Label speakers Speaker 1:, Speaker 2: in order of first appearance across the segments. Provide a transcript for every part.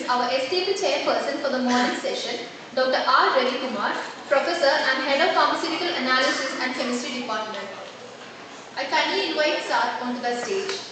Speaker 1: introduce our esteemed chairperson for the morning session, Dr. R. Ravi Kumar, Professor and Head of Pharmaceutical Analysis and Chemistry Department. I kindly invite Sir onto the stage.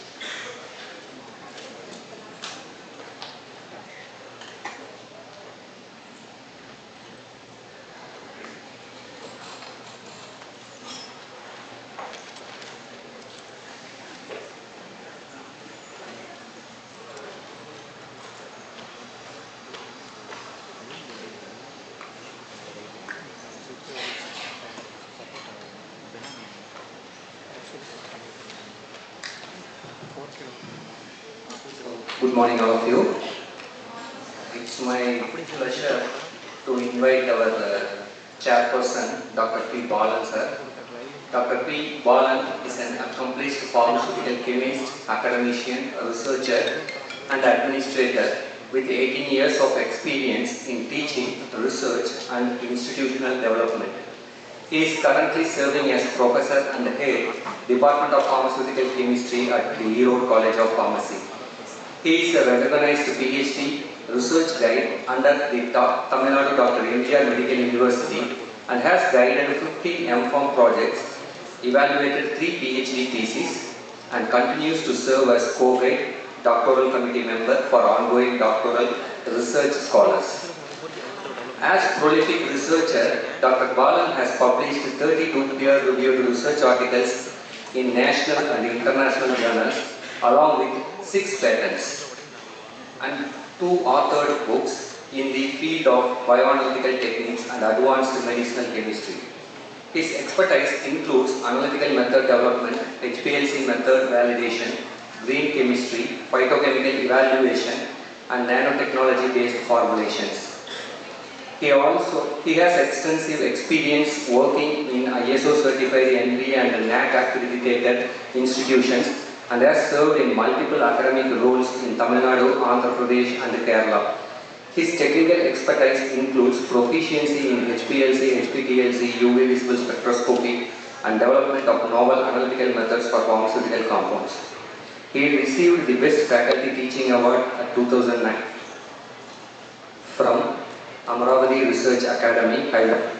Speaker 2: Good morning, all of you. It's my pleasure to invite our chairperson, Dr. P. Balan, sir. Dr. P. Balan is an accomplished pharmaceutical chemist, academician, researcher, and administrator with 18 years of experience in teaching, research, and institutional development. He is currently serving as Professor and Head, Department of Pharmaceutical Chemistry at the Erode College of Pharmacy. He is a recognized PhD research guide under the Tamil Nadu Dr. MGR Medical University and has guided 50 M.Pharm projects, evaluated 3 PhD theses, and continues to serve as co-guide, doctoral committee member for ongoing doctoral research scholars. As prolific researcher, Dr. Balan has published 32 peer-reviewed research articles in national and international journals, along with 6 patents and 2 authored books in the field of bioanalytical techniques and advanced medicinal chemistry. His expertise includes analytical method development, HPLC method validation, green chemistry, phytochemical evaluation, and nanotechnology-based formulations. He has extensive experience working in ISO certified NB and NAC accredited institutions and has served in multiple academic roles in Tamil Nadu, Andhra Pradesh, and Kerala. His technical expertise includes proficiency in HPLC, HPTLC, UV visible spectroscopy, and development of novel analytical methods for pharmaceutical compounds. He received the Best Faculty Teaching Award at 2009 from Amaravati Research Academy, Hyderabad.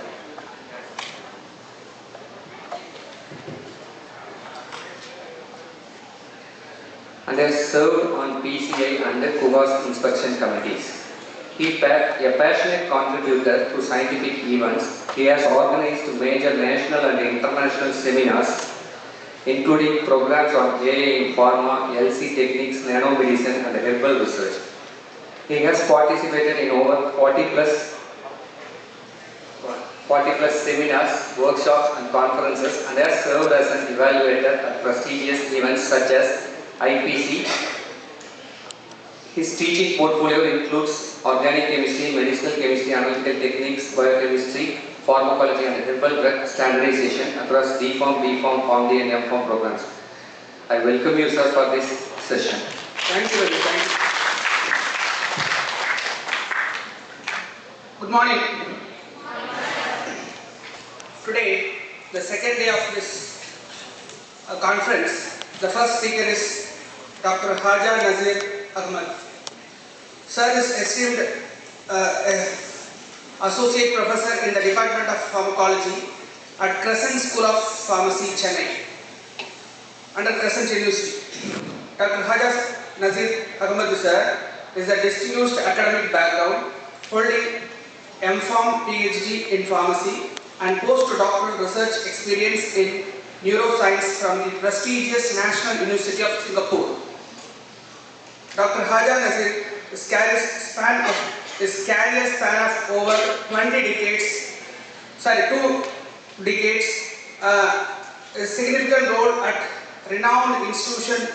Speaker 2: And has served on PCI and KUVAS inspection committees. He is a passionate contributor to scientific events. He has organized major national and international seminars, including programs on AI in pharma, LC techniques, nanomedicine, and herbal research. He has participated in over 40 plus seminars, workshops, and conferences, and has served as an evaluator at prestigious events such as IPC. His teaching portfolio includes organic chemistry, medicinal chemistry, analytical techniques, biochemistry, pharmacology, and herbal drug standardization across D.Pharm, B.Pharm, PharmD, and M.Pharm programs. I welcome you, sir, for this session.
Speaker 3: Thank you very much. Good morning. Today, the second day of this conference, the first speaker is Dr. Haja Nazir Ahmad. Sir is esteemed Associate Professor in the Department of Pharmacology at Crescent School of Pharmacy, Chennai, under Crescent University. Dr. Haja Nazir Ahmad sir is a distinguished academic background, holding M.Pharm PhD in pharmacy and postdoctoral research experience in neuroscience from the prestigious National University of Singapore. Dr. Haja Nazir carries a career span of over 2 decades, a significant role at renowned institution.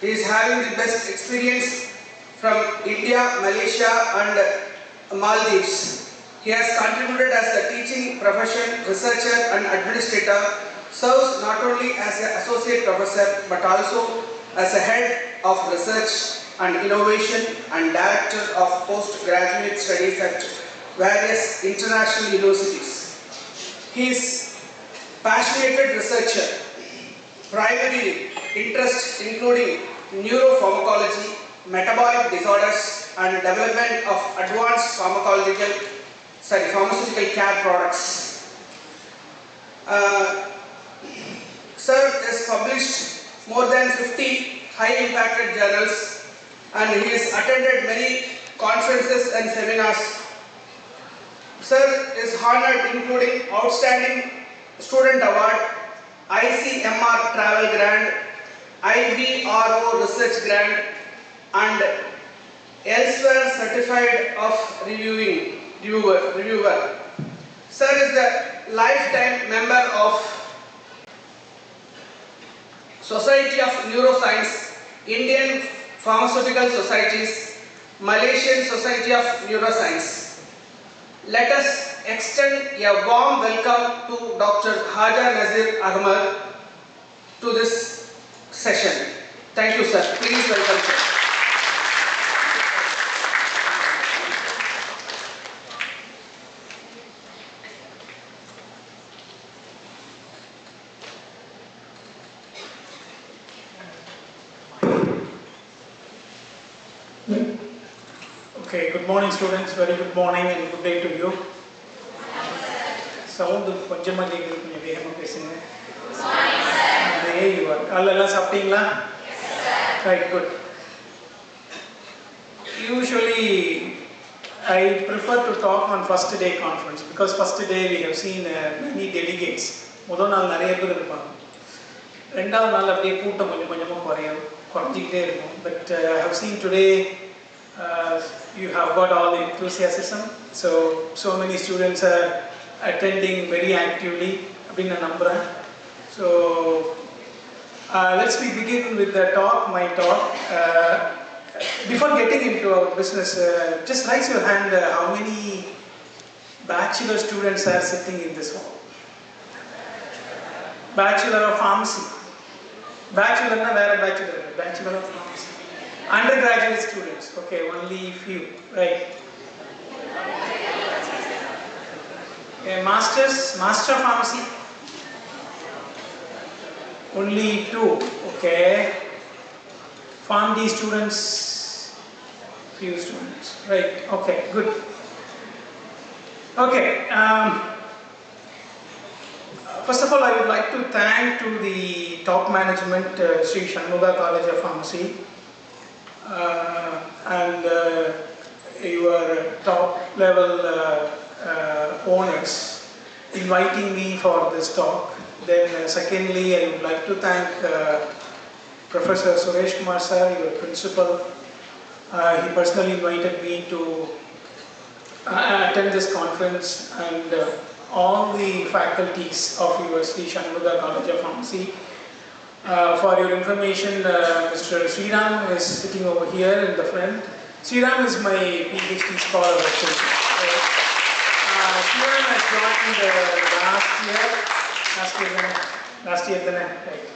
Speaker 3: He is having the best experience from India, Malaysia, and Maldives. He has contributed as a teaching profession, researcher, and administrator, serves not only as an associate professor but also as a head of research and innovation and director of postgraduate studies at various international universities. He is passionate researcher, primary interest including neuropharmacology, metabolic disorders, and development of advanced pharmaceutical care products. Sir has published more than 50 high-impacted journals, and he has attended many conferences and seminars. Sir is honored including Outstanding Student Award, ICMR Travel Grant, IBRO Research Grant, and elsewhere certified of reviewer. Sir is the lifetime member of Society of Neuroscience, Indian Pharmaceutical Societies, Malaysian Society of Neuroscience. Let us extend a warm welcome to Dr. Haja Nazir Ahmad to this session. Thank you, sir. Please welcome, sir.
Speaker 4: Okay, good morning students, very good morning and good day to you. Sound கொஞ்சமா கேக்குது, கொஞ்சம் வேகமா பேசுங்க. There you are. காலையில சாப்பிட்டீங்களா? Right, good. Usually I prefer to talk on first day conference because first day we have seen many delegates. முதல் நாள் நிறைய பேர் இருப்பாங்க. ரெண்டாவது நாள் அப்படியே கூட்டம் கொஞ்சமா குறைஞ்சிக்கிட்டே இருக்கும். But I have seen today you have got all the enthusiasm, so many students are attending very actively abinna nambran. So let's begin with the talk, my talk. Before getting into our business, just raise your hand, how many bachelor students are sitting in this hall? Bachelor of Pharmacy. Bachelor na vera bachelor of Pharmacy. Undergraduate students, okay, only few, right? Master of Pharmacy, only 2, okay. PharmD students, few students, right? Okay, good. Okay. First of all, I would like to thank to the top management, Sri Shanmuga College of Pharmacy. And your top level owners inviting me for this talk. Then secondly, I would like to thank Professor Suresh Kumar sir, your principal. He personally invited me to attend this conference, and all the faculties of your Sri Shanmuga College of Pharmacy. For your information, Mr. Sriram is sitting over here in the front. Sriram is my PhD scholar actually. Sriram has joined last year, right?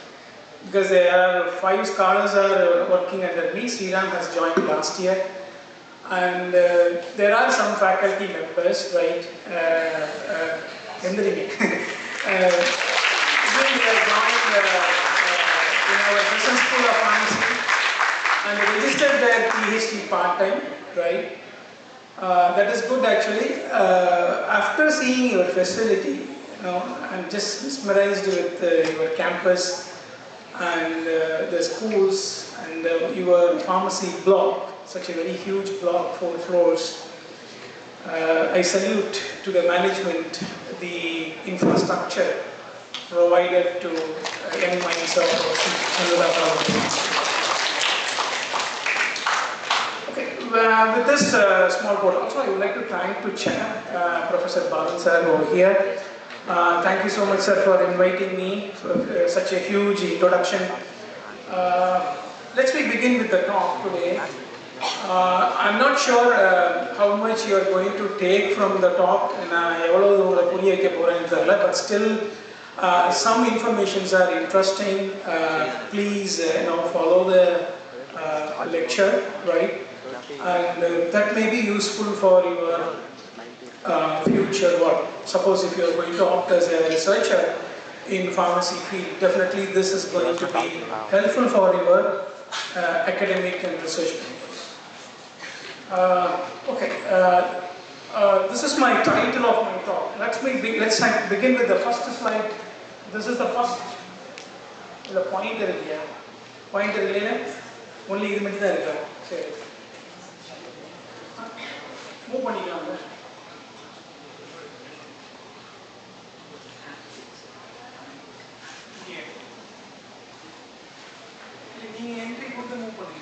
Speaker 4: Because there are 5 scholars are working under me. Sriram has joined last year, and there are some faculty members, right? We have joined in our business school of pharmacy and registered their PhD part-time, right? That is good actually. After seeing your facility, I'm just mesmerized with your campus and the schools and your pharmacy block, such a very huge block, 4 floors. I salute to the management, the infrastructure provided to young minds of Shanmuga College. Okay, with this small board, also I would like to thank to Chair Professor Balan sir over here. Thank you so much, sir, for inviting me for such a huge introduction. Let's begin with the talk today. I'm not sure how much you are going to take from the talk, but still some informations are interesting. Please follow the lecture, right? And that may be useful for your future work. Suppose if you are going to opt as a researcher in pharmacy field, definitely this is going to be helpful for your academic and research purpose. Okay, this is my title of my talk. Let's begin with the first slide. This is the first, the pointer here. Pointer here, only this much there. Move பண்ணிக்கலாம். நீங்க entry கொடுத்து move பண்ணுங்க.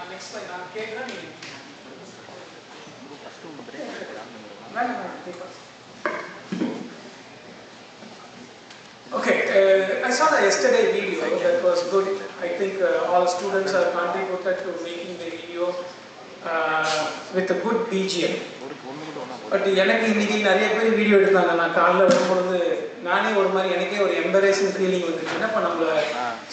Speaker 4: Next slide நான் கேக்குறேன் நீங்க. Okay, I saw the yesterday video that was good. I think all students are contributed to making the video with a good BGM. But எனக்கு இன்னைக்கு நிறைய பேர் வீடியோ எடுத்தாங்க. நான் காலைல வரும்பொழுது நானே ஒரு மாதிரி எனக்கே ஒரு எம்பரேசிங் ஃபீலிங் வந்துச்சு. என்னப்பா நம்மள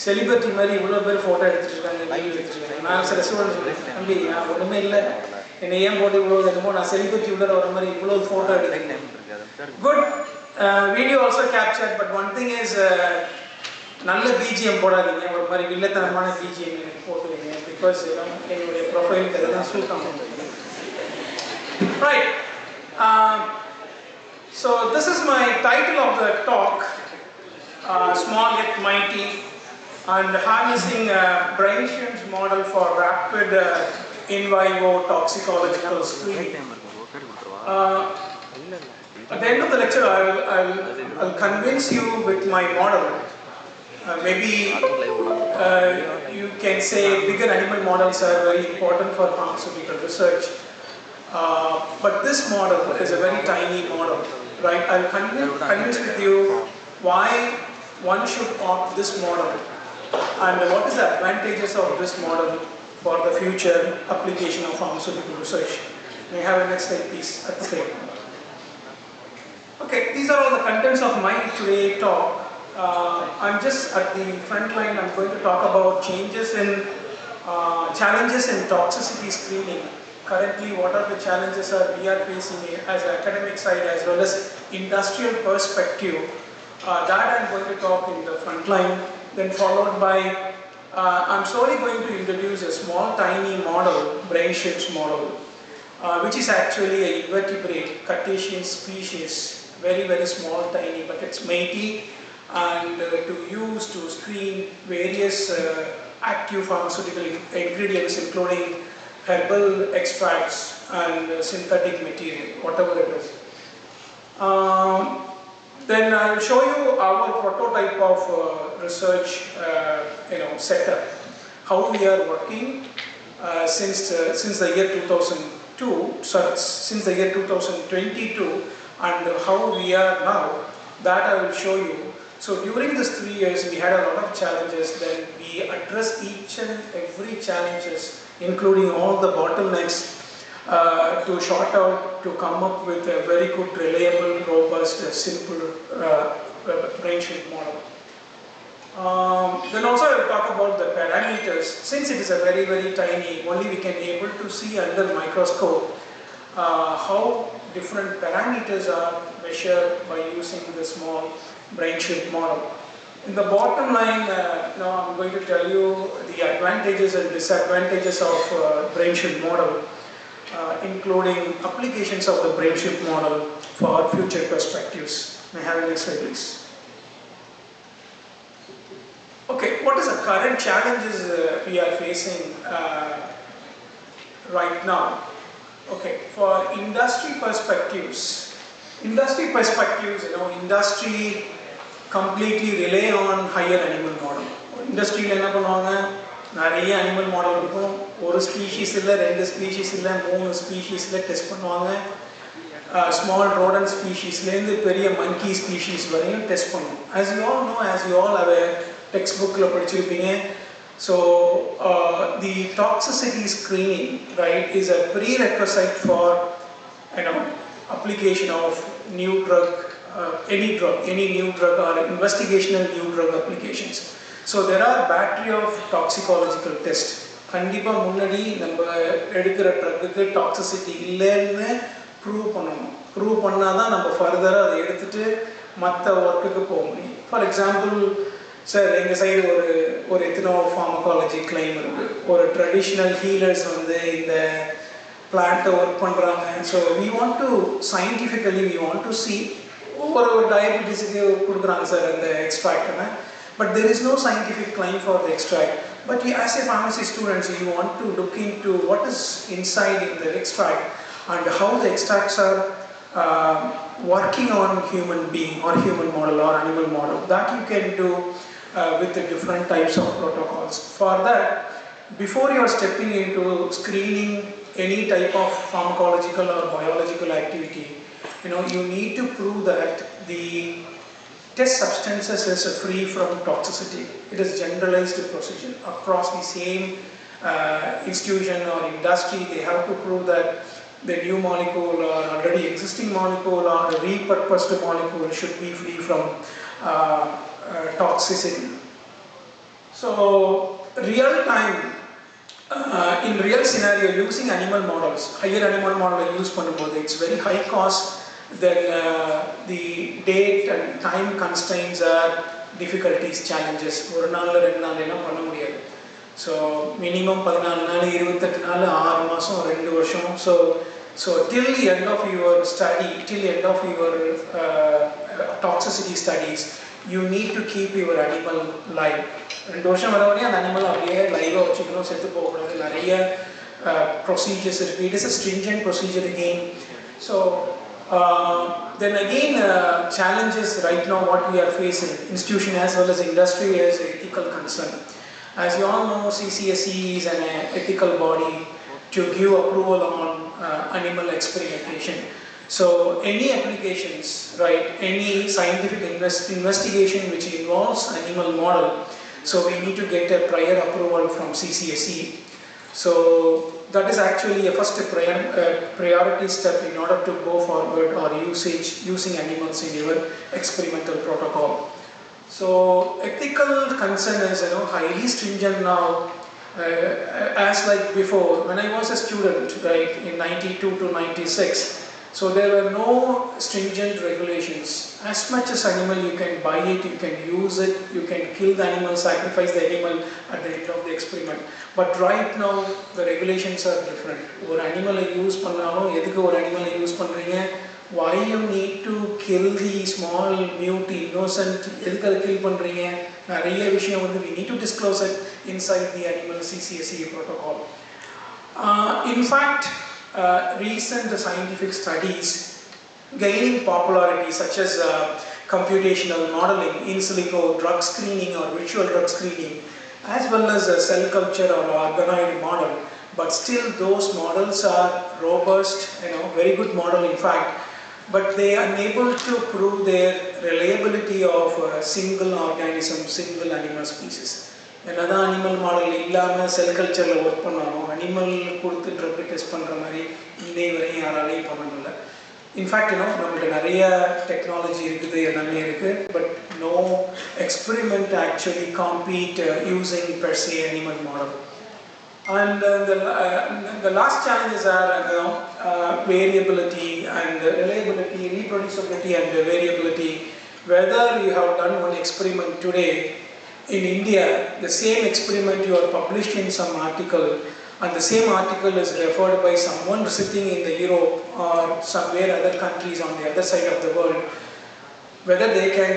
Speaker 4: செலிபிரிட்டி மாதிரி இவ்வளோ பேர் ஃபோட்டோ எடுத்துட்டு இருக்காங்க, வீடியோ எடுத்துட்டு இருக்காங்க. நான் சில ஸ்டூடெண்ட்ஸ் தம்பி நான் ஒன்றுமே இல்லை, என்னை ஏன் போட்டு இவ்வளோ என்னமோ நான் செலிபிரிட்டி உள்ள வர மாதிரி இவ்வளோ ஃபோட்டோ எடுத்துருக்கேன். Good video also capture. But one thing is நல்ல பிஜிஎம் போடாதீங்க, ஒரு மாதிரி வில்லத்தனமான பிஜிஎம் எனக்கு போட்டுவீங்க. பிகாஸ் என்னுடைய ப்ரொஃபைலுக்கு அதெல்லாம் சூட் ஆகும். Right. So this is my title of the talk, Small Yet Mighty, and harnessing a brain shift model for rapid in vivo toxicological screening. At the end of the lecture, I'll convince you with my model. Maybe you can say bigger animal models are very important for pharmaceutical research. But this model is a very tiny model, right? I'll convince with you why one should opt this model and what is the advantages of this model for the future application of pharmaceutical research. May I have a next slide, please, at the stage. Okay, these are all the contents of my today talk. I'm just at the front line. I'm going to talk about challenges in toxicity screening. Currently, what are the challenges we are facing as academic side as well as industrial perspective? That I'm going to talk in the front line. Then followed by, I'm slowly going to introduce a small tiny model, brain shapes model, which is actually a invertebrate cetacean species, very very small tiny, but it's mighty, and to use to screen various active pharmaceutical ingredients including herbal extracts and synthetic material, whatever it is. Then I will show you our prototype of research setup, how we are working since the year 2022 and how we are now. That I will show you. So during these 3 years we had a lot of challenges. Then we addressed each and every challenges, including all the bottlenecks, to sort out, to come up with a very good, reliable, robust, simple brain shift model. Then also I will talk about the parameters. Since it is a very very tiny, only we can be able to see under microscope how different parameters are measured by using the small brain shift model. In the bottom line, now I'm going to tell you the advantages and disadvantages of brain shift model, including applications of the brain shift model for future perspectives. May I have a next slide, please? Okay, what is the current challenges we are facing right now? Okay, for industry perspectives, industry completely rely on higher animal model. Industry என்ன பண்ணுவாங்க, நிறைய animal model இருக்கும், ஒரு species இல்ல, 2 species இல்ல, 3 speciesல test பண்ணுவாங்க. Small rodent speciesல இருந்து பெரிய monkey species வரையும் டெஸ்ட் பண்ணுவோம். As you all know, as you all have a textbookல படிச்சிருப்பீங்க. So the toxicity screening, right, is a prerequisite for application of new drug, any new drug or investigational new drug applications. So there are battery of toxicological tests. கண்டிப்பா முன்னாடி நம்ம எடுக்கிற ட்ரக்குக்கு toxicity இல்லைன்னு prove பண்ணணும். Prove பண்ணாதான் நம்ம ஃபர்தராக அதை எடுத்துட்டு மற்ற ஒர்க்குக்கு போக முடியும். ஃபார் எக்ஸாம்பிள் சார், எங்கள் சைடு ஒரு எத்தனோ ஃபார்மகாலஜி கிளைம் இருக்குது. ஒரு ட்ரெடிஷ்னல் ஹீலர்ஸ் இந்த plant work பண்றாங்க. So we want to scientifically we want to see ஒரு டயபெட்டிஸ்க்கு கொடுக்குறாங்க சார் அந்த extract, but there is no scientific claim for the extract. But as a pharmacy students, you want to look into what is inside in the extract and how the extracts are working on human being or human model or animal model. That you can do with the different types of protocols. For that, before you are stepping into screening any type of pharmacological or biological activity, you need to prove that the test substances is free from toxicity. It is generalized procedure across the same institution or industry. They have to prove that the new molecule or already existing molecule or a repurposed molecule should be free from toxicity. So real time, in real scenario, using animal models, higher animal model use பண்ணும்போது, it's very high cost. Then the date and time constraints are difficulties, challenges. ஒரு நாள்ல 2 நாள் எல்லாம் பண்ண முடியாது. So minimum 14 நாள், 28 நாள், 6 மாசம், 2 வருஷம். So till the end of your study, till the end of your toxicity studies, you need to keep your animal live. 2 வருஷம் வர வரையும் அந்த அனிமல் அப்படியே லைவா வச்சுக்கணும், செத்து போகக்கூடாது. நிறைய procedures இருக்கு. It is a stringent procedure again. So then again, challenges right now what we are facing, institution as well as industry, is ethical concern. As you all know, CCSE is an ethical body to give approval on animal experimentation. So any applications, right, any scientific investigation which involves animal model, so we need to get a prior approval from CCSE. So that is actually a first priority step in order to go forward or using animals in your experimental protocol. So ethical concern is highly stringent now, as like before when I was a student, right, in 92 to 96. So there were no stringent regulations. As much as animal you can buy it, you can use it, you can kill the animal, sacrifice the animal at the end of the experiment. But right now the regulations are different. Or animal use pannalum edhukku or animal use pandreenga, why you need to kill the small mute innocent, edhukku kill pandreenga, nariya vishayam vandu we need to disclose it inside the animal CCSE protocol. In fact, recent scientific studies gaining popularity, such as computational modeling, in silico drug screening or virtual drug screening, as well as a cell culture or organoid model, but still those models are robust, very good model in fact, but they are unable to prove their reliability of single organism, single animal species. என்னதான் animal model இல்லாமல் செல் கல்ச்சரில் work பண்ணாலும் animal கொடுத்து drug test பண்ணுற மாதிரி இன்னை வரையும் யாராலையும் பண்ண முடியல. இன்ஃபேக்ட் நம்மள்ட்ட நிறைய டெக்னாலஜி இருக்குது, எல்லாமே இருக்குது, but no experiment actually compete using per se animal model. And the last challenges are variability and reliability, reproducibility and variability. Whether you have done one experiment today in India, the same experiment you are published in some article, and the same article is referred by someone sitting in the Europe or somewhere other countries on the other side of the world, whether they can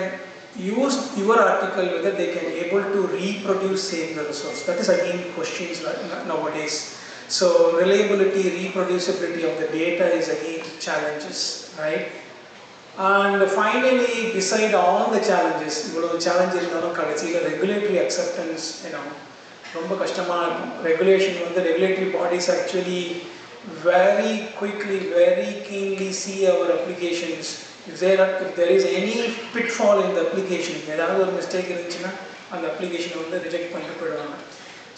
Speaker 4: use your article, whether they can able to reproduce same the results. That is again questions nowadays. So reliability, reproducibility of the data is again challenges, right? And finally, beside all the challenges, இவ்வளவு challenge இருந்தாலும் கடைசியில் regulatory acceptance ரொம்ப கஷ்டமாக இருக்கும். Regulation regulatory bodies actually very quickly, very keenly see our applications. If there is any pitfall in the application, ஏதாவது ஒரு mistake இருந்துச்சுன்னா அந்த அப்ளிகேஷனை ரிஜெக்ட் பண்ணிட்டு போயிடுவாங்க.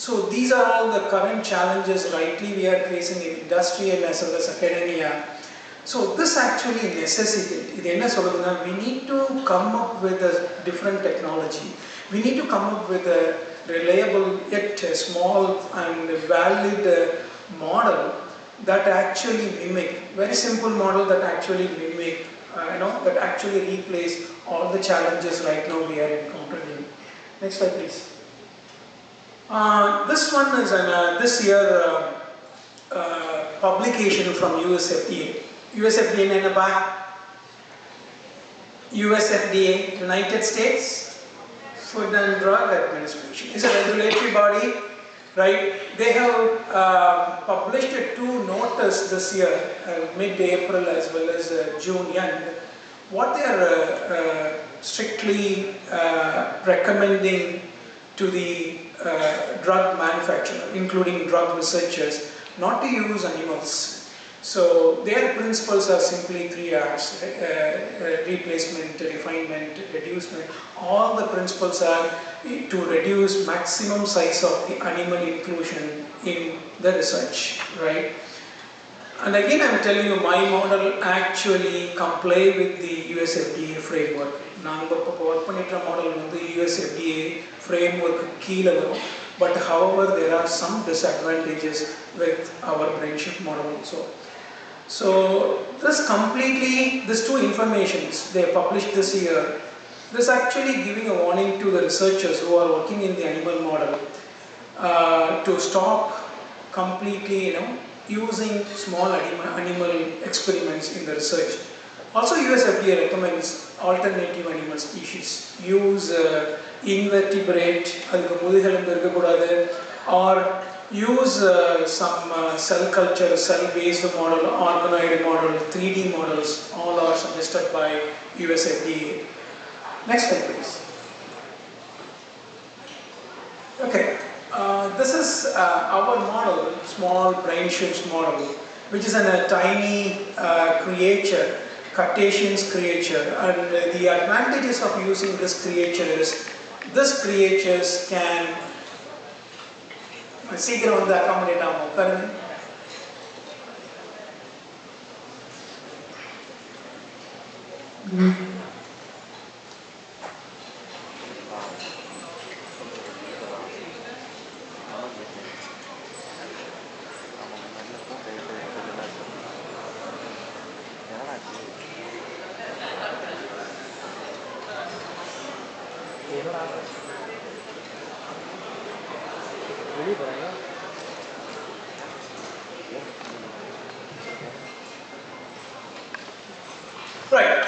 Speaker 4: So these are all the current challenges rightly we are facing in industry and as well as academia. So this actually necessitates, இது என்ன சொல்லுதுன்னா, we need to come up with a different technology. We need to come up with a reliable yet small and valid model that actually mimic, very simple model that actually mimic, that actually replace all the challenges right now we are encountering. Next slide please. This one is this year publication from USFDA. USFDA in the back. USFDA, United States Food and Drug Administration, is a regulatory body, right? They have published two notices this year, mid-April as well as June end. What they are strictly recommending to the drug manufacturer, including drug researchers, not to use animals. So their principles are simply 3 R's, replacement, refinement, reducement. All the principles are to reduce maximum size of the animal inclusion in the research, right? And again, I'm telling you, my model actually comply with the USFDA framework. work பண்ணிட்ட model வந்து USFDA framework கீழ வரும். But however, there are some disadvantages with our brainship model also. So these two informations they published this year, this actually giving a warning to the researchers who are working in the animal model to stop completely, using small animal experiments in the research. Also, USFDA recommends alternative animal species. Use invertebrate, or use some cell culture, cell-based model, organoid model, 3D models. All are suggested by USFDA. Next slide, please. Okay. This is our model, small brain shapes model, which is a tiny creature, crustaceans creature, and the advantages of using this creature is, this creatures can accommodate Right.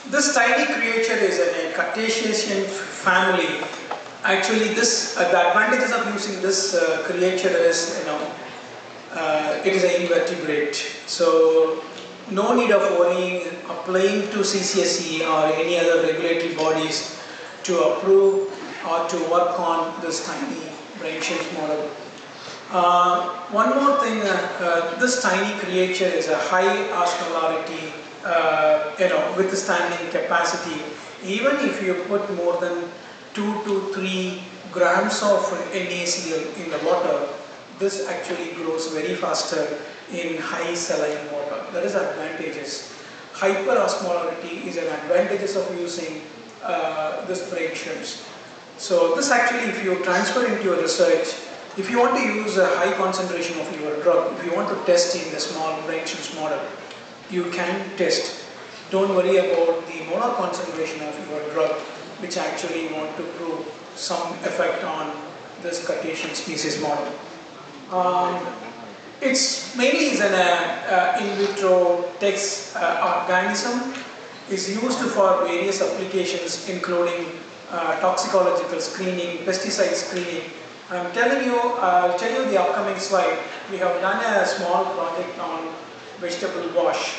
Speaker 4: This tiny creature is a crustacean family. Actually, the advantages of using this creature is, it is an invertebrate. So, no need of worrying, applying to CCSE or any other regulatory bodies to approve or to work on this tiny brain shapes model. One more thing, this tiny creature is a high osmolarity, withstanding capacity. Even if you put more than 2 to 3 grams of NaCl in the water, this actually grows very faster in high saline water. That is advantages. Hyperosmolarity is an advantages of using this brain shapes. So this actually, if you transfer into your research, if you want to use a high concentration of your drug, if you want to test in the small brain shapes model, you can test. Don't worry about the molar concentration of your drug, which actually you want to prove some effect on this crustacean species model. It's mainly is an in vitro text organism. Is used for various applications, including toxicological screening, pesticide screening. I'm telling you, I'll tell you the upcoming slide. We have done a small project on vegetable wash,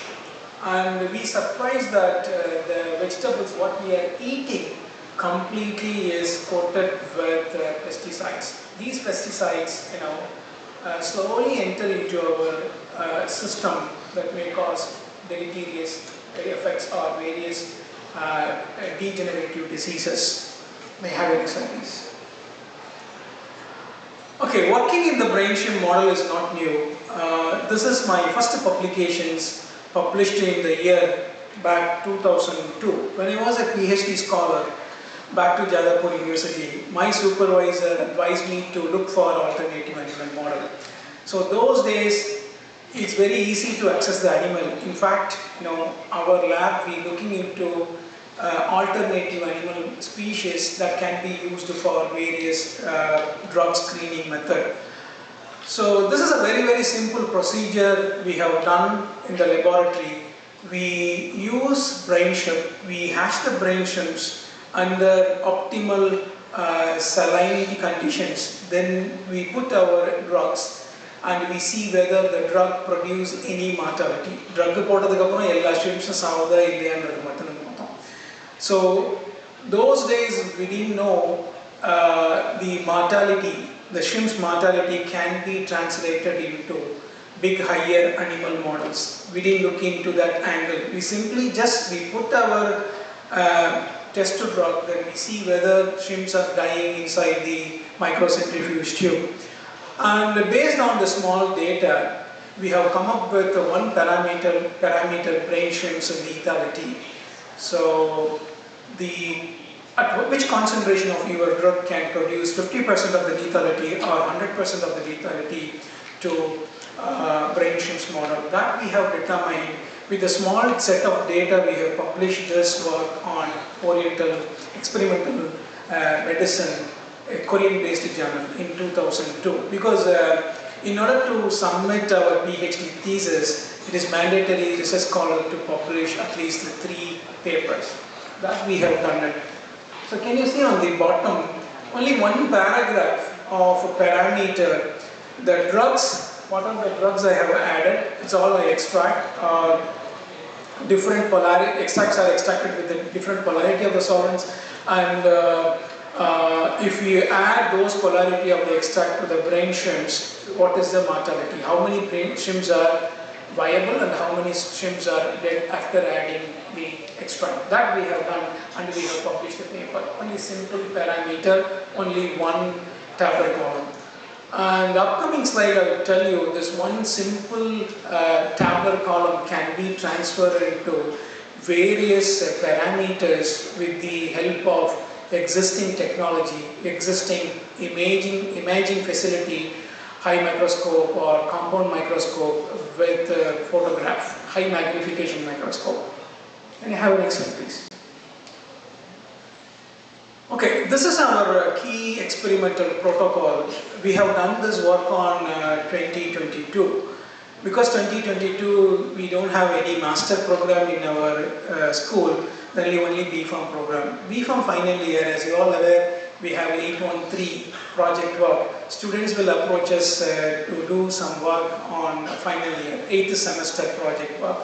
Speaker 4: and we surprised that the vegetables what we are eating completely is coated with pesticides. These pesticides, slowly enter into our system that may cause deleterious effects or various degenerative diseases. May I have any slide, please? Okay, working in the brain shapes model is not new. This is my first publications published in the year back 2002. When I was a PhD scholar back to Jadavpur University, my supervisor advised me to look for alternative animal model. So those days, it's very easy to access the animal. In fact, our lab, we looking into alternative animal species that can be used for various drug screening method. So this is a very simple procedure we have done in the laboratory. We use brain shrimp, we hatch the brain shrimps under optimal salinity conditions. Then we put our drugs and we see whether the drug produce any mortality. Drug போட்டதுக்கப்புறம் எல்லா shrimps சாவுதா இல்லையான்றது மட்டும் நம்ம பார்த்தோம். So those days we didn't know the mortality, the shrimp's mortality can be translated into big higher animal models. We didn't look into that angle. We simply we put our test drug, then we see whether shrimps are dying inside the microcentrifuge tube. And based on the small data, we have come up with one parameter brain shrimp's lethality. So at which concentration of your drug can produce 50% of the lethality or 100% of the lethality to brain shrimp's model. That we have determined with a small set of data. We have published this work on Oriental Experimental Medicine, a Korean-based journal in 2002. Because in order to submit our PhD thesis, it is mandatory research scholar to publish at least 3 papers. That we have done it. So can you see on the bottom, only one paragraph of a parameter, the drugs, what are the drugs I have added? It's all I extract. Different polarity, extracts are extracted with the different polarity of the solvents, and if we add those polarity of the extract to the brain shrimps, what is the mortality? How many brain shrimps are viable and how many shrimps are dead after adding the extract? That we have done and we have published the paper. Only simple parameter, only one tabular column. And the upcoming slide I will tell you, this one simple tabular column can be transferred into various parameters with the help of existing technology, existing imaging facility, high microscope or compound microscope with photograph, high magnification microscope. Can you have an next slide, please? Okay, this is our key experimental protocol. We have done this work on 2022. Because 2022 we don't have any master program in our school, then only B.Pharm program. B.Pharm final year, as you all aware, we have 813 project work. Students will approach us to do some work on final year, 8th semester project work.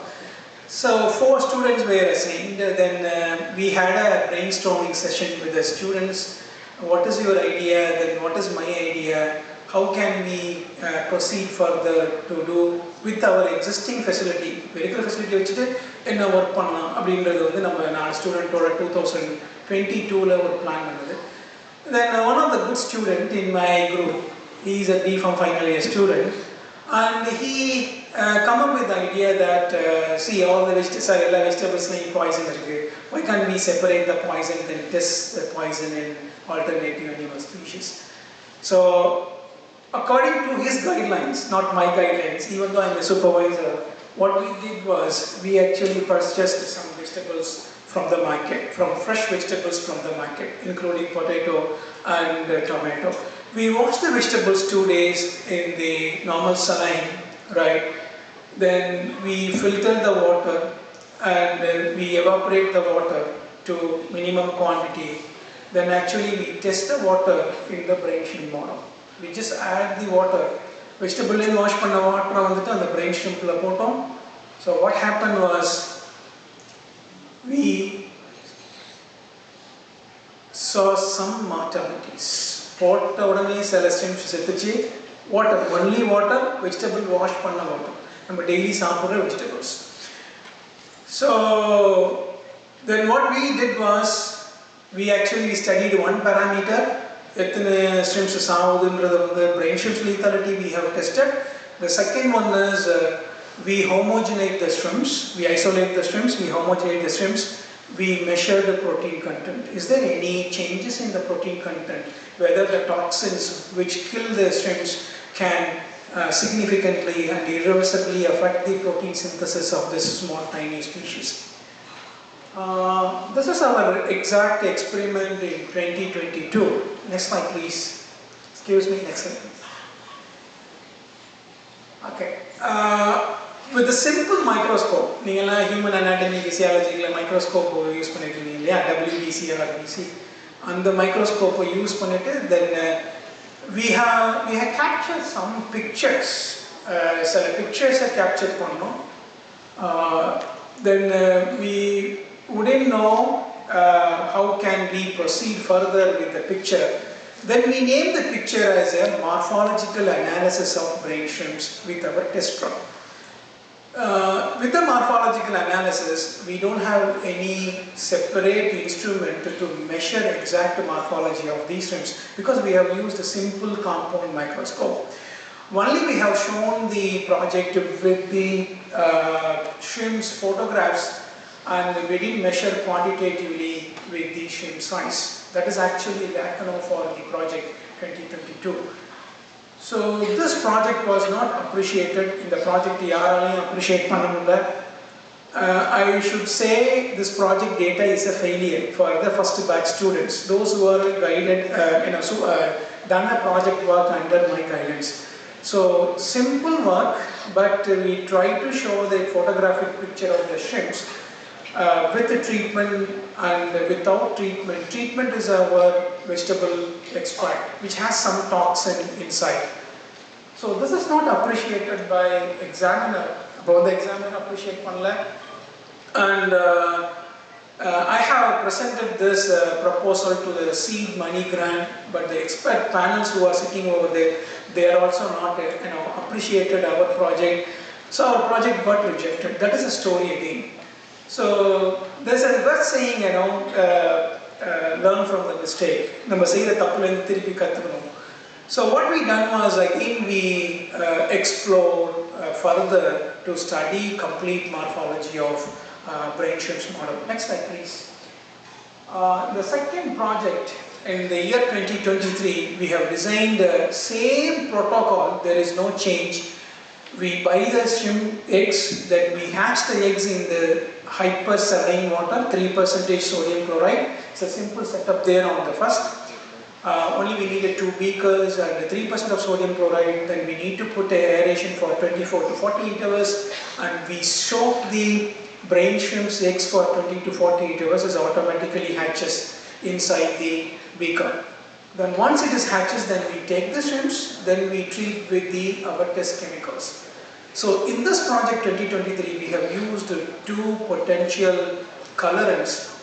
Speaker 4: So 4 students were assigned. Then we had a brainstorming session with the students. What is your idea? Then what is my idea? How can we proceed further to do with our existing facility? Medical facility வச்சிட்டு என்ன work பண்ணலாம் அப்படின்றது வந்து நம்ம 4 ஸ்டூடெண்ட்டோட 2022ல ஒரு plan பண்ணது. Then one of the good student in my group, he is a B.Pharm final year student, and he come up with the idea that see all the vegetables poison irukku. Why can't we separate the poison and test the poison in alternative animal species? So according to his guidelines, not my guidelines, even though I'm a supervisor, what we did was we actually purchased some vegetables from the market, from fresh vegetables from the market, including potato and tomato. We washed the vegetables 2 days in the normal saline, right? Then we filter the water and we evaporate the water to minimum quantity. Then actually we test the water in the brain shrimp model. We just add the water. Vegetable in wash panna water vandittu and the brain shrimp la potom. So what happened was we saw some mortalities. Potta udane sela shrimps settuchi. Water, only water, vegetable wash panna water. நம்ம daily சாப்பிடுற vegetables. So then what we did was we actually studied one parameter, எத்தனை shrimps சாவுதுன்றது வந்து brain shrimps lethality we have tested. The second one is we homogenate the shrimps, we isolate the shrimps, we homogenate the shrimps, we measure the protein content. Is there any changes in the protein content? Whether the toxins which kill the shrimps can significantly and irreversibly affect the protein synthesis of this small tiny species. This is our exact experiment in 2022. Next slide please. Excuse me, next slide. Okay. With a simple microscope, human anatomy, physiology, microscope use WBC or RBC, and the microscope use then we have captured some pictures. So pictures are captured then we wouldn't know how can we proceed further with the picture. Then we name the picture as a morphological analysis of brain shrimps with our test drug. With the morphological analysis, we don't have any separate instrument to measure exact morphology of these shrimps because we have used a simple compound microscope. Only we have shown the project with the shrimps photographs and we didn't measure quantitatively with the shrimp size. That is actually the acronym for the project 2022. So this project was not appreciated in the project appreciate I should say this project data is a failure for the first batch students, those who are guided, done a project work under my guidance. So simple work, but we try to show the photographic picture of the shrimps with the treatment and without treatment. Treatment is our vegetable extract, which has some toxin inside. So this is not appreciated by examiner. Both the examiner appreciate panla. And I have presented this proposal to the seed money grant, but the expert panels who are sitting over there, they are also not appreciated our project. So our project got rejected. That is a story again. So there's a word saying, learn from the mistake. So what we done was, again, we explored further to study complete morphology of brain shrimps model. Next slide, please. The second project in the year 2023, we have designed the same protocol. There is no change. We buy the shrimp eggs, then we hatch the eggs in the hypersaline water, 3% sodium chloride. It's a simple setup there on the first. Only we needed 2 beakers and 3% of sodium chloride. Then we need to put aeration for 24 to 48 hours, and we soak the brain shrimp's eggs for 20 to 48 hours. It automatically hatches inside the beaker. Then once it is hatches, then we take the shrimps, then we treat with our test chemicals. So in this project 2023, we have used 2 potential colorants,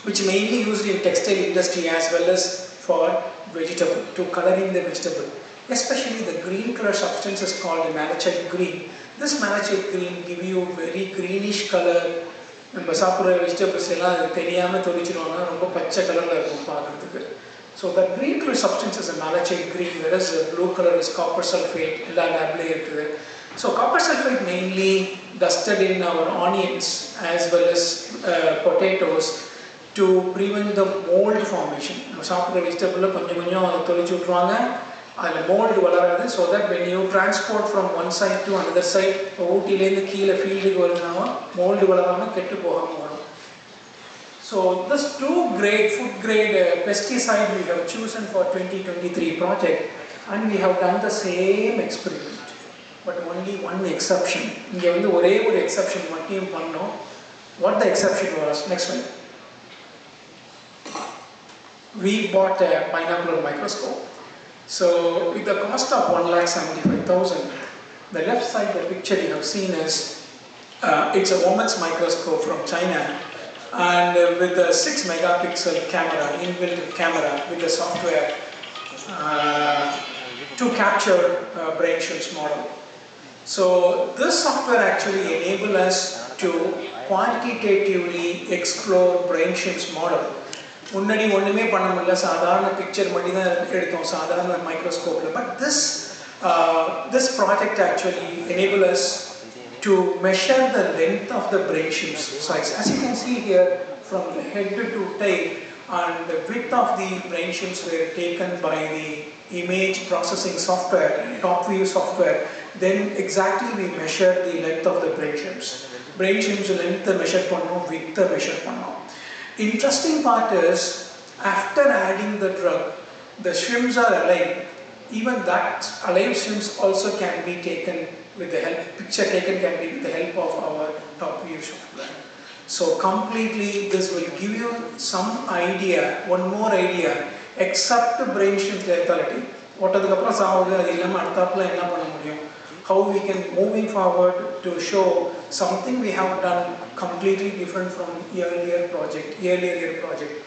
Speaker 4: which mainly used in textile industry as well as for vegetable, to coloring the vegetable. Especially the green color substance is called malachite green. This malachite green give you very greenish color. Vegetables so the green color substance is a malachite green, whereas the blue color is copper sulfate. So copper sulfate mainly dusted in our onions as well as potatoes to prevent the mold formation. Vegetable mold so that when you transport from one side to another side, mold So this 2 grade, food grade pesticide we have chosen for 2023 project, and we have done the same experiment, but only one exception. Exception. What the exception was? Next one. We bought a binocular microscope. So with the cost of 1,75,000, the left side the picture you have seen is it's a woman's microscope from China, and with a 6 megapixel camera, inbuilt camera with the software to capture brain shrimps model. So this software actually enables us to quantitatively explore brain shrimps model. முன்னாடி ஒண்ணுமே பண்ண முடியல, சாதாரண picture மட்டும் தான் எடுத்தோம் சாதாரண மைக்ரோஸ்கோப்ல. But this project actually enables us to measure the length of the brain shrimps size. As you can see here, from the head to tail, and the width of the brain shrimps were taken by the image processing software, top view software. Then exactly we measured the length of the brain shrimps. Brain shrimps length measure பண்ணோம், width measure பண்ணோம். Interesting part is, after adding the drug, the shrimps are alive. Even that alive shrimps also can be taken with the help, picture taken can be with the help of our top view software. So completely this will give you some idea, one more idea, except brain shift lethality. What are the how we can moving forward to show something we have done completely different from earlier year project.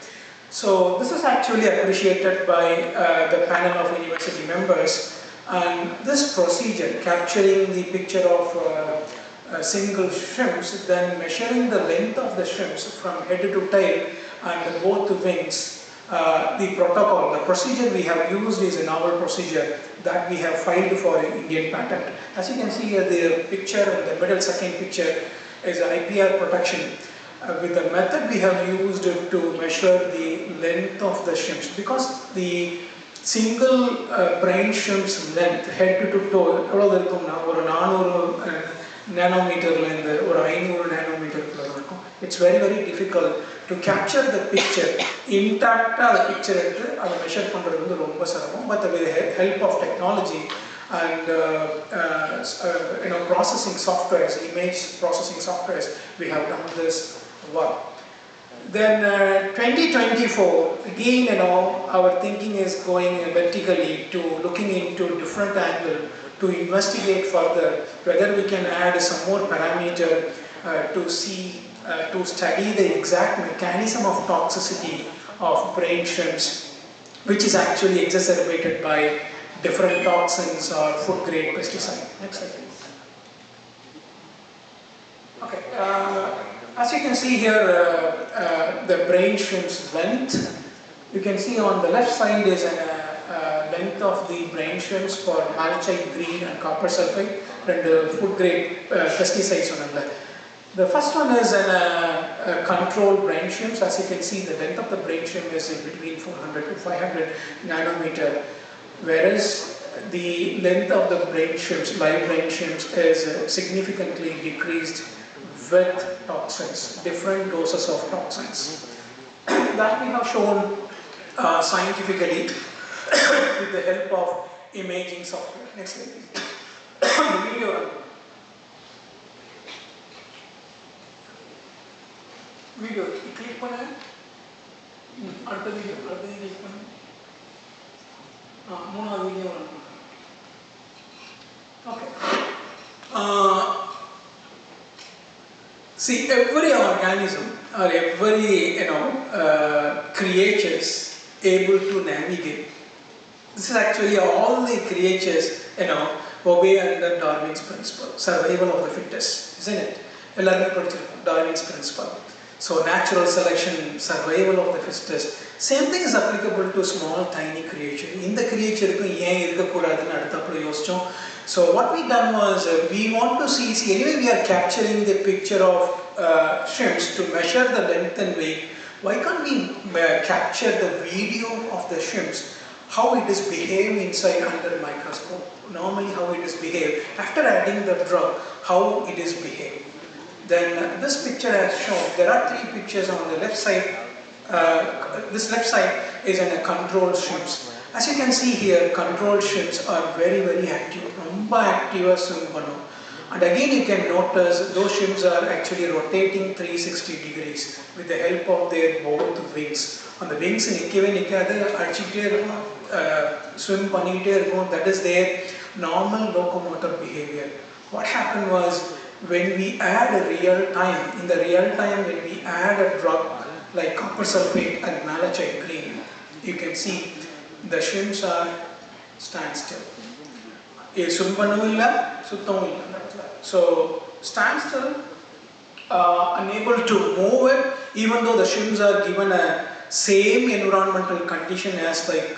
Speaker 4: So this is actually appreciated by the panel of university members, and this procedure capturing the picture of single shrimps, then measuring the length of the shrimps from head to tail and both wings. The protocol, the procedure we have used is a novel procedure that we have filed for an Indian patent. As you can see here, the picture in the middle second picture is IPR protection. With the method we have used to measure the length of the shrimps, because the single brain shrimp's length head to toe, nanometer or 500 nanometer. It's very difficult to capture the picture intact. The picture measure but with the help of technology and processing softwares, image processing softwares, we have done this work. Then 2024, again our thinking is going vertically to looking into different angle to investigate further whether we can add some more parameter to see, to study the exact mechanism of toxicity of brain shrimps, which is actually exacerbated by different toxins or food grade pesticide. Next slide please. Okay, as you can see here, the brain shrimp's length. You can see on the left side is a length of the brain shrimps for malachite green and copper sulfate and food grade pesticides on the left. The first one is a controlled brain shrimps. As you can see, the length of the brain shrimp is in between 400 to 500 nanometer, whereas the length of the brain shrimps, live brain shrimps, is significantly decreased with toxins, different doses of toxins. That we have shown scientifically with the help of imaging software. Next slide please. The video. Video click panna. அடுத்த video click பண்ணு. மூணாவது video run பண்ணு. Okay. See, every organism or every creatures able to navigate. This is actually all the creatures obey under Darwin's principle, survival of the fittest, isn't it? Darwin's principle. So natural selection, survival of the fittest. Same thing is applicable to small tiny creature. In the creature, so what we done was we want to see anyway we are capturing the picture of shrimps to measure the length and weight. Why can't we capture the video of the shrimps, how it is behaved inside under the microscope? Normally how it is behaved after adding the drug, how it is behaved. Then this picture has shown, there are three pictures on the left side. This left side is in a controlled shrimps. As you can see here, controlled shrimps are very active, romba active swim pannu. And again you can notice those shrimps are actually rotating 360 degrees with the help of their both wings. On the wings swim பண்ணிட்டே இருக்கும். That is their normal locomotor behavior. What happened was, when we add a real time, in the real time when we add a drug like copper sulfate and malachite green, you can see the shrimps are standstill. So standstill, unable to move it, even though the shrimps are given a same environmental condition as like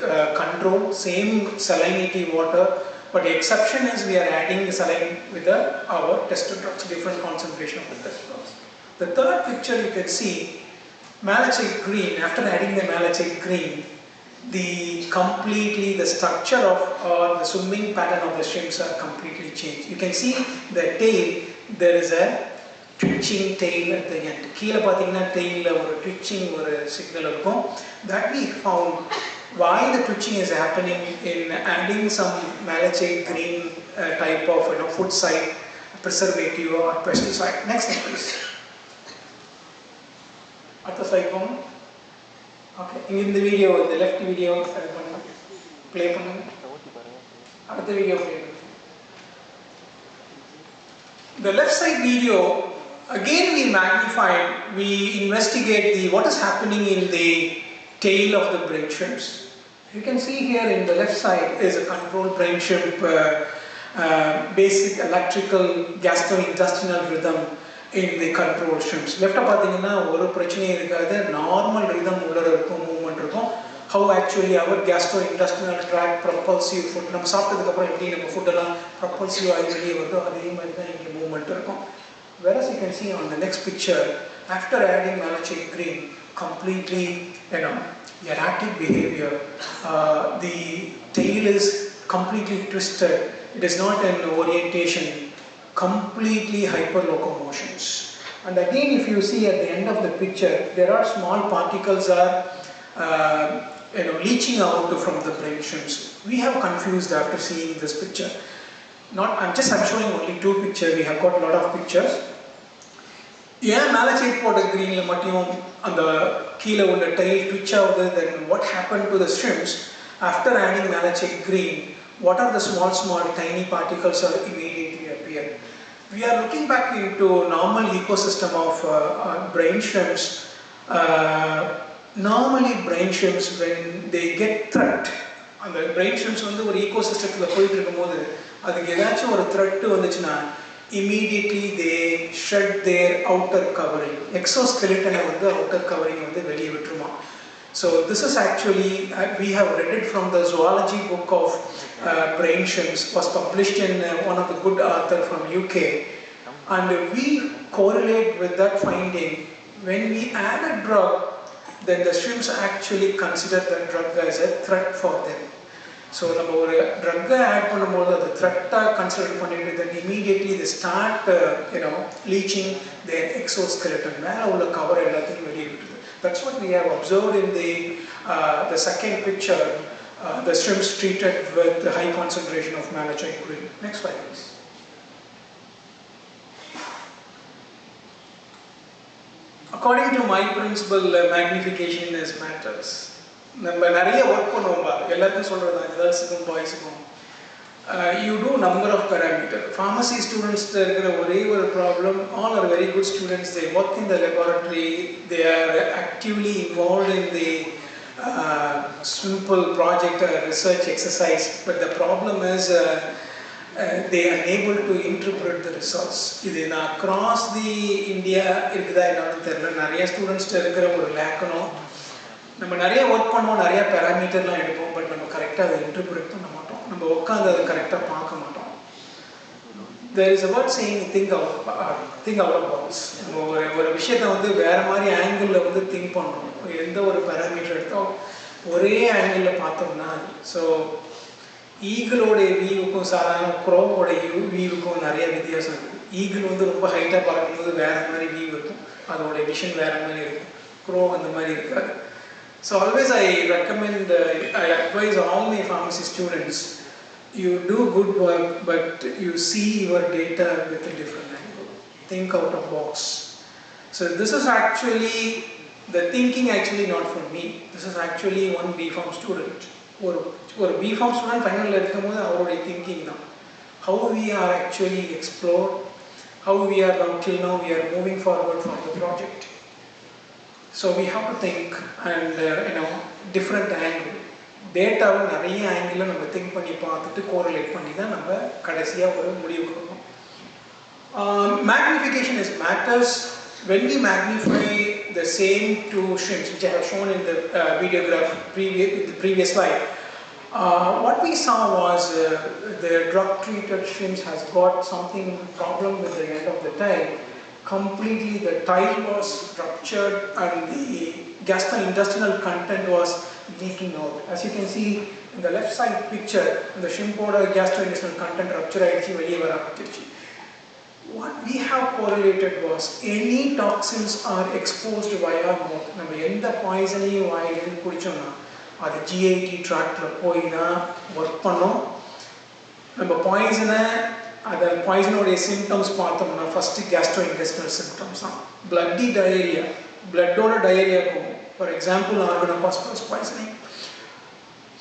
Speaker 4: control, same salinity water. But the exception is we are adding the saline with our test drugs, different concentration of the test drugs. The third picture you can see, malachite green, after adding the malachite green, the structure of or the swimming pattern of the shrimps are completely changed. You can see the tail, there is a twitching tail at the end. Keela pathina tail or twitching or a signal that we found why the twitching is happening in adding some malachite green type of food site preservative or pesticide. Next slide please. At the slide one. Okay, in the video, the left video, play at the video play. The left side video, again we magnified, we investigate what is happening in the tail of the brain shrimps. You can see here in the left side is a controlled brain shrimp basic electrical gastrointestinal rhythm in the controlled shrimps. Left pathina oru prachane irukadhu, normal rhythm ulla irukum, movement irukum. How actually our gastrointestinal tract propulsive food நம்ம சாப்பிட்டதுக்கு அப்புறம் எப்படி நம்ம food எல்லாம் propulsive ஆகி வெளியே வருதோ அதே மாதிரி தான் இங்கே மூவ்மெண்ட் இருக்கும். Whereas you can see on the next picture, after adding malachite green, completely erratic behavior. The tail is completely twisted. It is not an orientation. Completely hyperlocomotions. And again, if you see at the end of the picture, there are small particles are leaching out from the brain shrimps. We have confused after seeing this picture. I'm showing only two pictures. We have got a lot of pictures. Yeah, malachite powder green la matiyum and keela ulla tail twitch avudhu. Then what happened to the shrimps after adding malachite green? What are the small tiny particles are immediately appear? We are looking back into normal ecosystem of brain shrimps. Normally brain shrimps, when they get threat, and the brain shrimps வந்து ஒரு ecosystem போயிட்டு இருக்கும்போது அதுக்கு ஏதாச்சும் ஒரு threat வந்துச்சுன்னா immediately they shed their outer covering. Exoskeleton வந்து outer covering வந்து வெளியே விட்டுருமா. So this is actually, we have read it from the zoology book of brain shrimps, was published in one of the good author from UK, and we correlate with that finding. When we add a drug, then the shrimps actually consider that drug as a threat for them. So நம்ம ஒரு drug add பண்ணும்போது அது threat consider பண்ணிட்டு then immediately they start leaching their exoskeleton. மேல உள்ள cover எல்லாத்தையும் வெளியே விட்டுது. That's what we have observed in the second picture, the shrimps treated with the high concentration of malachite green. Next slide please. According to my principle, magnification is matters. நம்ம நிறைய work பண்ணுவோம் பா, எல்லாத்தையும் சொல்றதா கேர்ள்ஸுக்கும் பாய்ஸுக்கும். You do number of parameters. Pharmacy students இருக்கிற ஒரே ஒரு problem, all are very good students. They work in the laboratory. They are actively involved in the simple project research exercise. But the problem is they are unable to interpret the results. இது நான் across the India இருக்குதா என்னன்னு தெரியல. நிறைய students இருக்கிற ஒரு லேக்கணும். நம்ம நிறைய ஒர்க் பண்ணுவோம், நிறைய பேராமீட்டர்லாம் எடுப்போம், பட் நம்ம கரெக்டாக அதை இன்டர்பிரேட் பண்ண மாட்டோம். நம்ம உட்காந்து அதை கரெக்டாக பார்க்க மாட்டோம். There is a word saying think out of box. நம்ம ஒரு விஷயத்தை வந்து வேற மாதிரி ஆங்கிளில் வந்து திங்க் பண்ணணும். எந்த ஒரு பேராமீட்டர் எடுத்தோம் ஒரே ஆங்கிளில் பார்த்தோம்னா, ஸோ ஈகிளோட வியூவுக்கும் சாதாரண க்ரோவோட வியூவுக்கும் நிறைய வித்தியாசம் இருக்குது. ஈகிள் வந்து ரொம்ப ஹைட்டாக பார்க்கும்போது வேற மாதிரி வியூ இருக்கும், அதோட விஷன் வேற மாதிரி இருக்கும். க்ரோ அந்த மாதிரி இருக்காது. So always I recommend, I advise all my pharmacy students, you do good work, but you see your data with a different angle. Think out of box. So this is actually, the thinking actually not for me. This is actually one B.Pharm student. ஒரு B.Pharm student ஃபைனலில் இருக்கும்போது அவருடைய thinking தான். How we are actually explored, how we are until now we are moving forward from the project. So we have to think and different angle. டேட்டாவை நிறைய ஆங்கிளில் நம்ம think பண்ணி பார்த்துட்டு கோரிலேட் பண்ணி தான் நம்ம கடைசியாக ஒரு முடிவு கொடுக்கணும். Magnification is matters. When we magnify the same two shrimps, which I have shown in the videograph in the previous slide, what we saw was the drug-treated shrimps has got something problem with the end of the tail. Completely the tail was ruptured and the gastrointestinal content was leaking out. As you can see in the left side picture, the shrimpoda gastrointestinal content rupture ஆயிடுச்சு, வெளியே வர ஆரம்பிச்சிருச்சு. What we have correlated was any toxins are exposed via mouth. நம்ம எந்த பாய்சனையும் வாயிலிருந்து குடிச்சோம்னா அது GIT trackல போய் தான் ஒர்க் பண்ணோம். நம்ம பாய்சனை அந்த பாய்சனோடைய சிம்டம்ஸ் பார்த்தோம்னா ஃபஸ்ட்டு கேஸ்ட்ரோஇன்டெஸ்டினல் சிம்டம்ஸ் தான். பிளட்டி டயரியா, பிளட்டோட டயரியா போகும். For example organophosphorus poisoning.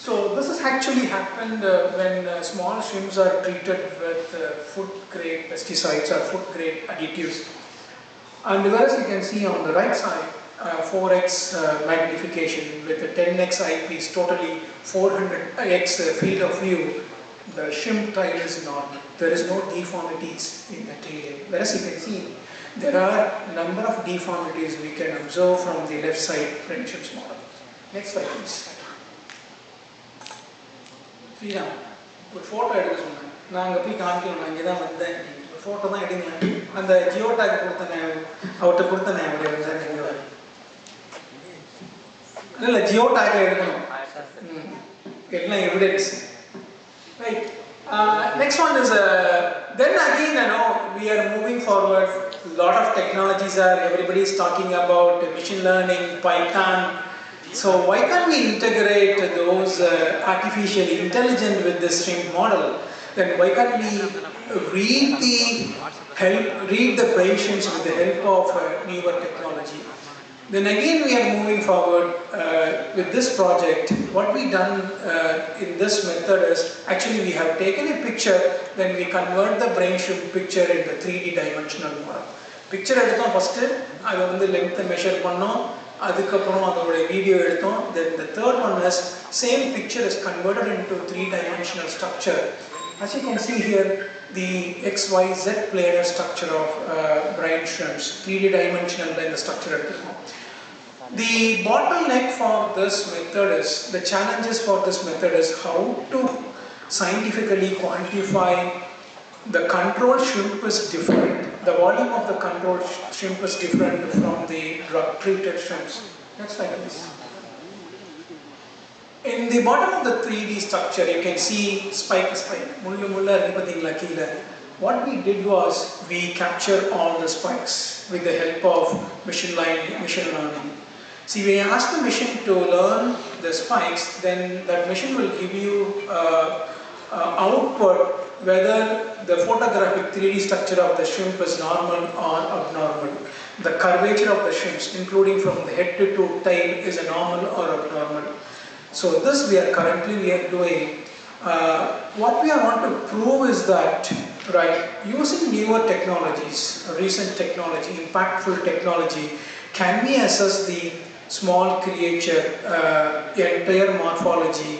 Speaker 4: So this has actually happened when small shrimps are treated with food grade pesticides or food grade additives. And whereas you can see on the right side 4x magnification with a 10x eyepiece, totally 400x field of view, the shrimp tail is normal. There is no deformities in the tail. Whereas you can see there are number of deformities we can observe from the left side French shrimps model. Next slide please. Sriram ஒரு photo எடுக்க சொன்னேன். நான் அங்கே போய் காமிக்கணும், நான் இங்கே தான் வந்தேன். ஒரு ஃபோட்டோ தான் எடுங்க. அந்த ஜியோ டேக் கொடுத்தனே அவர்கிட்ட கொடுத்தனே அவர் இருந்தார். இல்லை ஜியோ டேக்கை எடுக்கணும். எல்லாம் evidence. Right. Next one is then again we are moving forward. Lot of technologies are, everybody is talking about machine learning, Python. So why can't we integrate those artificially intelligent with this shrimp model? Then why can't we read the patients with the help of newer technology? Then again we are moving forward with this project. What we done in this method is actually we have taken a picture, then we convert the brain shrimp picture into 3D dimensional model. Picture எடுத்தோம் first, அது வந்து length measure பண்ணோம், அதுக்கப்புறம் அதோட video எடுத்தோம். Then the third one is same picture is converted into 3-dimensional structure. As you can see here, the XYZ planar structure of brain shrimps, 3D-dimensional in the structure. The bottleneck for this method is, the challenges for this method is how to scientifically quantify the control shrimp is different. The volume of the control shrimp is different from the drug-treated shrimps. Next slide please. In the bottom of the 3D structure, you can see spike. What we did was, we captured all the spikes with the help of machine learning. See, when you ask the machine to learn the spikes, then that machine will give you output whether the photographic 3D structure of the shrimp is normal or abnormal. The curvature of the shrimps, including from the head to tail, is a normal or abnormal. So this we are doing. What we want to prove is that, right, using newer technologies, recent technology, impactful technology, can we assess the small creature entire morphology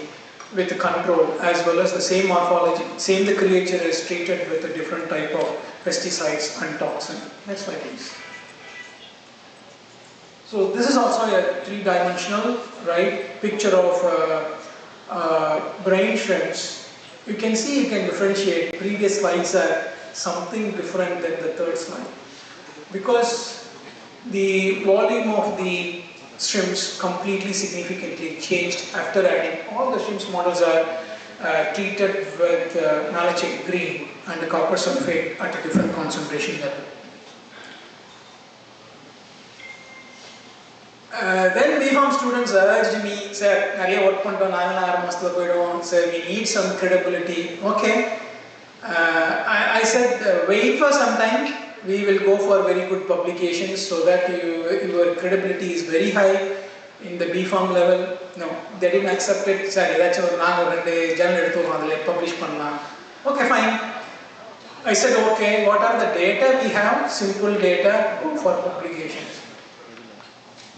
Speaker 4: with the control, as well as the same morphology, the creature is treated with a different type of pesticides and toxin. Next slide please. So this is also a 3-dimensional, right, picture of brain shrimps. You can see, you can differentiate. Previous slides are something different than the third slide, because the volume of the shrimps completely significantly changed after adding. All the shrimps models are treated with malachite green and copper sulfate at a different concentration level. Then BPharm students urged me, sir, nariya work panntom, naanga 6 மாசத்துல போய்டுவோம், sir, we need some credibility. Okay, I said wait for some time. We will go for very good publications so that your credibility is very high in the BPharm level. No, they didn't accept it. Sir, edachu naanga rendu journal eduthorom adile publish pannalam. Okay, fine. I said okay, what are the data we have? Simple data for publications.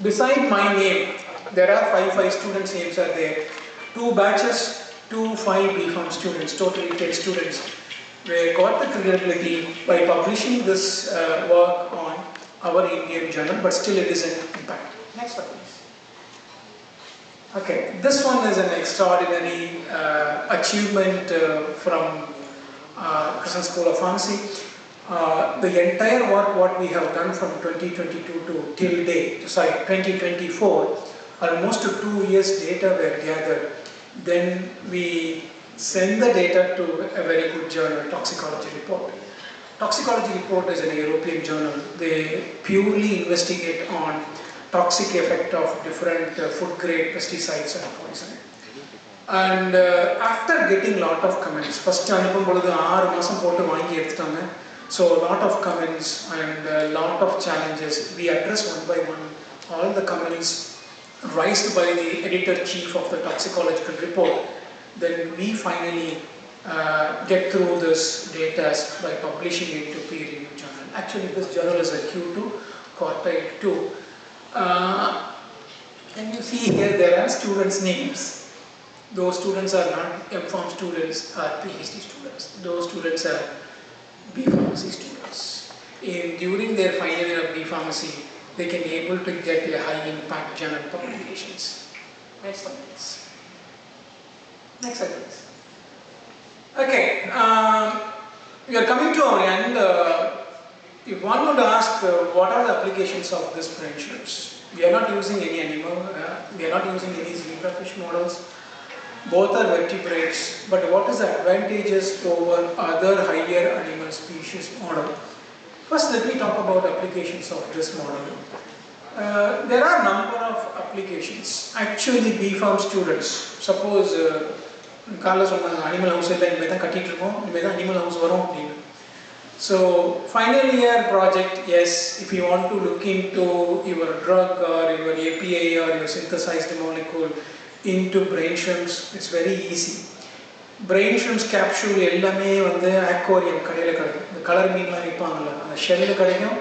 Speaker 4: Beside my name, there are 5 students' names are there. 2 batches, 5 BPharm students, totally 10 students. We got the credibility by publishing this work on our Indian journal, but still it is an impact. Next one please. Okay, this one is an extraordinary achievement from Crescent School of Pharmacy. The entire work what we have done from 2022 to till date, 2024, almost 2 years data were gathered. Then we send the data to a very good journal, toxicology report. Toxicology report is a European journal. They purely investigate on toxic effect of different food grade pesticides and poison. And after getting lot of comments, first அனுப்பும் பொழுது 6 மாசம் போட்டு வாங்கி எடுத்துட்டாங்க. So a lot of comments and a lot of challenges. We address one by one all the comments raised by the editor-chief of the toxicological report. Then we finally get through this data by publishing it to peer-reviewed journal. Actually, this journal is a Q2, quartile 2. Can you see here there are students' names? Those students are not M.Pharm students, are PhD students. Those students are B.Pharmacy students. During their final year of B.Pharmacy, they can be able to get a high impact journal publications. Next slide please. Next slide please. Okay, we are coming to our end. If one would ask what are the applications of this brain shrimps? We are not using any animal, we are not using any zebrafish models. Both are vertebrates, but what is the advantages over other higher animal species model? First, let me talk about applications of this model. There are a number of applications. Actually, B.Pharm students, suppose animal house animal house so final year project, yes, if you want to look into your drug or your API or your synthesized molecule into brain shrimps, it's very easy. Brain shrimps capsule ellame வந்து aquarium கடையில கிடைக்கும். இந்த colour மீன்லாம் விற்பாங்கல்ல அந்த ஷெல்ல கிடைக்கும்.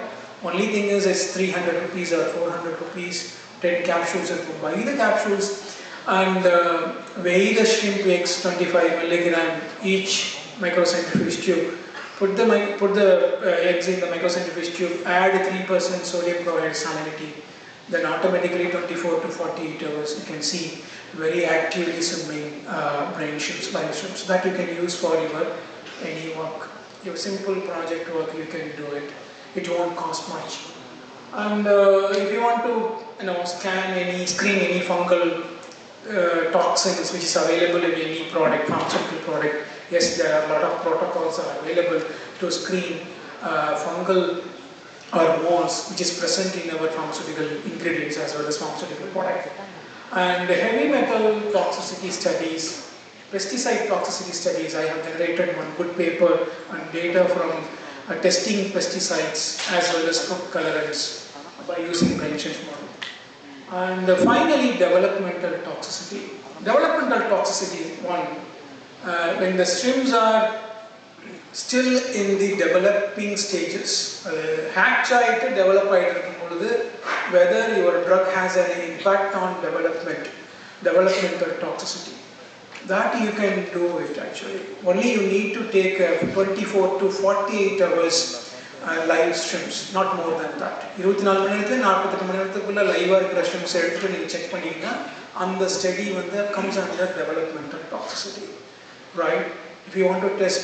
Speaker 4: Only thing is it's 300 rupees or 400 rupees, 10 capsules. You buy the capsules and weigh the shrimp eggs 25 milligram each microcentrifuge tube. Put the eggs in the microcentrifuge tube, add 3% sodium chloride salinity. Then automatically 24 to 48 hours you can see very actively swimming brain shrimps, bio shrimps that you can use for your any work. Your simple project work you can do it. It won't cost much. And if you want to screen any fungal toxins which is available in any product, pharmaceutical product, yes, there are a lot of protocols are available to screen fungal or moles which is present in our pharmaceutical ingredients as well as pharmaceutical product. And heavy metal toxicity studies, pesticide toxicity studies, I have generated one good paper and data from testing pesticides as well as food colorants by using brain shrimp model. And finally, developmental toxicity. Developmental toxicity, one, when the shrimps are still in the developing stages, hatch ஆயிட்டு develop ஆயிட்டு இருக்கும் பொழுது whether your drug has an impact on developmental toxicity, that you can do it actually. Only you need to take 24 to 48 hours live shrimps, not more than that. 24 மணி நேரத்துல 48 மணி நேரத்துக்குள்ள லைவா இருக்கிற shrimps எடுத்து நீங்க செக் பண்ணீங்கன்னா அந்த ஸ்டடி வந்து comes under developmental toxicity, right? If you want to test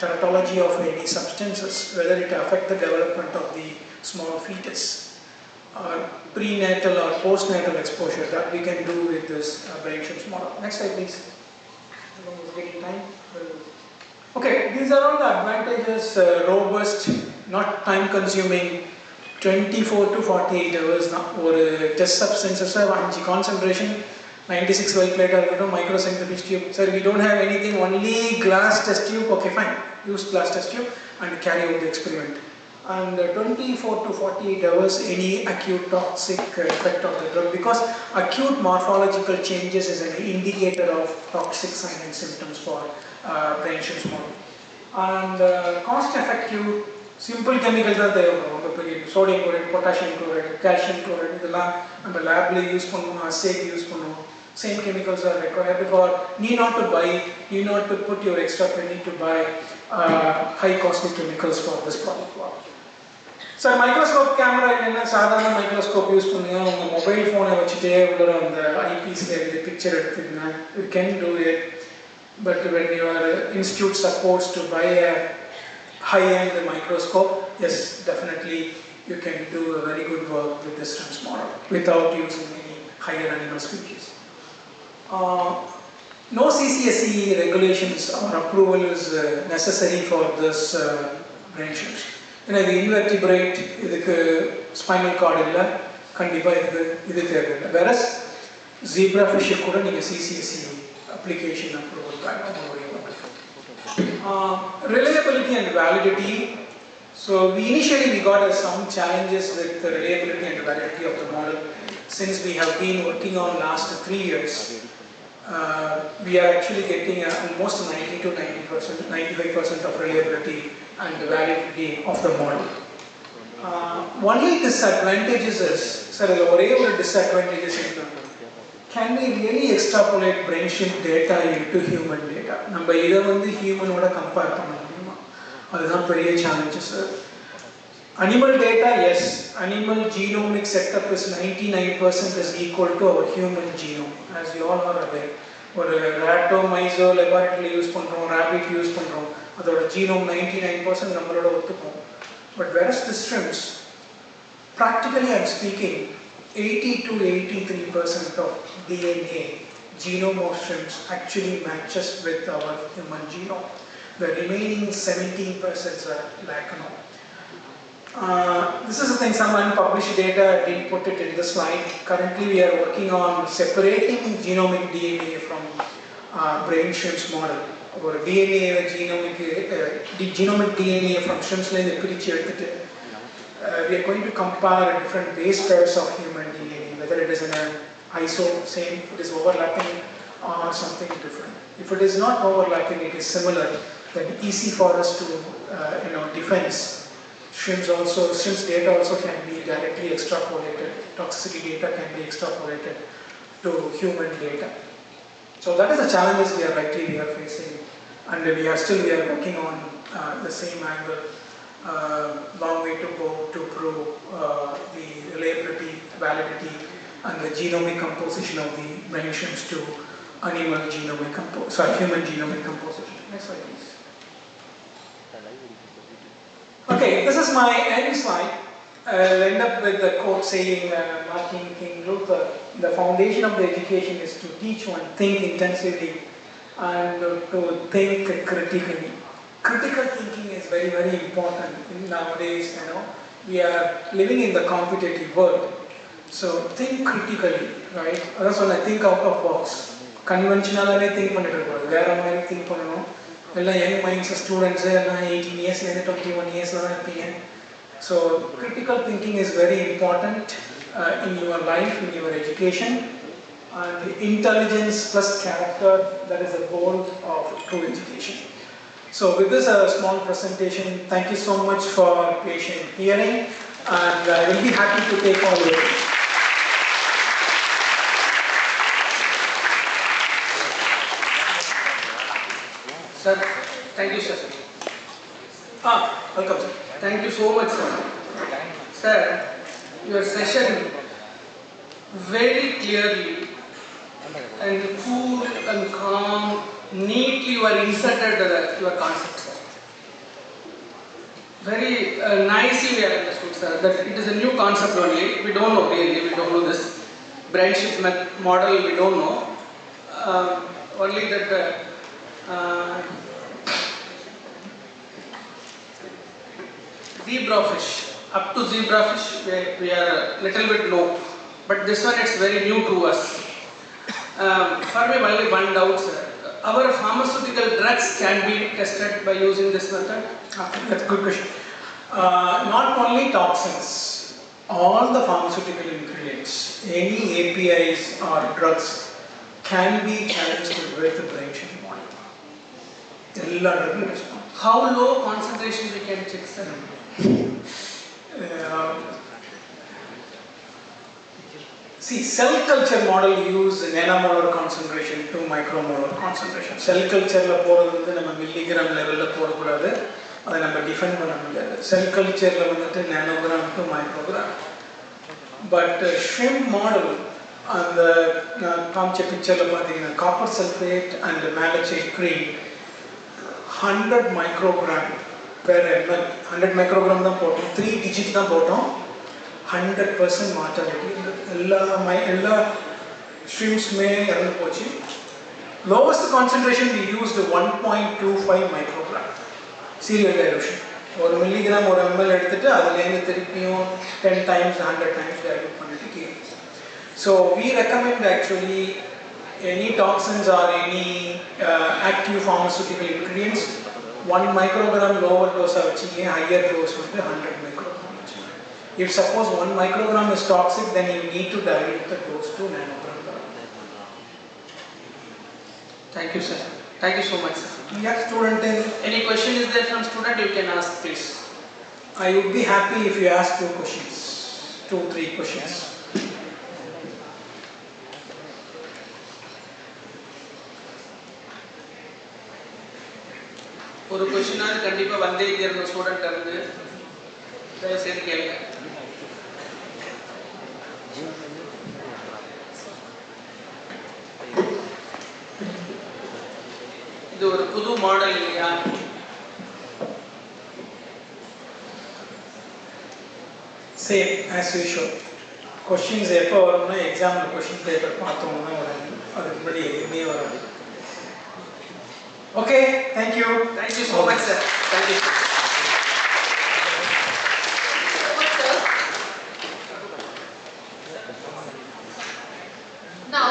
Speaker 4: teratology of any substances, whether it affect the development of the small fetus or prenatal or postnatal exposure, that we can do with this brain shrimps model. Next slide please. Time. Okay, these are all the advantages, robust, not time consuming, 24 to 48 hours or test substances have concentration 96 white light microcentrifuge tube. Sir, we don't have anything, only glass test tube. Okay, fine. Use glass test tube and carry out the experiment. And 24 to 48 hours, any acute toxic effect of the drug, because acute morphological changes is an indicator of toxic signs and symptoms for brain shrimps model. And cost effective, simple chemicals are there. Sodium chloride, potassium chloride, calcium chloride, இதெல்லாம் நம்ம லேப்ல use பண்ணுவோம், assay use பண்ணுவோம். Same chemicals are required for, need not to put your extra penny to buy high costly chemicals for this product. So microscope camera என்னன்னா சாதாரண microscope use பண்ணுங்க, உங்க mobile போனை வச்சுட்டே உள்ள அந்த ஐபிஸ்ல இருந்து பிக்சர் எடுத்துங்க, you can do it. But when your institute supports to buy a high-end microscope, yes, definitely you can do a very good work with this shrimps model without using any higher animal species. No CCSE regulations or approval is necessary for this brain shrimps. The invertebrate, spinal cord illa, கண்டிப்பா இது தேவையில்லை. whereas zebrafish கூட நீங்க CCSE application approval reliability and validity. So initially we got some challenges with the reliability and validity of the model. Since we have been working on last 3 years, we are actually getting almost 90 to 90%, 95% of reliability and validity of the model. Only disadvantages is, sir, the disadvantages is, can we really extrapolate brainship data into human data? நம்ம இத வந்து human ஓட compare பண்ண முடியுமா? அதுதான் பெரிய challenges. Animal data, yes. Animal genomic setup is 99% is equal to our human genome, as you all are aware. ஒரு rato miso laboratory use பண்றோம், rabbit யூஸ் பண்றோம், அதோட genome 99% நம்மளோட ஒத்துக்கும். But whereas the shrimps, practically I'm speaking, 80 to 83% of DNA genome of shrimps actually matches with our human genome. The remaining 17% are lacking. This is the thing, some unpublished data, I didn't put it in the slide. Currently we are working on separating genomic DNA from brain shrimps model. Or DNA genomic DNA from shrimps we are going to compare different base pairs of human DNA, whether it is in an iso, same, if it is overlapping or something different. If it is not overlapping, it is similar, then easy for us to defense. Shrimps data also can be directly extrapolated, toxicity data can be extrapolated to human data. So that is the challenges we are facing, and we are working on the same angle. Long way to go to prove the reliability, validity, and the genomic composition of the brain shrimps to human genomic composition. Next slide, please. Okay, this is my end slide. I'll end up with the quote saying, Martin King Luther, the foundation of the education is to teach one think intensively and to think critically. Critical thinking is very, very important nowadays. We are living in the competitive world. So think critically, right? That's when I think out of box. Conventionally think pannidukku. Vera mari think pannanom. Ella young minds students ella 18 years and 21 years la irupinga. So critical thinking is very important in your life, in your education. And intelligence plus character, that is the goal of true education. So with this small presentation, thank you so much for patient hearing, and I will be happy to take all your questions.
Speaker 3: Sir, thank you, sir.
Speaker 4: Welcome, sir.
Speaker 3: Thank you so much, sir. Sir, your session very clearly and cool and calm, neatly you are inserted your concept, sir. Very nicely we have understood, sir, that it is a new concept only. We don't know really, we don't know this brain shift model, we don't know. Only that zebrafish, up to zebrafish we are a little bit low, but this one it's very new to us. For me, only one doubt, sir. Our pharmaceutical drugs can be tested by using this method?
Speaker 4: That's a good question. Not only toxins, all the pharmaceutical ingredients, any APIs or drugs can be challenged with the brain shift model.
Speaker 3: How low concentration we can check, sir?
Speaker 4: See, cell culture model use nanomolar concentration to micromolar concentration. Cell culture la போறது வந்து நம்ம milligram level ல போட கூடாது. அதை நம்ம define பண்ண முடியாது. Cell culture ல வந்து nanogram to microgram. But shrimp model அந்த காமிச்ச பிக்சர்ல பாத்தீங்கன்னா copper sulfate and malachite cream 100 microgram per ml. 100 microgram தான் போட்டோம். 3 digit தான் போட்டோம். 100% mortality. எல்லா shrimps may இறந்து போச்சு. Lowest concentration we used 1.25 microgram serial dilution. 1 milligram or ml எடுத்துட்டு அதுலேருந்து திருப்பியும் 10 times 100 times dilute பண்ணிட்டு கீழே. So we recommend actually any toxins or any active pharmaceutical ingredients 1 microgram lower dose வச்சிங்க, higher dose வந்து 100 microgram வச்சிங்க. If suppose 1 microgram is toxic, then you need to dilute the dose to nanogram.
Speaker 3: Thank you, sir. Thank you so much, sir.
Speaker 4: Yeah, student,
Speaker 3: Any question is there from student? You can ask, please.
Speaker 4: I would be happy if you ask 2 questions, 2-3 questions.
Speaker 3: ஒரு question கண்டிப்பா வந்தே தீரணும் student இருந்து. தயவு செய்து கேளுங்க. இது ஒரு புது மாடல் இல்லையா?
Speaker 4: Same as usual. Questions எப்போ வரும்னா எக்ஸாம்ல கொஸ்டின் பேப்பர் பார்த்தோம்னா வரும், அதுக்கு முன்னாடி எதுவுமே வராது. Okay, thank you.
Speaker 3: Thank you so much, sir. Thank you.
Speaker 1: Now,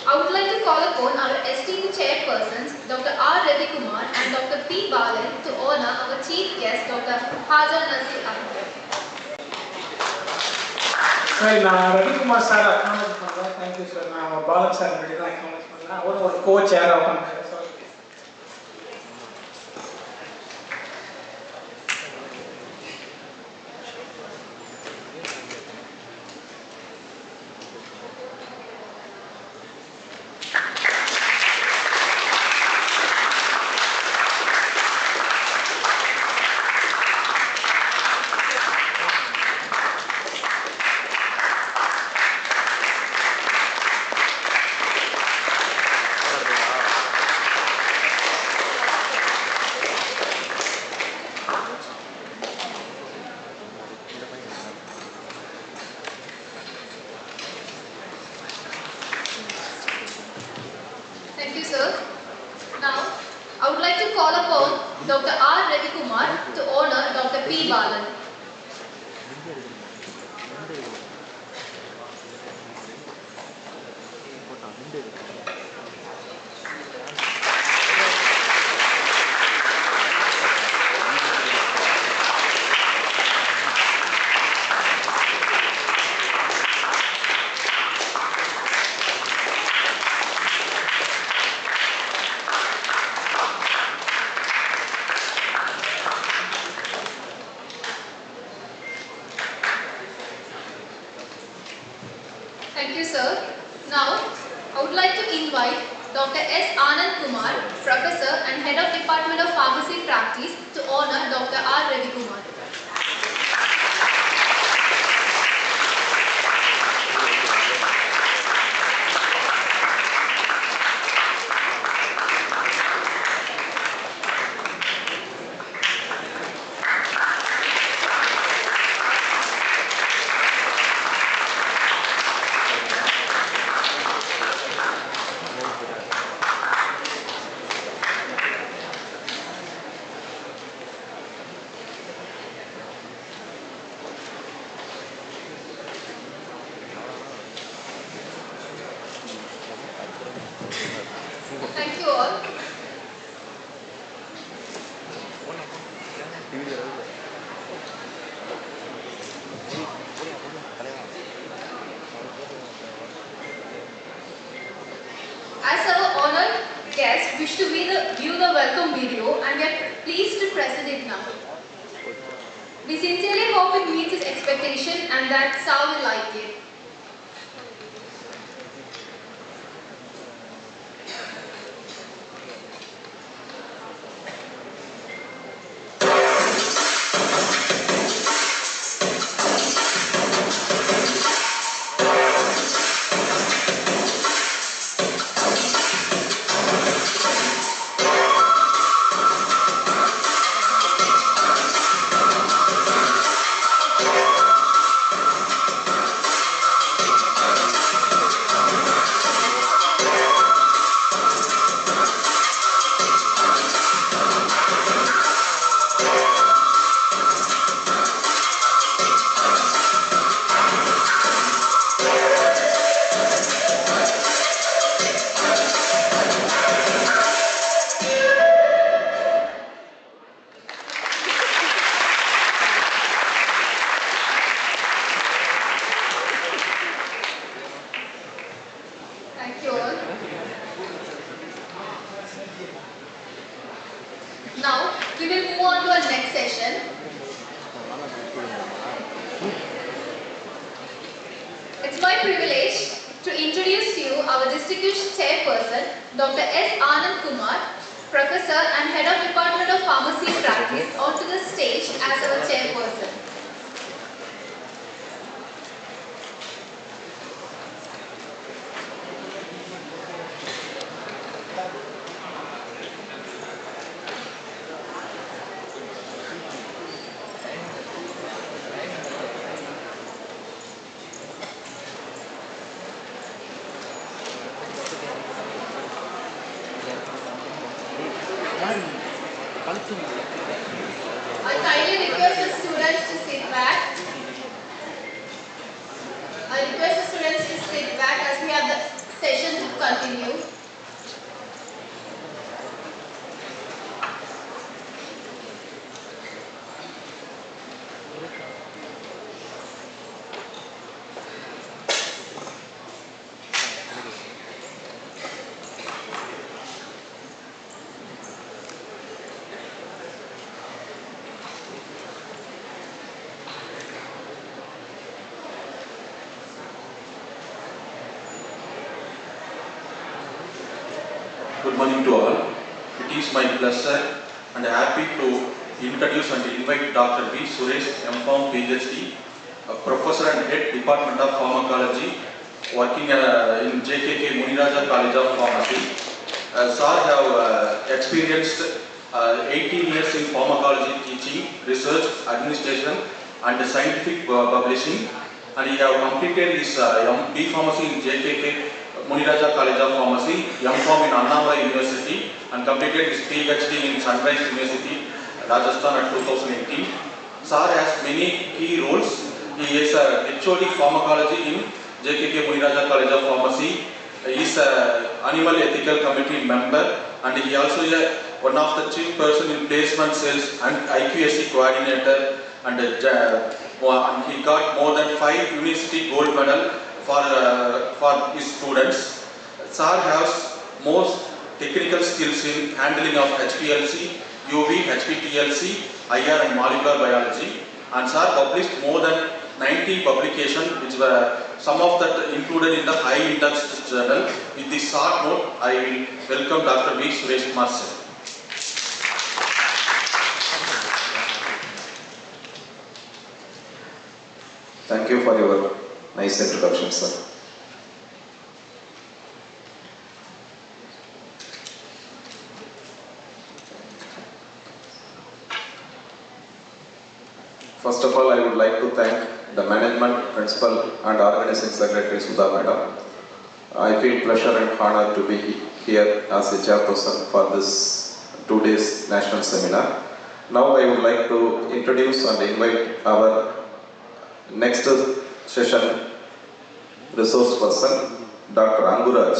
Speaker 1: I would like to call upon our esteemed chairpersons, Dr. R. Ravi Kumar and Dr. P. Balan, to honor our chief guest, Dr. Hajar Nasir Ahmed.
Speaker 4: சரி, நான் Ravikumar sir acknowledge பண்ணுறேன். Thank you sir. நான் Balan sir முன்னாடி தான் acknowledge பண்ணேன். அவரும் ஒரு கோ சேராக உட்காந்துருக்காரு.
Speaker 1: Thank you, sir. Now, I would like to call upon Dr. R. Ravi Kumar to honor Dr. P. Balan. Thank you, sir. Now, I would like to invite Dr. S. Anand Kumar, Professor and Head of Department of Pharmacy Practice, to honor Dr. R. Ravi Kumar. Thank you all. As our honored guests wish to view the welcome video, and we are pleased to present it now. We sincerely hope it meets his expectation and that Sal will like it. on to our next session. It's my privilege to introduce you our distinguished chairperson, Dr. S. Anand Kumar, Professor and Head of Department of Pharmacy Practice, onto the stage as our chairperson. I kindly request the students to sit back. As we have the session to continue.
Speaker 5: Good morning to all. It is my pleasure and happy to introduce and invite Dr. V. Suresh, M.Pharm PhD, a Professor and Head Department of Pharmacology, working in JKK Muniraja College of Pharmacy. Sir have experienced 18 years in pharmacology teaching, research, administration and scientific publishing, and he have completed his B Pharmacy in JKK Muniraja College of Pharmacy, M.Pharm in Annamala University, and completed his PhD in Sunrise University, Rajasthan at 2018. Sir has many key roles. He is a HOD Pharmacology in JKK Muniraja College of Pharmacy. He is an Animal Ethical Committee member, and he also is one of the chief person in placement sales and IQSC coordinator, and he got more than 5 university gold medal for his students. Sir has most technical skills in handling of HPLC, UV, HPTLC, IR and molecular biology, and Sir published more than 90 publications, which were some of that included in the high index journal. With this short note, I will welcome Dr. V. Suresh Kumar sir.
Speaker 6: Thank you for your nice introduction, sir. First of all, I would like to thank the management, principal and organizing secretary Sudha Madam. I feel pleasure and honor to be here as a chairperson for this 2 days national seminar. Now I would like to introduce and invite our next session resource person, Dr. Anguraj.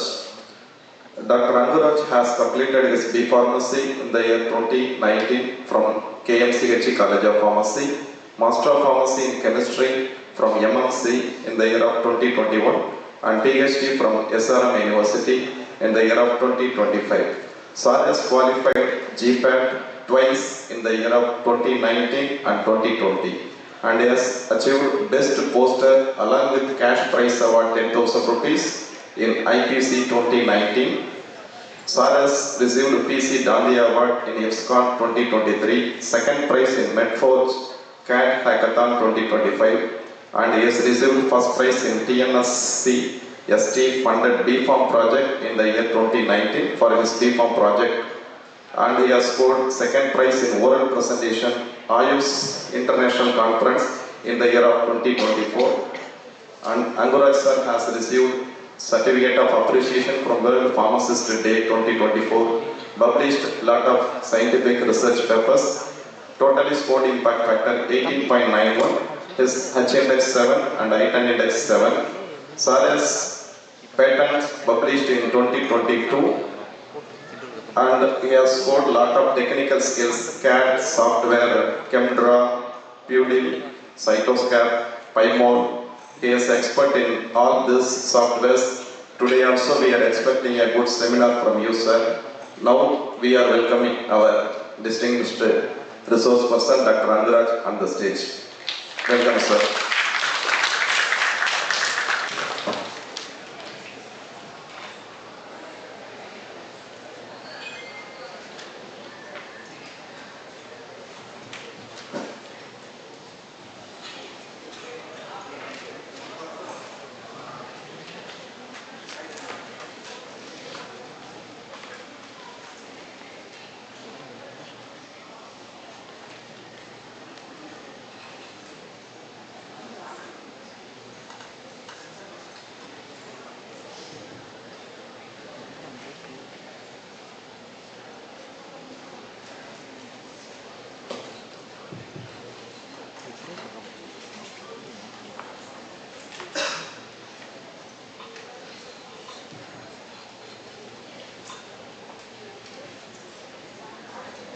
Speaker 6: Dr. Anguraj has completed his B Pharmacy in the year 2019 from KMCH College of Pharmacy, Master of Pharmacy in Chemistry from MMC in the year of 2021 and PhD from SRM University in the year of 2025. Sir has qualified GPAT twice in the year of 2019 and 2020 and has achieved Best Poster along with cash prize award 10,000 rupees in IPC 2019. Sir has received PC Dandi Award in IPSCON 2023, second prize in MedForge CAD Hackathon 2025, and he has received first prize in TNSC ST funded B-Pharm project in the year 2019 for his B-Pharm project, and he has scored second prize in oral presentation Ayush International Conference in the year of 2024. And Anguraj sir has received Certificate of Appreciation from World Pharmacist Day 2024, published lot of scientific research papers, totally scored impact factor 18.91, his H index 7 and I10 index 7. Sir has patents published in 2022 and he has scored lot of technical skills, CAD, software, ChemDraw, PUDIL, Cytoscape, PyMol. He is expert in all these softwares. Today also we are expecting a good seminar from you, sir. Now we are welcoming our distinguished resource person, Dr. Anurag, on the stage. Welcome, sir.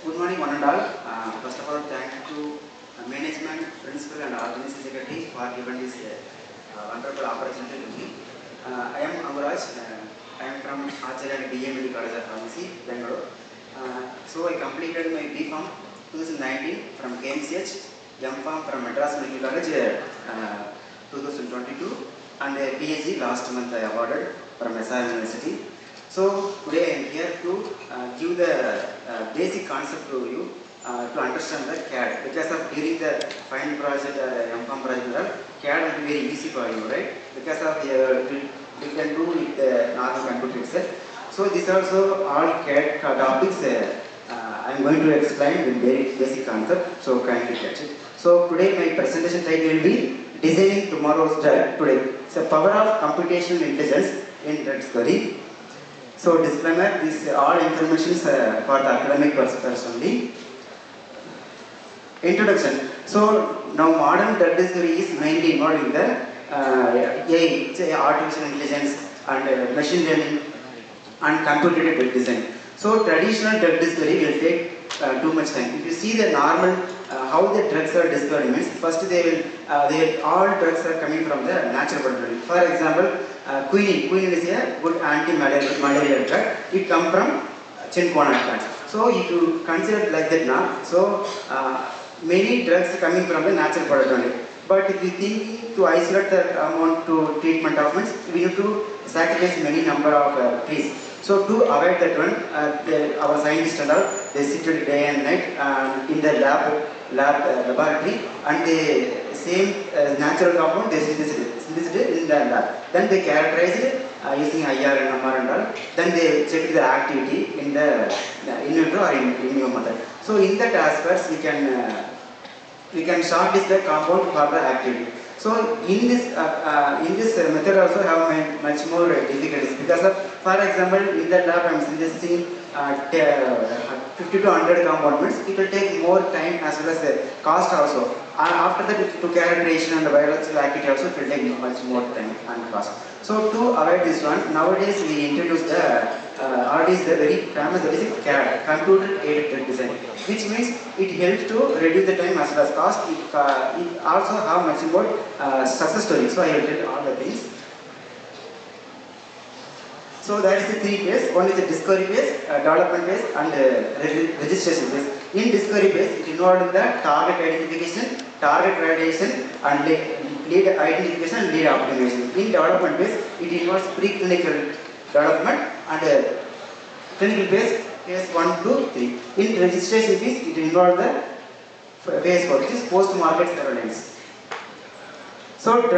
Speaker 7: Good morning, one and all. First of all, thank you to management, principal, and organizing secretary for giving this wonderful opportunity to me. I am Amuraj. I am from Acharya DMD College of Pharmacy, Bangalore. So I completed my B.Pharm 2019 from KMCH, M.Pharm from Madras Medical College 2022, and a PhD last month I awarded from SR University. So today I am here to give the basic concept to you to understand the CAD, because of during the final project or M.Pharm project, CAD will be very easy for you, right? Because of you can do with the normal computer itself. So these also all CAD topics I am going to explain with very basic concept, so kindly catch it. So today my presentation title will be Designing Tomorrow's Drug Today. So power of computational intelligence in drug discovery. So disclaimer, this all information is for the academic purpose only. Introduction. So now modern drug discovery is mainly involved in the AI, artificial intelligence and machine learning and computer drug design. So traditional drug discovery will take too much time. If you see the normal how the drugs are discovered means, first all drugs are coming from the natural product. For example, quinine is a good anti-malarial drug. It comes from cinchona plant. So if you consider it like that now, so many drugs are coming from the natural product only. But if you think to isolate the amount to treatment of means, we need to sacrifice many number of trees. So to avoid that one, our scientists and all, they sit day and night in the laboratory, and the same natural compound they synthesized it in the lab. Then they characterize it using IR and MR and all. Then they check the activity in the in vitro or in vivo method. So in that aspects we can shortlist the compound for the activity. So in this method also have much more difficulties, because of, for example, in the lab I am synthesizing 50 to 100 compounds. It will take more time as well as the cost also. And after that, to characterization and the biological activity also, it will take much more time and cost. So to avoid this one, nowadays we introduce the already is the very famous, that is CAD, computer aided drug design, which means it helps to reduce the time as well as cost. It also have much more success stories. So I will tell all the things. So that is the three phase. One is the discovery phase, development phase, and registration phase. In discovery phase, it involved the target identification, target validation, and lead identification and lead optimization. In development phase, it involves preclinical development and clinical phase, phase 1 to 3. In registration phase, it involved the phase 4, which is post-market surveillance. So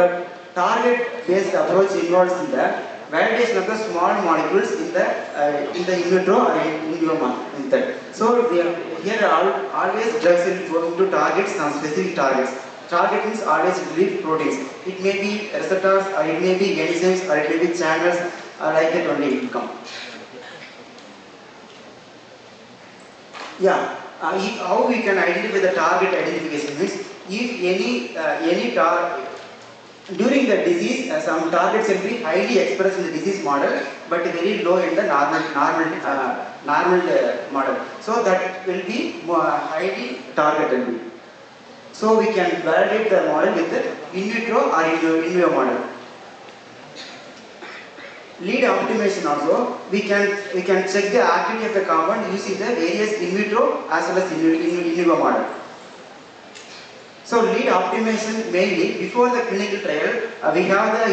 Speaker 7: target-based approach involves in the validation of the small molecules in the in vitro or in vivo method. So here always drugs will go to target some specific targets. Target means always it will be proteins. It may be receptors, or it may be enzymes, or it may be channels, like that only it will come. Yeah. How we can identify the target identification means, if any target during the disease, some targets will be highly expressed in the disease model, but very low in the normal model. So that will be more highly targeted. So we can validate the model with the in vitro or in vivo model. lead optimization also, we can check the activity of the compound using the various in vitro as well as in vivo model. So lead optimization mainly before the clinical trial, we have the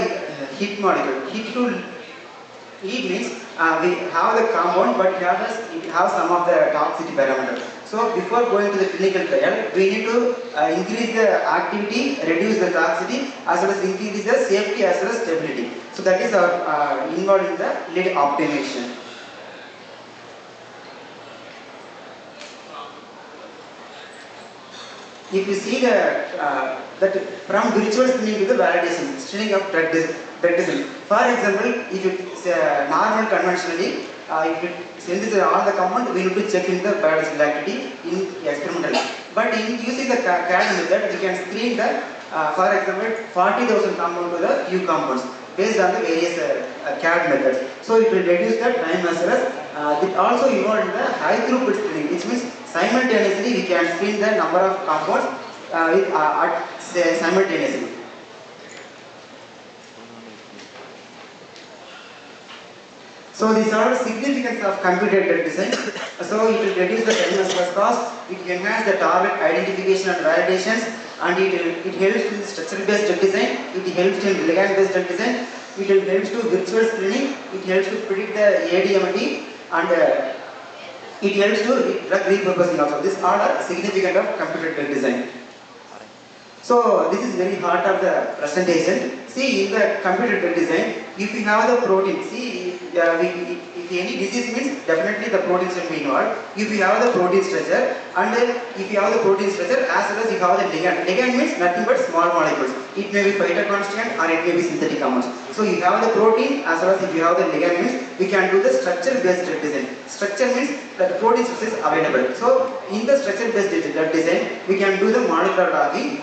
Speaker 7: hit molecule. Hit to lead means we have the compound, but it has some of the toxicity parameters. So before going to the clinical trial, we need to increase the activity, reduce the toxicity, as well as increase the safety as well as stability. So that is our involved in the lead optimization. If you see that from virtual screening to the validation, screening of drug design. For example, if it's normal conventionally, if it sends all the compound, we need to check in the biological activity in experimental. But in using the CAD method, we can screen the, for example, 40,000 compound to the few compounds based on the various CAD methods. So it will reduce the time as well as it also involved in the high throughput screening, which means simultaneously we can screen the number of compounds simultaneously. So these are significance of computer drug design. So it will reduce the time as well as cost, it enhance the target identification and validations, and it helps in structure based drug design, it helps in ligand based drug design, it helps to virtual screening, it helps to predict the ADMT, and it helps to drug repurposing also. These all are significant of computer drug design. So this is very heart of the presentation. See, in the computer drug design, if you have the protein, see, if any disease means definitely the proteins will be involved. If you have the protein structure, and if you have the protein structure as well as you have the ligand. Ligand means nothing but small molecules. It may be phytoconstituent or it may be synthetic compounds. So you have the protein as well as if you have the ligand means we can do the structure based drug design. Structure means that the protein structure is available. So in the structure based drug design, we can do the molecular docking.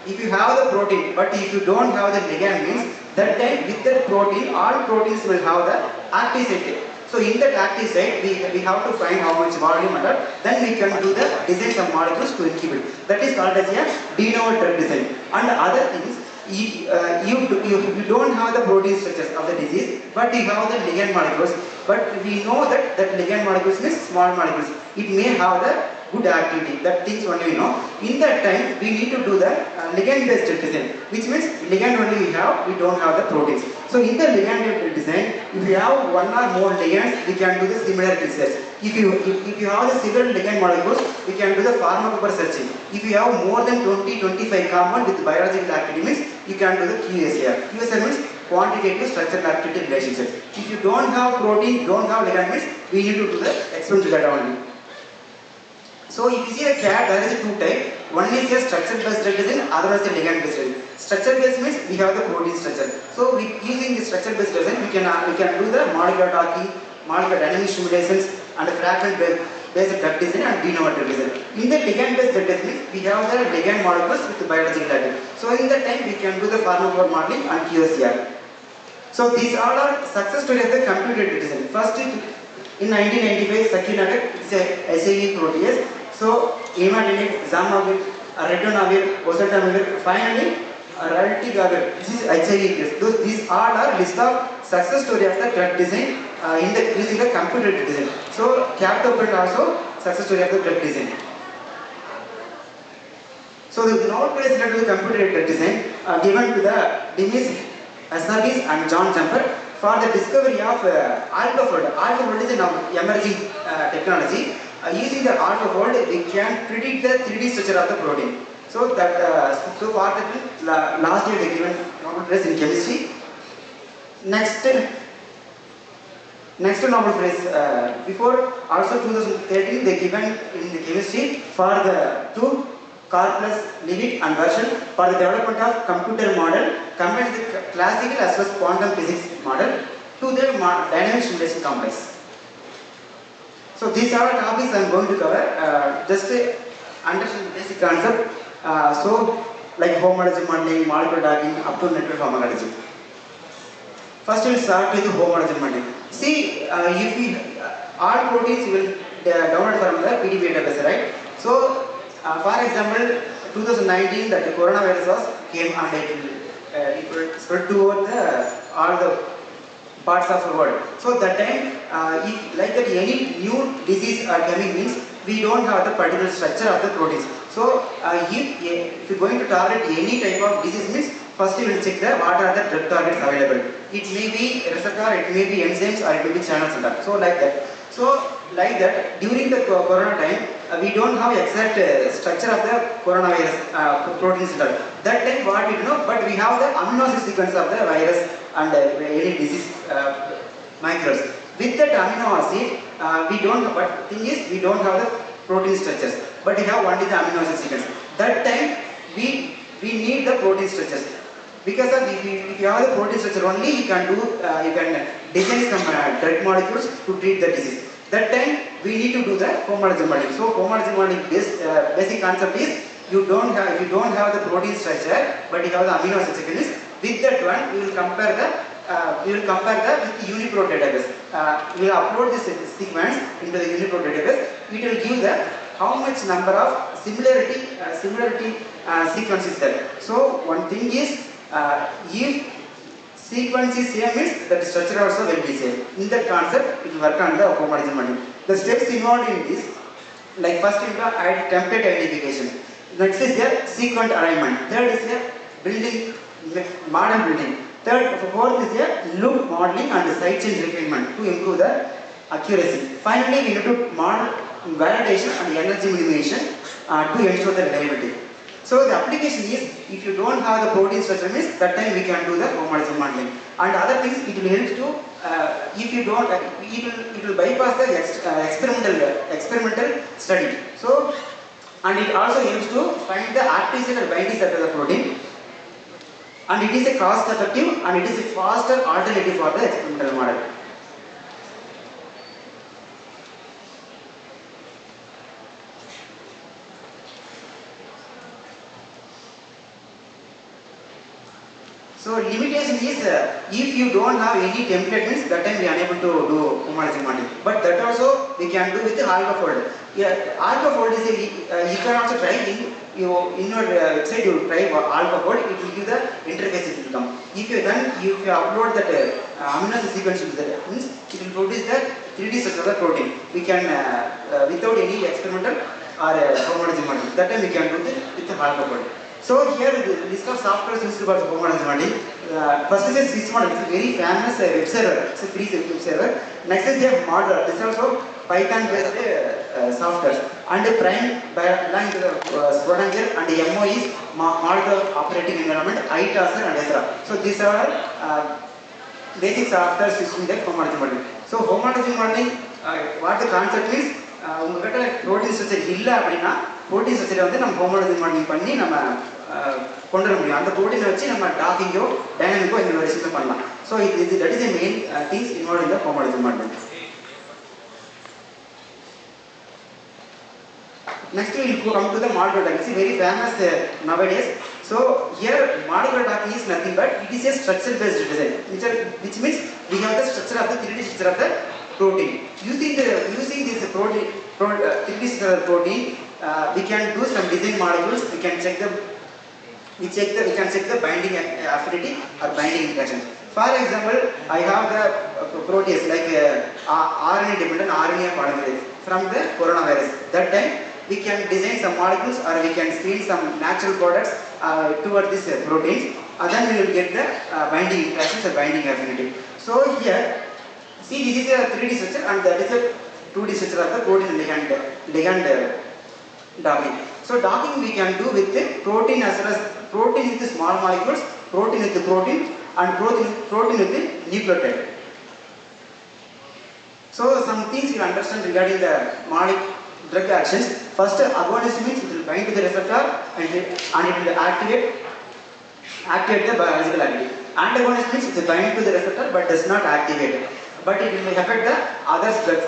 Speaker 7: If you have the protein, but if you don't have the ligand means, that time with that protein, all proteins will have the active site. So in that active site, we have to find how much volume and all, then we can do the design of molecules to inhibit. That is called as a de novo drug design. And other things, you don't have the protein structures of the disease, but you have the ligand molecules. But we know that ligand molecules means small molecules. It may have the good activity, that things only we know. In that time, we need to do the ligand based design, which means ligand only we don't have the proteins. So in the ligand based design, if you have one or more ligands, we can do the similarity search. If you have the several ligand molecules, we can do the pharmacophore searching. If you have more than 20-25 compound with biological activity means, you can do the QSAR. QSAR means quantitative structural activity relationship. If you don't have protein, don't have ligand means, we need to do the experimental data only. So if you see a CAD, there is two types. One is a structure based drug design, other is a ligand based design. Structure based means we have the protein structure. So using the structure based design, we can do the molecular docking, molecular dynamic simulations, and fragment based drug design and de novo drug design. In the ligand based drug design, we have the ligand molecules with the biological activity. So in that time, we can do the pharmacophore modeling and QSAR. So these all are success stories of the computer drug design. First, in 1995, Sakinagar, it's a SAE protease. So, imatinib, zamavir, ritonavir, oseltamivir, finally, raltegravir. This is HIV. These all are list of success story of the drug design using the computer drug design. So, captopril also success story of the drug design. So, the Nobel Prize related to the computer drug design given to the Demis Hassabis and John Jumper for the discovery of AlphaFold. AlphaFold is an emerging technology. Using the AlphaFold, we can predict the 3D structure of the protein. So that so far that last year they given Nobel Prize in chemistry. Next Nobel Prize before also 2013 they given in the chemistry for the two car plus limit and version for the development of computer model combines the classical as well as quantum physics model to the dynamic simulation complex. So these are the topics I am going to cover. Just understand the basic concept. So like homology modeling, molecular docking, up to network homology. First we will start with homology modeling. See, if we all proteins will download from the PDB database, right? So for example, 2019 that the coronavirus came and it will spread to all the parts of the world. So that time, if like that any new disease are coming means we don't have the particular structure of the proteins. So if you're going to target any type of disease means first you will check what are the drug targets available. It may be receptor, it may be enzymes, or it may be channels and that. So like that. So like that, during the corona time, we don't have exact structure of the coronavirus proteins and all. That time what we know, but we have the amino acid sequence of the virus and any disease microbes. With that amino acid, we don't have, but thing is we don't have the protein structures, but we have only the amino acid sequence. That time we need the protein structures. Because if you have the protein structure only, you can design some drug molecules to treat the disease. That time we need to do the homology modeling. So homology modeling basic concept is if you don't have the protein structure, but you have the amino acid sequence. With that one, we will compare with the UniProt database. We will upload this sequence into the UniProt database. It will give the how much number of similarity sequence is there. So one thing is if sequence is same means that structure also will be same. In that concept, it will work on the homology modeling. The steps involved in this, like first you have template identification. Next is the sequence alignment. Third is the building model building. Fourth is the loop modeling and side chain refinement to improve the accuracy. Finally, we need to model validation and energy minimization to ensure the reliability. So the application is, if you don't have the protein structure means that time we can do the homology modeling. And other things, it will help to, if you don't, it will bypass the experimental study. So, and it also helps to find the active site and binding site of the protein. And it is a cost effective and it is a faster alternative for the experimental model. So limitation is if you don't have any template means that time we are unable to do homology modeling. But that also we can do with the AlphaFold. Yeah, AlphaFold is you can also try in your website. You try AlphaFold. It will give the interface it will come. If you upload that amino acid sequence to that means it will produce the 3D structure of the protein. We can without any experimental or homology modeling. That time we can do it with the AlphaFold. So here is the list of software used for homology modeling. First is a SysModel. It's a very famous web server. It's a free web server. Next is the modeler. This is also Python based software. And the prime belongs to the Schrodinger and the MO is modular operating environment, ITASR and etc. So these are basic software used in the homology modeling. So homology modeling, what the concept is, protein structure illa appadina protein structure வந்து நம்ம homology modelling பண்ணி நம்ம கொண்டு வர முடியும். அந்த protein வச்சு நம்ம டாக்கிங்கோ டைனமிக்கோ இந்த மாதிரி விஷயத்தை பண்ணலாம். So that is the main things involved in the homology modeling. Next we will come to the molecular docking. It's very famous nowadays. So here molecular docking is nothing but it is a structure based design, which means we have the structure of the 3D structure of the protein. Using this protein 3D structure of the protein, we can do some design molecules. We can check the binding affinity or binding interaction. For example, I have the protease like RNA dependent RNA polymerase from the coronavirus. That time we can design some molecules or we can screen some natural products towards this proteins, and then we will get the binding interactions or binding affinity. So here, see, this is a 3D structure and that is a 2D structure of the protein ligand docking. So docking we can do with the protein as well as protein with the small molecules, protein with the protein, and protein with the nucleotide. So some things you understand regarding the drug actions. First, agonist means it will bind to the receptor and it will activate the biological activity. Antagonist means it will bind to the receptor but does not activate it, but it will affect the other drug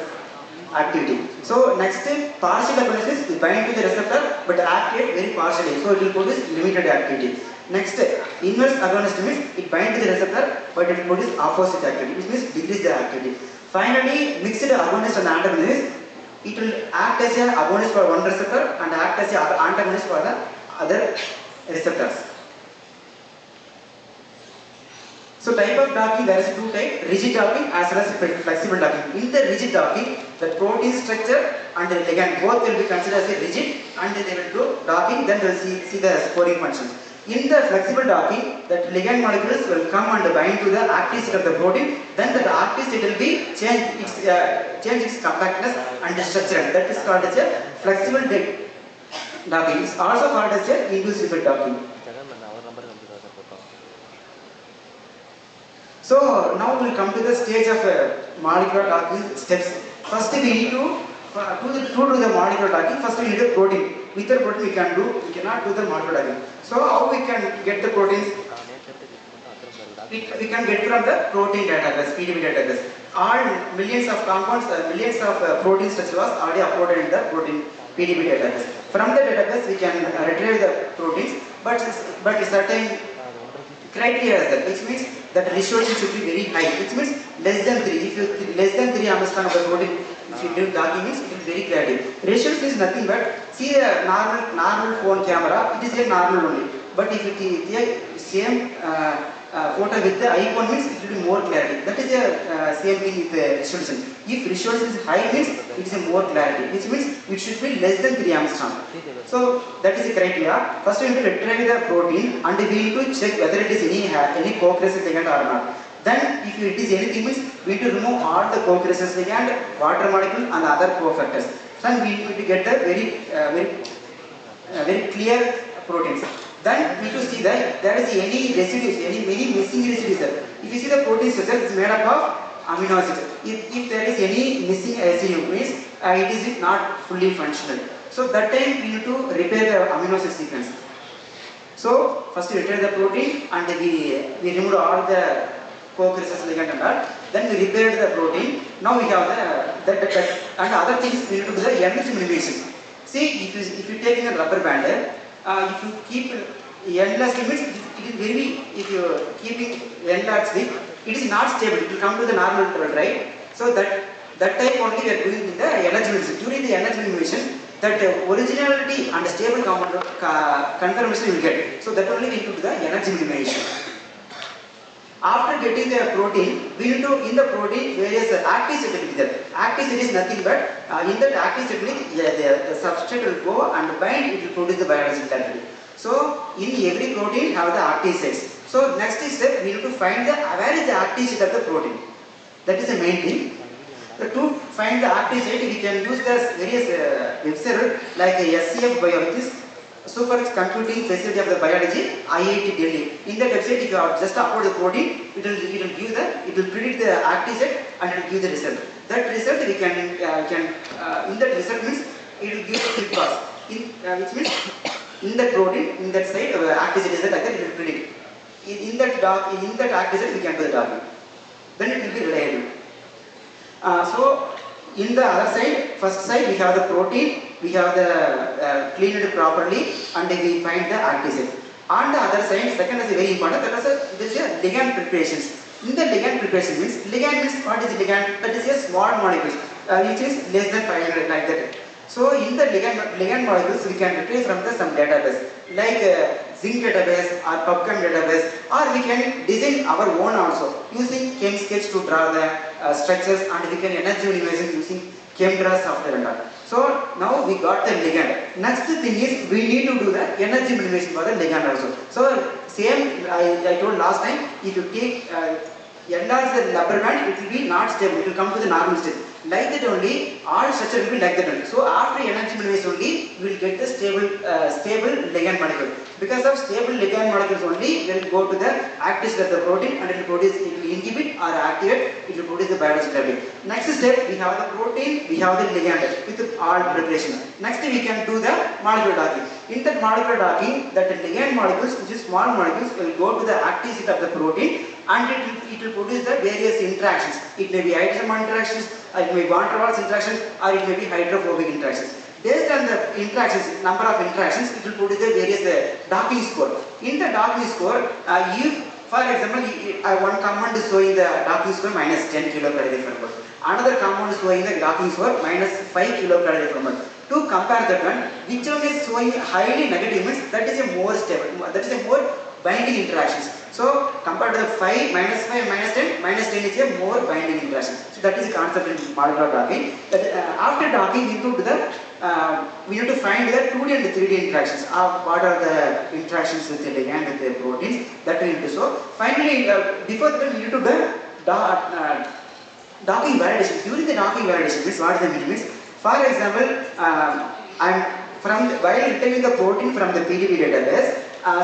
Speaker 7: activity. So next, partial agonist means it will bind to the receptor but activate very partially, so it will produce limited activity. Next, inverse agonist means it binds to the receptor but it will produce opposite activity, which means decrease the activity. Finally, mixed agonist and antagonist, it will act as an agonist for one receptor and act as an antagonist for the other receptors. So So type of docking, there is two types, rigid docking as well as flexible docking. In the rigid docking, the protein structure and the ligand both will be considered as a rigid, and they will do docking, then we will see the sporing functions. In the flexible docking, that ligand molecules will come and bind to the active site of the protein, then the active site will be change its compactness and the structure. That is called as a flexible docking. It's also called as a inducible docking. So now we will come to the stage of molecular docking steps. First we need to do the molecular docking. First we need a protein. Without protein we cannot do the molecular docking. So how we can get the proteins? We can get from the protein database, PDB database. All millions of compounds, millions of protein structures was already uploaded in the protein PDB database. From the database we can retrieve the proteins, but certain criteria is that, which means that resolution should be very high, which means less than 3. If you less than 3 Angstrom of the protein, if you do docking means it is very clarity. Resolution is nothing but, see a normal phone camera, it is a normal only. But if it is the same photo with the iPhone means it will be more clarity. That is the same thing with the resolution. If resolution is high means it is a more clarity, which means it should be less than 3 Angstrom. So that is the criteria. First we need to retrieve the protein and we need to check whether it is any co-accretion ligand or not. Then if it is anything means we need to remove all the co-accretion ligand, water molecule and other cofactors. Then we need to get the very clear proteins. Then we need to see that there is any residues, many missing residues. If you see the protein structure, it is made up of amino acids. If there is any missing residue means it is not fully functional. So that time we need to repair the amino acid sequence. So first we repair the protein and we remove all the co-accretion ligand and all. Then we repaired the protein. Now we have the and other things we need to do the energy minimization. See, if you take in a rubber band, if you keep endlessly means it is very, if you are keeping endlessly, it is not stable. It will come to the normal level, right? So that time only we are doing the energy minimization. During the energy minimization, that originality and stable confirmation you will get. So that only we need to do the energy minimization. After getting the protein, we need to, in the protein, various active site will be there. Active site is nothing but, in that active site the substrate will go and bind, it will produce the biological activity. So, in every protein have the active sites. So, next step, we need to find where is the active site of the protein. That is the main thing. To find the active site, we can use the various websites like SCF Bio, which is Super Computing Facility of the Biology, IIT Delhi. In that website, if you have just upload the protein, it will predict the active site and it will give the result. That result we can in that result means it will give the click pass. Which means in that protein, in that site, active site is like that, it will predict. In that active site, we can do the docking. Then it will be reliable. So in the other side, first side we have the protein, we have the cleaned it properly and we find the active site. On the other side, second is very important, that is a ligand preparations. In the ligand preparation means what is ligand? That is a small molecule which is less than 500 like that. So in the ligand molecules we can retrieve from some database like zinc database or PubChem database, or we can design our own also using ChemSketch to draw the structures, and we can energy minimization using ChemDraw software and all. So now we got the ligand. Next thing is we need to do the energy minimization for the ligand also. So same I told last time, if you take enlarge the rubber band, it will be not stable, it will come to the normal state. Like that only, all structure will be like that only. So after energy minimization only, we will get the stable ligand molecule. Because of stable ligand molecules only, we will go to the active site of the protein and it will inhibit or activate, it will produce the biological activity. Next step, we have the protein, we have the ligand with all preparation. Next we can do the molecular docking. In that molecular docking, that ligand molecules, which is small molecules, will go to the active site of the protein and it will produce the various interactions. It may be isomer interactions, it may be van der Waals interactions, or it may be hydrophobic interactions. Based on the interactions, number of interactions, it will produce the various docking score. In the docking score, if, for example, one compound is showing the docking score minus 10 kilocalorie per mole, another compound is showing the docking score minus 5 kilocalorie per mole. To compare that one, which one is showing highly negative means that is a more stable, that is a more binding interactions. So compared to the 5, -10 is a more binding interaction. So that is the concept in molecular docking. That after docking we need to find the 2D and 3D interactions. What are the interactions with the ligand with the proteins that we need to show. Finally, before that we need to do docking validation. During the docking validation, this what is the meaning is. For example, while entering the protein from the PDB database,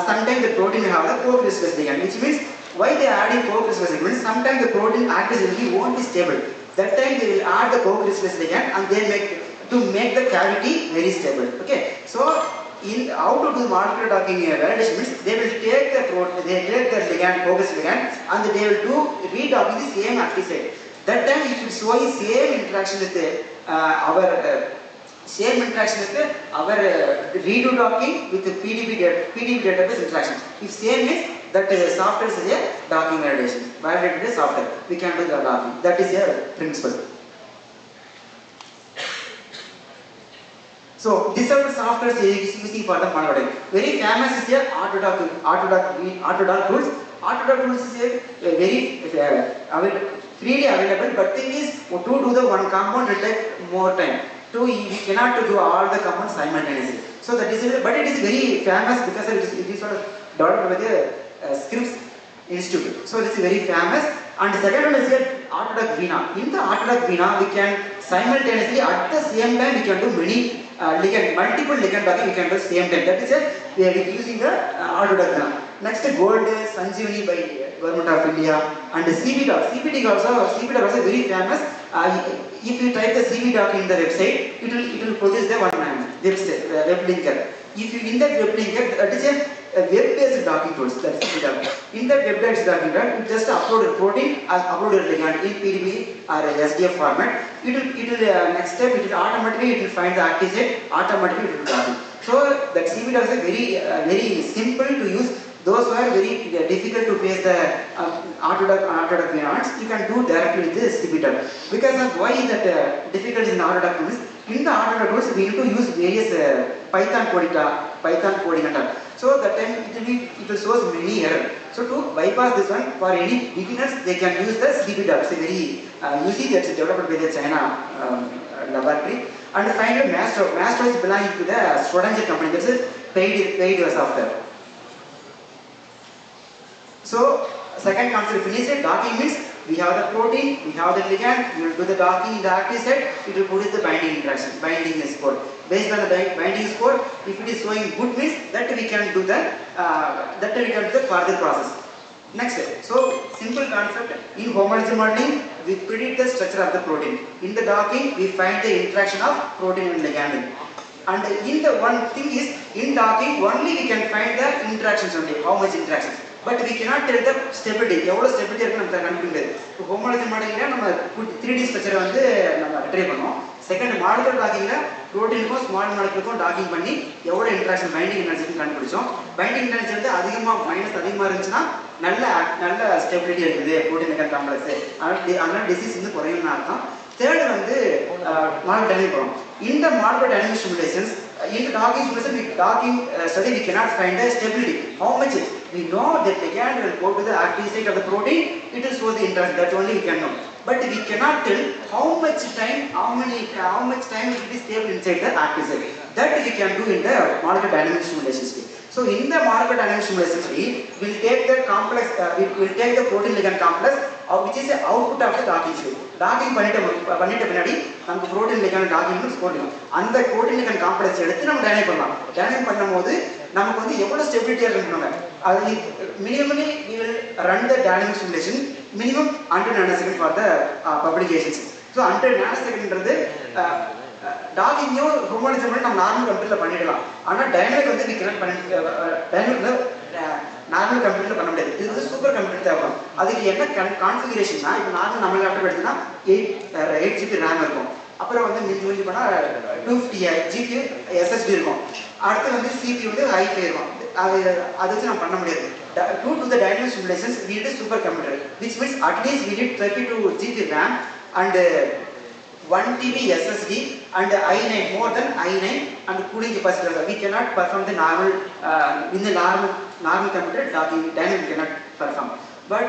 Speaker 7: sometimes the protein will have the co-crystallized ligand, which means why they are adding co-crystallized ligand. Sometimes the protein activity won't be stable. That time they will add the co-crystallized ligand and they make the cavity very stable. Okay, so in how to do molecular docking validation means they will take the ligand, co-crystallized ligand, and they will do redocking the same active site. That time it will show the same interaction with our redo docking with the PDB database interaction. If same means that software is a docking validation. Validated software, we can do the docking. That is a principle. So these are the softwares using for the molecular. Very famous is the Autodoc tools. Autodoc tools is a very freely available, but thing is to do the one compound will take more time. We cannot do all the compounds simultaneously. So that is, but it is very famous because it is sort of developed by the Scripps Institute. So this is very famous. And the second one is the Autodoc Vina. In the Autodoc Vina, we can simultaneously at the same time we can do multiple ligand docking. We can do same time. That is we are using the Autodoc Vina. Next, Gold Sanjeevani by Government of India, and CBDoc. CBDoc also very famous. If you type the CBDoc in the website, it will produce the one website, web linker. If you in that web linker, that is a web-based docking tools. That's CBDoc. In that web-based docking, you just upload a protein and upload a ligand in PDB or SDF format. It will next step. It will automatically find the active site. Automatically it will docking. So that CBDoc is very simple to use. Those who are very difficult to face the Autodoc commands, you can do directly with this CBDoc. Because of why that difficulty in Autodoc tools, in the Autodoc tools we need to use various Python coding and all. So that time it will show many errors. So to bypass this one, for any beginners, they can use the CBDoc. It's a very easy, that's developed by the China laboratory. And finally, Mastro is belonging to the Schrodinger company. That's a paid software. So second concept finished. Docking means we have the protein, we have the ligand, we will do the docking in the active site, it will produce the binding interaction, binding score. Based on the binding score, if it is showing good means that we can do the further process. Next, so simple concept in homology modeling, we predict the structure of the protein. In the docking, we find the interaction of protein and ligand. And in the one thing is in docking only we can find the interactions only, how much interactions. But we cannot tell the stability. எவ்வளவு stability இருக்கு நம்ம கண்டுபிடிக்க முடியாது. Homology மாடலிங்ல நம்ம 3D structure வந்து நம்ம try பண்ணோம். Second molecular டாக்கிங்ல புரோட்டீனுக்கும் small மாலிகுலுக்கும் docking பண்ணி எவ்வளவு இன்டராக்ஷன் பைண்டிங் எனர்ஜி கண்டுபிடிச்சோம். பைண்டிங் எனர்ஜி வந்து அதிகமா இருந்துச்சுன்னா நல்ல ஸ்டெபிலிட்டி இருக்குது புரோட்டீன் லிகண்ட் காம்ப்ளெக்ஸ். அதனால டிசீஸ் வந்து குறையும்னு அர்த்தம். தேர்ட் வந்து மாலிகுலர் டைனமிக் போறோம். இந்த molecular dynamic stimulations in the docking study we cannot find the stability. How much? We know that ligand will go to the active site of the protein, it will show the interaction, that only we can know. But we cannot tell how much time it will be stable inside the active site. That we can do in the molecular dynamic stimulation study. So in the molecular dynamic stimulation study, we will take the complex, we will take the protein ligand complex, which is the output of the docking study. Docking பண்ணிட்ட பின்னாடி நமக்கு protein ligand docking score இருக்கும். அந்த protein ligand complex எடுத்து நம்ம dynamic பண்ணலாம். Dynamic பண்ணும்போது நமக்கு வந்து எவ்வளவு ஸ்டெபிலிட்டியா இருக்குன்னு அது minimally we will run the dynamic simulation minimum 100 nanosecond for the publications. So 100 nanosecondன்றது டாக்கிங்கும் homology நம்ம நார்மல் கம்ப்யூட்டர்ல பண்ணிடலாம். ஆனா டைனமிக் வந்து we cannot டைனமிக்ல நார்மல் கம்ப்யூட்டர்ல பண்ண முடியாது. இது வந்து சூப்பர் கம்ப்யூட்டர் தேவைப்படும். அதுக்கு என்ன கான்ஃபிகரேஷன்னா இப்போ நார்மல் நம்ம லேப்டாப் எடுத்தோம்னா 8 GB RAM இருக்கும். அப்புறம் வந்து மிஞ்சி பண்ணா 250 GB SSD இருக்கும். அடுத்து வந்து CPU வந்து ஹை-ஃபை இருக்கும். அது வச்சு நம்ம பண்ண முடியாது. To do the dynamic simulations we need a super computer, which means at least we need 32 GB RAM and 1 TB SSD and i9, more than i9 and cooling capacity. We cannot perform the normal in the normal computer docking dynamic cannot perform. But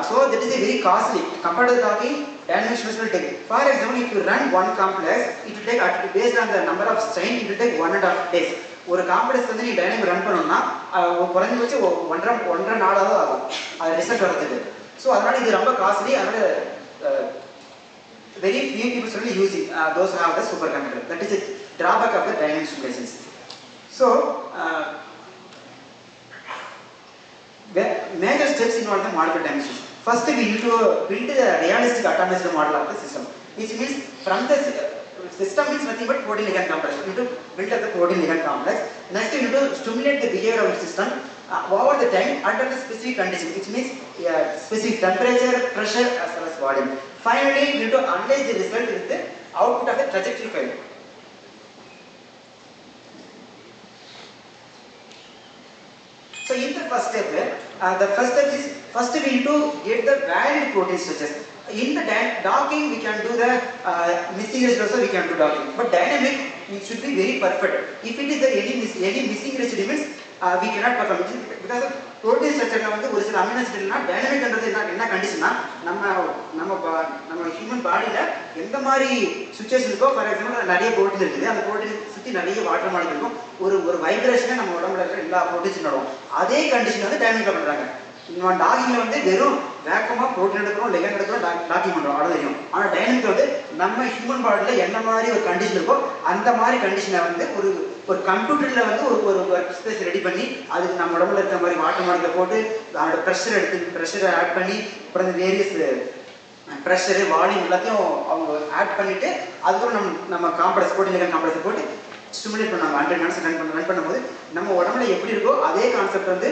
Speaker 7: so that is a very costly. Compared to the talking, dynamic simulation will take. For example, if you run one complex, it will take based on the number of strain, it will take 1.5 days. ஒரு complex வந்து நீ dynamic run பண்ணணும்னா குறைஞ்சபட்ச ஒன்றரை நாளாவது ஆகும் அது result வரதுக்கு. So அதனால இது ரொம்ப காஸ்ட்லி. அதனால very few people really use it. Those who have the supercomputer. That is a drawback of the dynamic simulations. So the major steps involve the model dynamic simulation. First, we need to build a realistic atomic model of the system, which means from the system means nothing but protein ligand complex. You need to build up the protein ligand complex. Next, you need to stimulate the behavior of the system over the time under the specific condition, which means specific temperature, pressure as well as volume. Finally, you need to analyze the result with the output of the trajectory file. So in the first step, is first we need to get the valid protein structures. In the docking, we can do the missing residue also, we can do docking. But dynamic, it should be very perfect. If it is any missing residue means we cannot perform it because of protein structure la vandu oru sila amino acid illa dynamic endradhu enna condition na நம்ம human body la endha mari situation irukko. For example, nariya protein irukku, அந்த protein சுத்தி நிறைய water molecule இருக்கும். ஒரு vibration நம்ம உடம்புல இருக்கிற எல்லா ப்ரோட்டீன்ஸும் நடக்கும். அதே கண்டிஷன் வந்து டைனமிக்ல பண்றாங்க. நம்ம டாகிங்ல வந்து வெறும் வேக்கமா புரோட்டீன் எடுக்கிறோம், லிகண்ட் எடுக்கிறோம், டாக்கிங் பண்றோம், அவ்வளவு தெரியும். ஆனா டைனமிக்ல வந்து நம்ம ஹியூமன் பாடியில என்ன மாதிரி ஒரு கண்டிஷன் இருக்கோ அந்த மாதிரி கண்டிஷனை வந்து ஒரு கம்ப்யூட்டர்ல வந்து ஒரு ஒர்க் ஸ்பேஸ் ரெடி பண்ணி அதுக்கு நம்ம உடம்புல இருக்கிற மாதிரி வாட்டர் மாலிக்யூல் போட்டு அதோட ப்ரெஷரை ஆட் பண்ணி அப்புறம் வேரியஸ் ப்ரெஷரு வால்யூம் எல்லாத்தையும் அவங்க ஆட் பண்ணிட்டு அதுக்கப்புறம் நம்ம காம்ப்ளெக்ஸ் போட்டு லிகண்ட் காம்ப்ளெக்ஸ் போட்டு ஸ்டிமுலேட் பண்ணுவாங்க. 100 minutes ரன் பண்ணும்போது நம்ம உடம்புல எப்படி இருக்கோ அதே கான்செப்ட் வந்து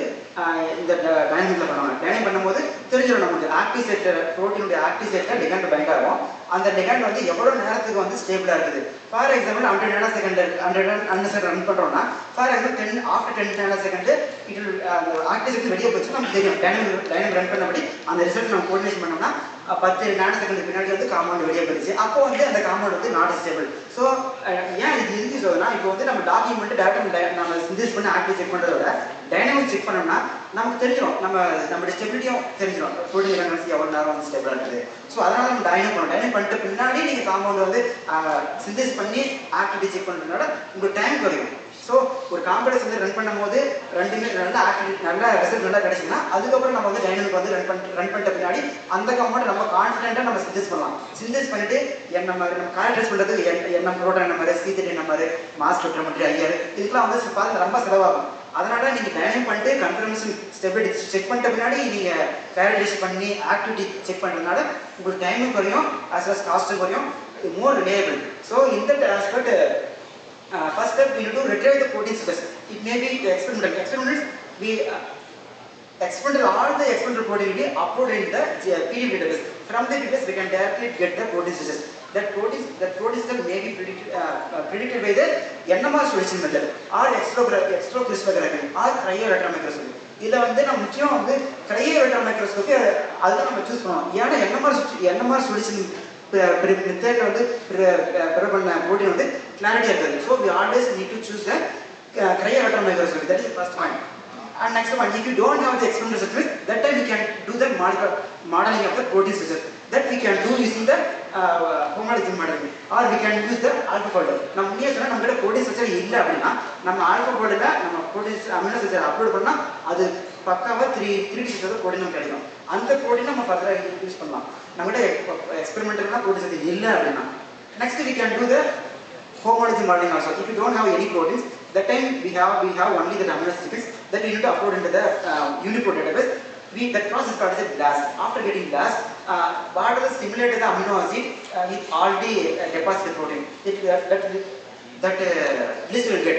Speaker 7: இந்த டைனமிக்ல பண்ணுவாங்க. டைனமிக் பண்ணும்போது தெரிஞ்சிடும் நமக்கு ஆக்டிவ் சைட்ல புரோட்டீனுடைய ஆக்டிவ் சைட்ல லிகண்ட் பைண்ட் ஆகும். அந்த லிகண்ட் வந்து எவ்வளவு நேரத்துக்கு வந்து ஸ்டேபிளா இருக்குது. ஃபார் எக்ஸாம்பிள் 100 nanosecond ரன் பண்றோம்னா ஃபார் எக்ஸாம்பிள் ஆஃப்டர் 10 nanosecond இது அந்த ஆக்டிவ் சைட் வெளியே போச்சு நமக்கு தெரியும். டைனமிக் ரன் பண்ணபடி அந்த ரிசல்ட் நம்ம கோஆர்டினேஷன் பண்ணோம்னா 10 nanosecond பின்னாடி வந்து காம்பவுண்ட் வெளியே போயிடுச்சு. அப்போ வந்து அந்த காம்பவுண்ட் வந்து நாட் ஸ்டேபிள். ஸோ ஏன் இது இருக்கு சொல்லுன்னா இப்போ வந்து நம்ம டாக்குமெண்ட் டேட்டா நம்ம சிந்தசிஸ் பண்ணி ஆக்டிவ் செக் பண்றத விட டைனமிக் செக் பண்ணோம்னா நமக்கு தெரிஞ்சிடும் நம்மளுடைய ஸ்டெபிலிட்டியும் தெரிஞ்சிடும். புரோட்டீன் கன்வென்சி எவ்வளோ நேரம் வந்து ஸ்டேபிளாக இருக்குது. ஸோ அதனால நம்ம டைனமிக் பண்ணிட்டு பின்னாடி நீங்கள் காம்பவுண்ட் வந்து சிந்தசிஸ் பண்ணி ஆக்டிவிட்டி செக் பண்ணுறதுனால உங்களுக்கு டைம் குறையும். ஸோ ஒரு காம்ப்ளெக்ஸ் வந்து ரன் பண்ணும்போது நல்ல ஆக்டிவிட்டி நல்ல ரிசல்ட் நல்லா கிடைச்சிங்கன்னா அதுக்கப்புறம் நம்ம வந்து டைனமிக் வந்து ரன் பண்ணிட்ட பின்னாடி அந்த காம்பவுண்ட் நம்ம கான்ஃபிடென்ட்டாக நம்ம சிந்தசிஸ் பண்ணலாம். சிந்தசிஸ் பண்ணிட்டு நம்ம கான்ட்ரேஸ் பண்ணுறதுக்கு என்ன proton number, C3 number, mass spectrometry, IR இதுக்கெல்லாம் வந்து பார்த்து ரொம்ப செலவாகும். அதனால நீங்கள் டைனமிக் பண்ணிட்டு கன்ஃபர்மேஷன் ஸ்டெபிலிட்டி செக் பண்ணிட்ட பின்னாடி நீங்கள் கேரக்டரைஸ் பண்ணி ஆக்டிவிட்டி செக் பண்ணுறதுனால உங்களுக்கு டைமும் குறையும் as well as காஸ்ட்டும் குறையும், மோர் ரிலையபிள். ஸோ இந்த aspect first step we need to retrieve the protein structures. It may be experimental. Experimentals we all the experimental protein will be uploaded in the PDF database. From the database we can directly get the protein structures. That protein structure may be predicted by the NMR solution method or extracrystallography or cryo-electron microscopy. இதில் வந்து நம்ம முக்கியம் வந்து cryo-electron microscopy அதுதான் நம்ம choose பண்ணணும். ஏன்னா NMR solution method வந்து ப்ரிப்பேர் பண்ண protein வந்து clarity இருக்காது. So we always need to choose the cryo-electron microscopy. That is the first point. And next one, if you don't have the experimental structure, that time we can do the modeling of the protein structure. That we can do using the homology modeling, or we can use the alpha folder. நம்ம முன்னே சொன்னா நம்மகிட்ட protein structure இல்லை அப்படின்னா நம்ம alpha folderல நம்ம protein amino structure upload பண்ணா அது பக்காவா 3D structure protein நமக்கு கிடைக்கும். அந்த protein நம்ம ஃபர்தரா யூஸ் பண்ணலாம். நம்மகிட்ட எக்ஸ்பெரிமெண்டல்னா protein structure இல்லை அப்படின்னா next we can do the homology modeling also. If you don't have any proteins, that time we have only the amino acids that we need to upload into the UniProt database. That process is called as a blast. After getting blast, what is stimulated the amino acid is already deposited protein. That list will get.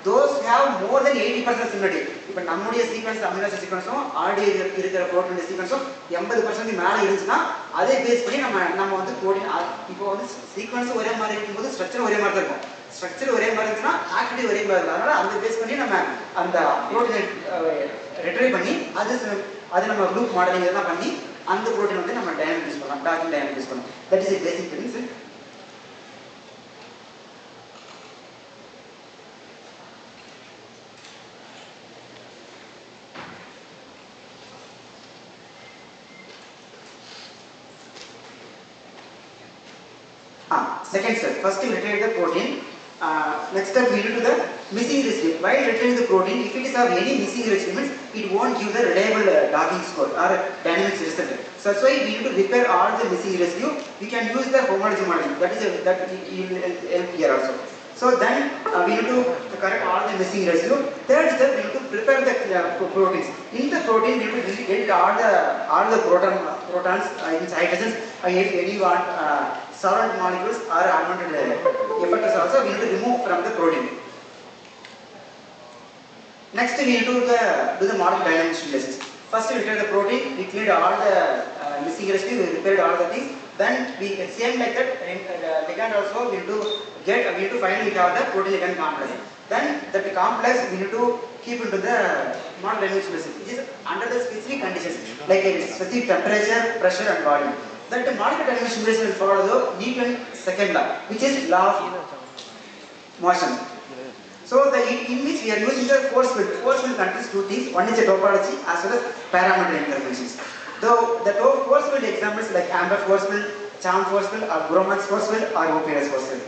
Speaker 7: Those have more than 80% similarity. இப்போ நம்முடைய sequence amino acid சீக்வன்ஸும் already இருக்கிற protein சீக்வன்ஸும் 80% மேலே இருந்துச்சுன்னா அதை base பண்ணி நம்ம வந்து protein இப்போ வந்து சீக்வன்ஸ் ஒரே மாதிரி இருக்கும்போது ஸ்ட்ரக்சர் ஒரே மாதிரி தான் இருக்கும். ஸ்ட்ரக்சர் ஒரே மாதிரி இருந்துச்சுன்னா ஆக்டிவிட்டி ஒரே மாதிரி இருக்கும். அதனால அந்த பேஸ் பண்ணி நம்ம அந்த புரோட்டீனை ரெட்ரைவ் பண்ணி அது நம்ம லூப் மாடலிங் இதெல்லாம் பண்ணி அந்த புரோட்டீன் வந்து நம்ம டைனமிக் யூஸ் பண்ணலாம், டாக்கிங் டைனமிக் யூஸ் பண்ணலாம். That is a basic principle. second step. First we retrieve the protein. Next step we do the missing residue. While retrieving the protein, if it is of any missing residue, it won't give the reliable docking score or dynamics result. So that's why we need to repair all the missing residue. We can use the homology modeling. That will help here also. So then we need to correct all the missing residue. Third step, we need to prepare the proteins. In the protein, we need to get all the protons, hydrogens, any solvent molecules or unwanted effectors also we need to remove from the protein. Next, we need to do the model dynamic simulations. First, we cleared the protein, we cleared all the missing residue, we repaired all the things. Then we same like that ligand also we need to finally have the protein ligand complex. Then that complex we need to keep into the model dynamic simulation, which is under the specific conditions like a specific temperature, pressure, and volume. That the model dynamic simulation will follow the Newton's second law, which is law of motion. So in which we are using the force field. Force field contains two things. One is the topology as well as parameter interventions. The force field examples like Amber force field, Charm force field, or Bromax force field, or OPS force field.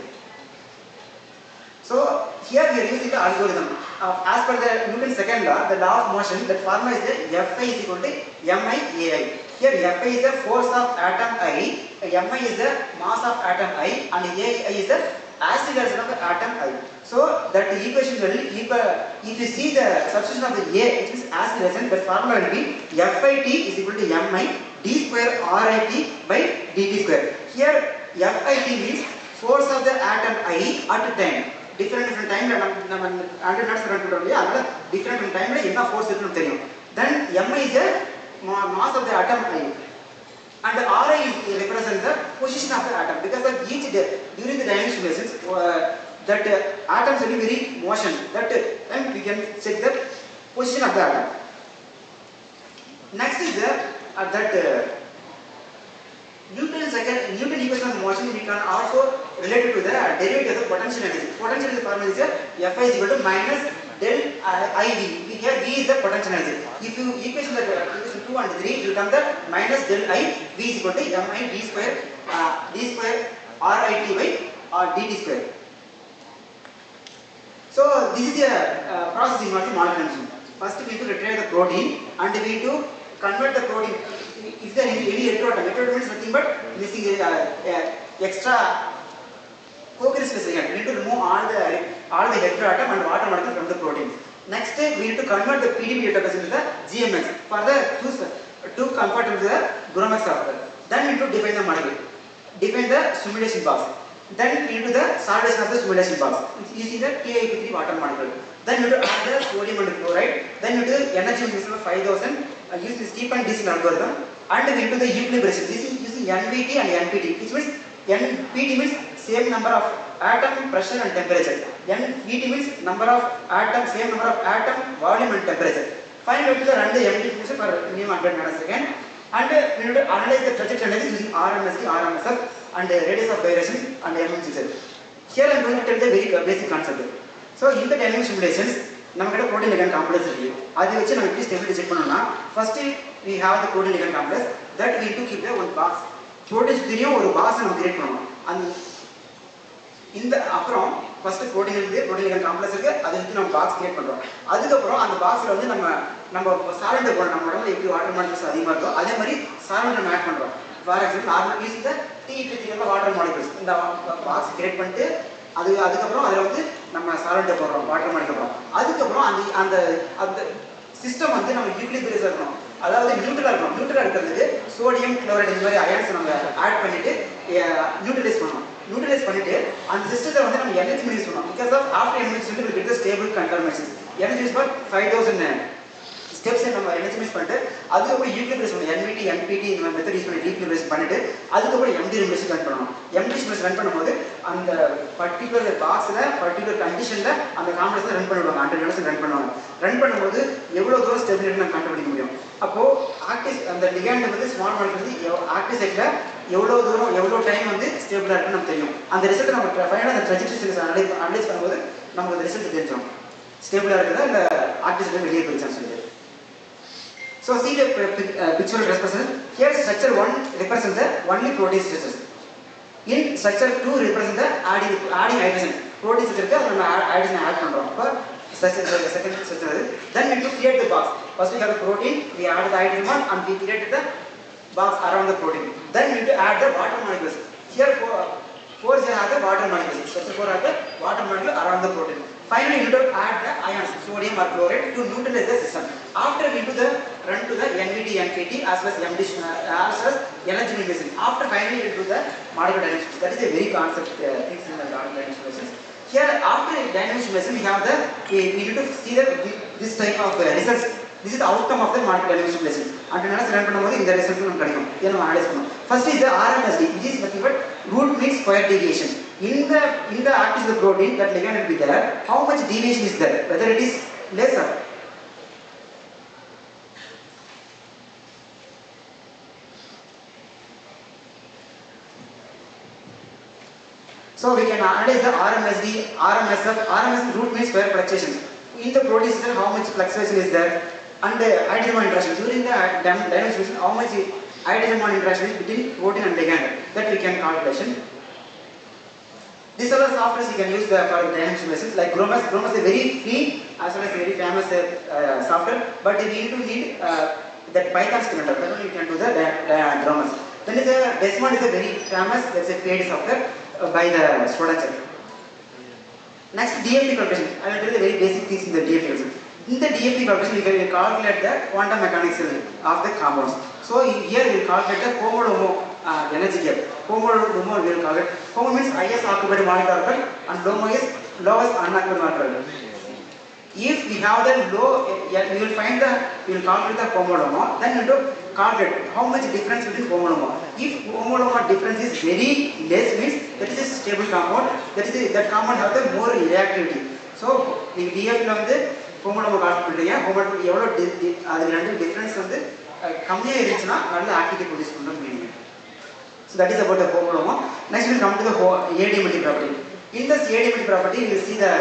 Speaker 7: So here we are using the algorithm. As per the Newton's second law, the law of motion, that formula is the Fi is equal to MI/AI. Here Fi is the force of atom I, Mi is the mass of atom I, and AI is the acceleration of the atom I. So that equation will, if you see the substitution of the A, which is acceleration, the formula will be Fit is equal to Mi d square Rit by dt square. Here Fit means force of the atom I at time. Different time நம்ம 100 minutes run பண்றோம் இல்லையா, அதனால different time ல என்ன force இருக்குன்னு தெரியும். Then Mi is the mass of the atom I, and Ri is represents the position of the atom, because of each during the dynamic simulations that atoms will be very motion. That time we can check the position of the atom. Next is that Newton equation of motion we can also relate it to the derivative of the potential energy. Potential energy formula is Fi is equal to minus del IV. Here V is the potential energy. If you equation 2 and 3, you come the minus del I, V is equal to Mi d square Rit by dt square. So this is the processing of the molecular energy. First we need to retrieve the protein and we need to convert the protein. If there is any heteroatom means nothing but missing extra co-crystal ligand. We need to remove all the heteroatom and water molecule from the protein. Next, we need to convert the PDB database into the GMX for the to convert into the Bromax software. Then we need to define the molecule, define the simulation box. Then we need to the solidation of the simulation box. You see the KIP3 water molecule. Then we need to add the sodium and chloride. Then we need to energy mix of 5000 using Stepan Diesel algorithm, and we need to the equilibration. This is using NVT and NPT, which means NPT means same number of atom, pressure and temperature. NVT means number of atom, same number of atom, volume and temperature. Finally, we need to run the MT function for minimum 100 nanosecond, and we need to analyze the trajectory analysis using RMSD, RMSF, and radius of gyration and MMCZ. Here I am going to tell the very basic concept. So in the dynamic simulations, நம்ம கிட்ட protein ligand complex இருக்கு. அதை வச்சு நம்ம எப்படி stability check பண்ணனும்னா, first we have the protein ligand complex that we need to keep the one box. protein தெரியும் ஒரு box நம்ம கிரியேட் பண்ணனும். அந்த இந்த அப்புறம் first protein இருக்கு, protein ligand complex இருக்கு, அதை வச்சு நம்ம box கிரியேட் பண்றோம். அதுக்கு அப்புறம் அந்த boxல வந்து நம்ம சாலண்ட் போறோம். நம்ம உடம்புல எப்படி வாட்டர் மாலிக்யூல்ஸ் அதிகமா இருக்கோ அதே மாதிரி சாலண்ட் ஆட் பண்றோம். For example normal use the T3 water molecules இந்த பாக்ஸ் கிரியேட் பண்ணிட்டு அதுக்கப்புறம் அதில் வந்து நம்ம சாலண்ட் போடுறோம், வாட்டர் மாலிக்யூல் போடுறோம். அதுக்கப்புறம் அந்த அந்த சிஸ்டம் வந்து நம்ம ஈக்குலிபிரியஸா இருக்கணும், அதாவது நியூட்ரலா இருக்கணும். நியூட்ரலா இருக்கிறதுக்கு சோடியம் குளோரைடு இந்த மாதிரி அயான்ஸ் நம்ம ஆட் பண்ணிட்டு நியூட்ரலைஸ் பண்ணணும். நியூட்ரலைஸ் பண்ணிட்டு அந்த சிஸ்டத்தை வந்து நம்ம எனர்ஜி மினிமைஸ் பண்ணணும். Because of after energy will get the stable confirmation. Energy is for 5000 steps நம்ம எனர்ஜி மினிமைஸ் பண்ணிட்டு அதுக்கப்புறம் ஈக்குலிபிரியஸ் பண்ணணும். NVT NPT இந்த மெத்தட் யூஸ் பண்ணி ஈக்குலிபிரியஸ் பண்ணிட்டு அதுக்கப்புறம் MD ரிமிஷன் ரன் பண்ணணும். MD ரிமிஷன் ரன் பண்ணும்போது அந்த பர்టిక్యులர் பாக்ஸ்ல பர்టిక్యులர் கண்டிஷன்ல அந்த காம்ப்ளெக்ஸ்ல ரன் பண்ணிடுவாங்க. 100 நிமிஷம் ரன் பண்ணுவாங்க. ரன் பண்ணும்போது எவ்வளவு தூரம் ஸ்டெபிலிட்டி நம்ம கண்டுபிடிக்க முடியும். அப்போ ஆக்டிவ் அந்த லிகண்ட் வந்து ஸ்மால் மாலிக்யூல் வந்து ஆக்டிவ் சைட்ல எவ்வளவு தூரம் எவ்வளவு டைம் வந்து ஸ்டேபிளா இருக்குன்னு நமக்கு தெரியும். அந்த ரிசல்ட் நம்ம ஃபைனலா அந்த ட்ராஜெக்டரி அனலைஸ் பண்ணும்போது நமக்கு அந்த ரிசல்ட் தெரிஞ்சிடும். ஸ்டேபிளா இருக்குதா இல்ல ஆக்டிவ் சைட்ல வெளியே போயிடுச்சான்னு சொல்லி. So see the picture represents here structure 1 represents the only protein structures. In structure 2 represent the adding hydrogen. Protein structure we hydrogen add பண்றோம். அப்ப second structure. Then we need to create the box. First we have the protein, we add the hydrogen one and we create the box around the protein. Then we need to add the water molecules. Here 4 have the water molecules. Structure 4 have the water molecule around the protein. Finally, we need to add the ions, sodium or chloride, to neutralize the system. After we do the run to the NVT, NKT as well as MD as well as energy mixing. After finally we do the molecular dynamics. That is a very concept things in the molecular dynamics. Here after dynamics measurement we have the we need to see the this type of results. This is the outcome of the molecular dynamics measurement. And analysis run பண்ணும்போது இந்த result நமக்கு கிடைக்கும். இத நம்ம analyse பண்ணனும். First is the RMSD, which is nothing but root mean square deviation. In the active the protein that ligand will be there, how much deviation is there? Whether it is lesser. So we can analyze the RMSD, RMSF, RMS root mean square fluctuation. In the protein system, how much fluctuation is there? And the hydrogen bond interaction. During the dynamic fusion, how much hydrogen bond interaction is between protein and ligand? That we can calculation. These are the softwares you can use for the dynamic measurements like Chromas. Chromas is very free as well as very famous software, but we need to need that Python script. Then only you can do the Chromas. Then is a Desmond is a very famous, that's a paid software by the Stodacher. Next, DFT calculation. I will tell you the very basic things in the DFT calculation. In the DFT calculation, we can calculate the quantum mechanics of the compounds. So here we will calculate the HOMO energy gap. HOMO we will calculate. HOMO means highest occupied molecular orbital and LOMO is lowest unoccupied molecular orbital. If we have the low, we will calculate the HOMO, then we will calculate how much difference between HOMO. If HOMO difference is very less, means that is a stable compound, that compound have the more reactivity. So the DFT வந்து HOMO calculate பண்றீங்க, HOMO எவ்வளவு அது ரெண்டு difference வந்து கம்மியா இருந்துச்சுனா நல்ல activity produce பண்றது meaning. So that is about the HOMO. Next we will come to the ADMT property. In this ADMT property, we will see the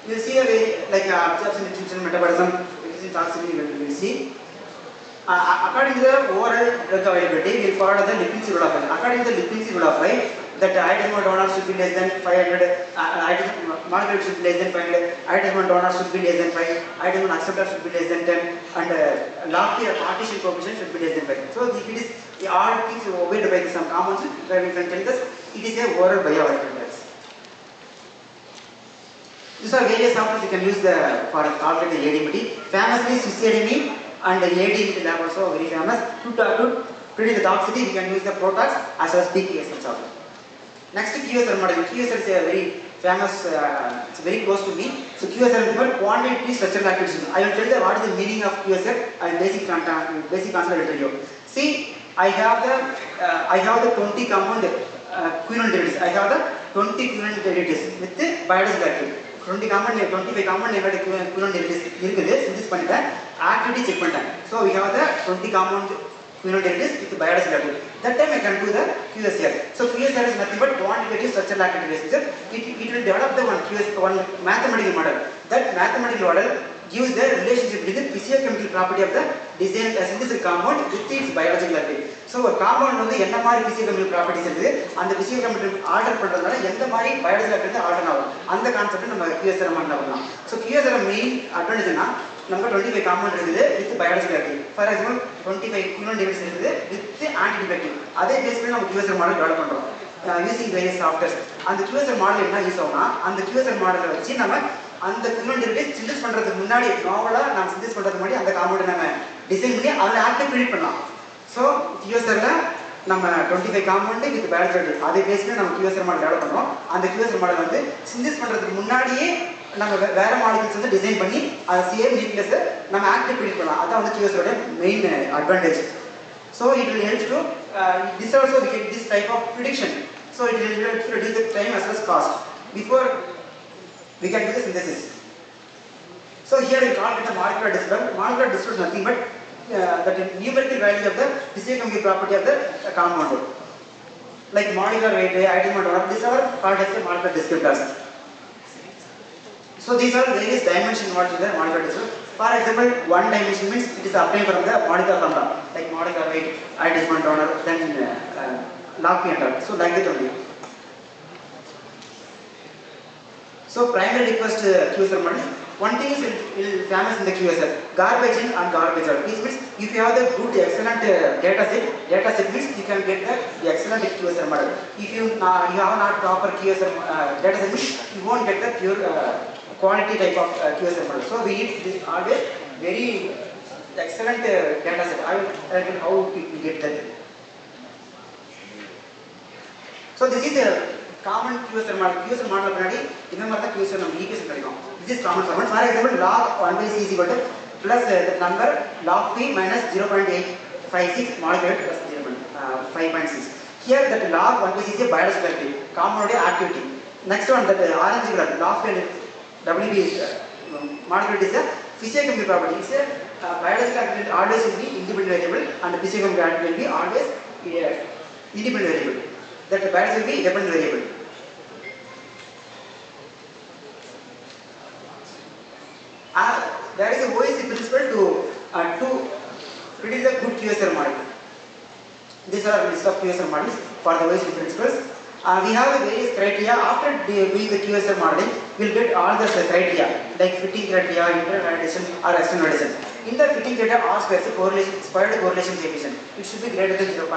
Speaker 7: very like absorption, diffusion, metabolism, efficient toxicity we will see. According to the oral drug availability, we will follow the Lipinski rule of life. According to the Lipinski rule of life, that hydrogen donor should be less than 500, hydrogen molecule should be less than 500, hydrogen donor should be less than 5, hydrogen acceptor should be less than 10, and lofty partition coefficient should be less than 5. So if it is all things obeyed by some compounds, we can tell this it is a oral bioavailability. These are various softwares you can use for calculating the ADMT. Famously, Swiss and the ADMT lab also very famous. To predict the toxicity, we can use the Protox as well as PKSL software. Next, QSL model. QSL is a very famous, it's very close to me. So QSL is called quantity structural activity. I will tell you what is the meaning of QSL and basic concept I will tell you. See, I have the 20 compound quinone derivatives. I have the 20 quinone derivatives with the biological activity. 25 compound quinone derivatives இருக்குது synthesis பண்ணிட்டேன் activity check பண்ணிட்டேன். So we have the 20 compound quinone derivatives with biological activity. That time I can do the QSL. So QSL is nothing but quantitative structural activity research. It will develop the one mathematical model. That mathematical model gives the relationship between the physiochemical property of the design synthesis compound with its biological activity. So a compound வந்து என்ன மாதிரி physiochemical properties இருக்குது அந்த physiochemical alter பண்றதுனால எந்த மாதிரி biological activity alter ஆகும் அந்த கான்செப்ட் நம்ம QSL மாடல்ல பண்ணலாம். So QSL மெயின் அட்வான்டேஜ்னா நமக்கு 25 காம்பவுண்ட் இருக்குது with biological activity. For example 25 quinone derivatives இருக்குது வித் ஆன்டிபயோட்டிக். அதே பேஸ் பண்ணி நம்ம QSL மாடல் டெவலப் பண்றோம் யூசிங் வேரியஸ் சாஃப்ட்வேர்ஸ். அந்த QSL மாடல் என்ன யூஸ் ஆகும்னா அந்த QSL மாடலை வச்சு நம்ம அந்த குயினோன் டெரிவேட்டிவ் சிந்தசிஸ் பண்றதுக்கு முன்னாடி நார்மலா நம்ம சிந்தசிஸ் பண்றதுக்கு முன்னாடி அந்த காம்பவுண்ட் நம்ம டிசைன் பண்ணி அதில் ஆக்டிவ் ப்ரிடிக்ட் பண்ணலாம். ஸோ QSL நம்ம 25 காம்பவுண்ட் வித் பயாலஜிக்கல் அதே பேஸ் பண்ணி நம்ம QSL மாடல் டெவலப் பண்றோம். அந்த QSL மாடல் வந்து சிந்தசிஸ் பண்றதுக்கு முன்னாடியே நம்ம வேற மாலிகூல்ஸ் வந்து டிசைன் பண்ணி அது சேம் நியூக்ளியஸ் நம்ம ஆக்டிவ் ப்ரிடிக்ட் பண்ணலாம். அதான் வந்து QSL ஓட main advantage. So it will help to this also we get this type of prediction. So it will help to reduce the time as well as cost before we can do the synthesis. So here we calculate the molecular distance. Molecular distance is nothing but the numerical value of the physiochemical property of the compound. Like molecular weight, hydrogen bond, these are called as the molecular descriptors. So these are various dimensions what is the molecular distance. For example, one dimension means it is obtained from the molecular formula, like molecular weight, addition donor, then log P and all. So like that only. So primary request QSR model. One thing is famous in the QSR, garbage in and garbage out. This means if you have the good excellent data set means you can get the excellent QSR model. If you have not proper QSR data set means you won't get the pure quality type of QSR model. So we need this always very excellent data set. I will tell you how to get that. So this is the common QSR model. QSR model remember the QSR number equation. This is common format. For example, log 1 by c is equal to plus the number log p minus 0.856 molecular plus 5.6. Here that log 1 by c is a biological activity, common activity. Next one that orange color log WB is molecular is a physicochemical property. It's a biological activity always will be independent variable and the physicochemical activity will be always independent variable. That the biology will be dependent variable. There is a OSC principle to produce a good QSR model. These are a list of QSR models for the OSC principles. We have various criteria. After doing the QSR modeling, we will get all the criteria like fitting criteria, internal validation or external validation. In the fitting criteria, R square is correlation, squared correlation coefficient. It should be greater than 0.5.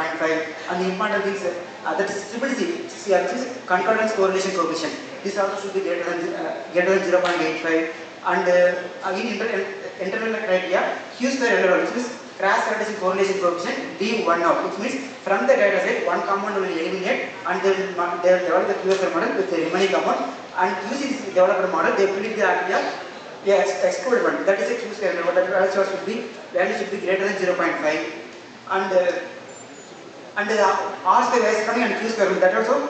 Speaker 7: And the important things that is CCC, which is concordance correlation coefficient. This also should be greater than 0.85. And in internal criteria, Q square LR, which is cross validation correlation coefficient, leave one out, which means from the data set one compound will eliminate and they will develop the QSR model with the remaining compound, and using this developed model they predict the activity excluded one, that is a Q square LR, that also should be value should be greater than 0.5, and R square Y square and Q square that also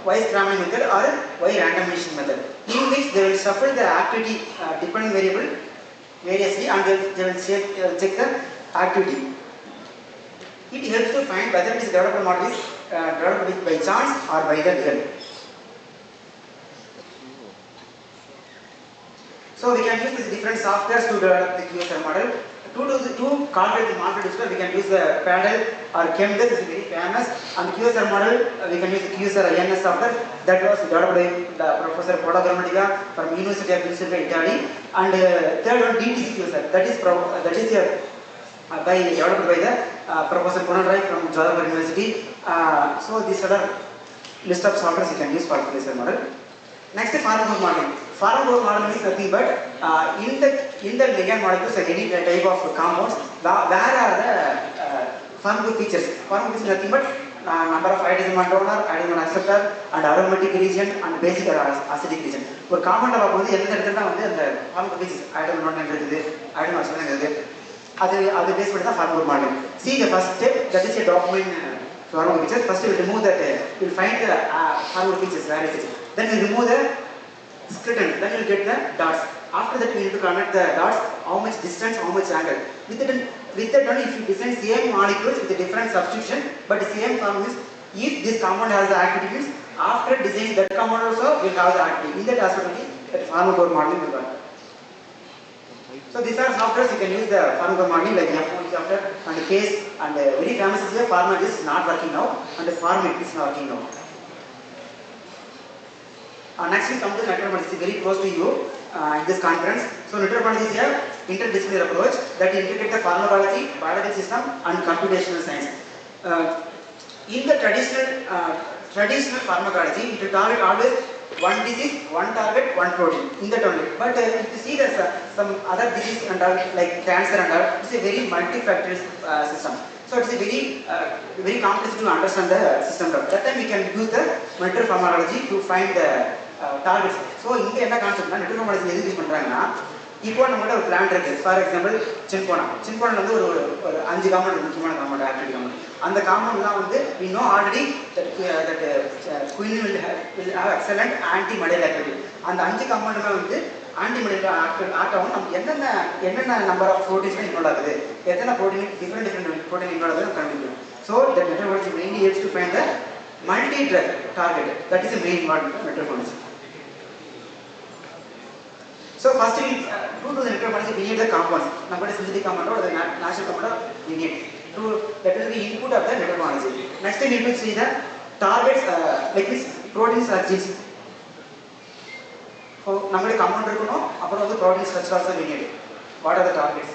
Speaker 7: Y scrambling method or Y randomization method, in which they will shuffle the activity dependent variable variously and they will check the activity. It helps to find whether this developed model is developed by chance or by the real. So we can use these different softwares to develop the QSR model. To calculate the molecular dispersion, we can use the paddle or ChemDes is very famous, and QSR model we can use the QSR INS software that was developed by Professor Podogrammatica from University of Pennsylvania, Italy, and third one DTC QSR that is developed by the Professor Kunal Rai from Jodhpur University. So these are list of softwares you can use for QSR model. Next is PHARMA modeling. PHARMA model is nothing but in the ligand molecules any type of compounds, where are the PHARMA features? PHARMA is nothing but number of hydrogen bond donor, hydrogen acceptor, and aromatic region and basic or acidic region. For compound the PHARMA features hydrogen bond hydrogen acceptor that's based on the PHARMA modeling. See the first step, that is a dopamine PHARMA features. First we will remove that, we will find the PHARMA features, then we remove the skeleton, then we will get the dots. After that we need to connect the dots, how much distance, how much angle. With that only if you design same molecules with a different substitution, but the same formula is, if this compound has the activity means, after designing that compound also will have the activity. In that aspect only, that PHARMA modeling will work. So these are softwares you can use the PHARMA modeling like F1 software and the case, and very famous is the PHARMA is not working now and the PHARMA is not working now. Next we come to metrology, very close to you in this conference. So metrology is a interdisciplinary approach that integrates the pharmacology, biological system and computational science. In the traditional pharmacology, it will target always one disease, one target, one protein in that only. But if you see there's some other disease and all, like cancer and all, it's a very multifactorial system. So it's a very complex to understand the system. That time we can use the molecular pharmacology to find the targets. So in the concept, molecular pharmacology எதுக்கு use பண்றாங்கன்னா, இப்போ நம்மகிட்ட ஒரு plant இருக்கு. For example cinchona வந்து ஒரு 5 compound முக்கியமான compound activity compound. அந்த காம்பவுண்ட்லாம் வந்து we know already that quinine will have excellent anti-malarial activity. அந்த 5 காம்பவுண்டுமே வந்து ஆன்டிமலேரியா ஆக்டாவும் நமக்கு என்னென்ன நம்பர் ஆஃப் ப்ரோட்டீன்ஸ் இன்வால்வ் ஆகுது, எத்தனை ப்ரோட்டீன் டிஃப்ரெண்ட் ப்ரோட்டீன் இன்வால்வ் ஆகுது கண்டுபிடிக்கும். So that metabology mainly helps to find the multi drug target. That is the main metabology. So first we to do the network analysis we need the compounds. Number synthetic compound or the natural compound we need. That is the input of the network analysis. Next we need to see the targets like this proteins or genes. So நம்மளுக்கு compound இருக்கணும் அப்புறம் வந்து protein structure also we need. What are the targets?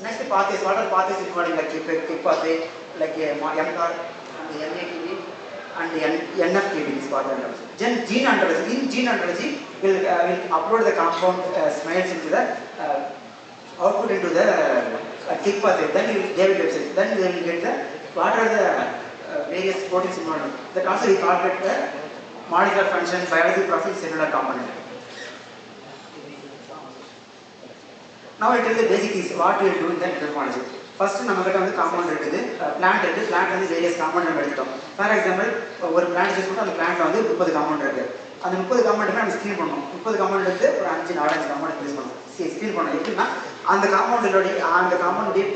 Speaker 7: Next pathways. What are the pathways involved like kick pathway like MCAR and MAKB and NFKB is pathway. Then gene ontology. In gene ontology will upload the compound smiles into the output into the kick pathway. Then they will website. Then they will get the what are the various proteins involved. That also we calculate the molecular function, biology profile, cellular component. Now I tell the basic things what we will do in the network. First நம்மகிட்ட வந்து compound இருக்குது plant இருக்குது plant வந்து various compound நம்ம எடுத்துட்டோம் for example ஒரு plant choose பண்ணி அந்த பிளான்ட்ல வந்து 30 காம்பவுண்ட் இருக்கு அந்த 30 காம்பவுண்ட் நம்ம ஸ்கிரீன் பண்ணணும் 30 காம்பவுண்ட் எடுத்து ஒரு 5 காம்பவுண்ட் யூஸ் பண்ணணும் ஸ்கிரீன் பண்ணணும் எப்படின்னா அந்த காம்பவுண்டோட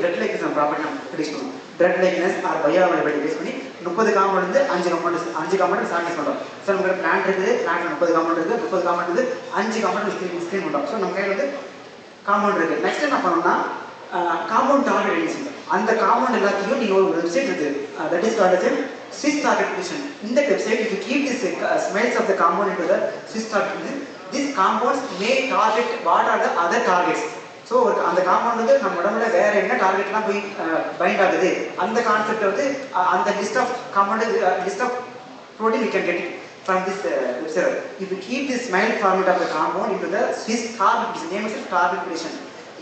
Speaker 7: பிளட் லைக்னஸ் ப்ராப்பர்ட்டி நம்ம ப்ரெடிக்ட் பண்ணணும் blood likeness or bioavailability base பண்ணி 30 காம்பவுண்ட் வந்து 5 காம்பவுண்ட் சாட்டிஸ் பண்றோம் ஸோ நமக்கு பிளான்ட் இருக்குது பிளான்ட்ல 30 காம்பவுண்ட் இருக்குது 30 காம்பவுண்ட் வந்து 5 காம்பவுண்ட் ஸ்கிரீன் பண்றோம் ஸோ நம்ம கையில் வந்து காம்பவுண்ட் இருக்கு நெக்ஸ்ட் என்ன பண்ணணும்னா காம்பவுண்ட் டார்கெட் ஐடென்டிஃபை அந்த காம்பவுண்ட் எல்லாத்தையும் நீங்க ஒரு வெப்சைட் இருக்கு that is called as a Swiss target position. In that website if you keep this smells of the compound into the Swiss target these compounds may target what are the other targets. So அந்த compound வந்து நம்ம உடம்புல வேற என்ன டார்கெட்லாம் போய் find ஆகுது அந்த concept வந்து அந்த list of compound list of protein we can get it from this website. If you keep this smile format of the compound into the Swiss target, its name is target position.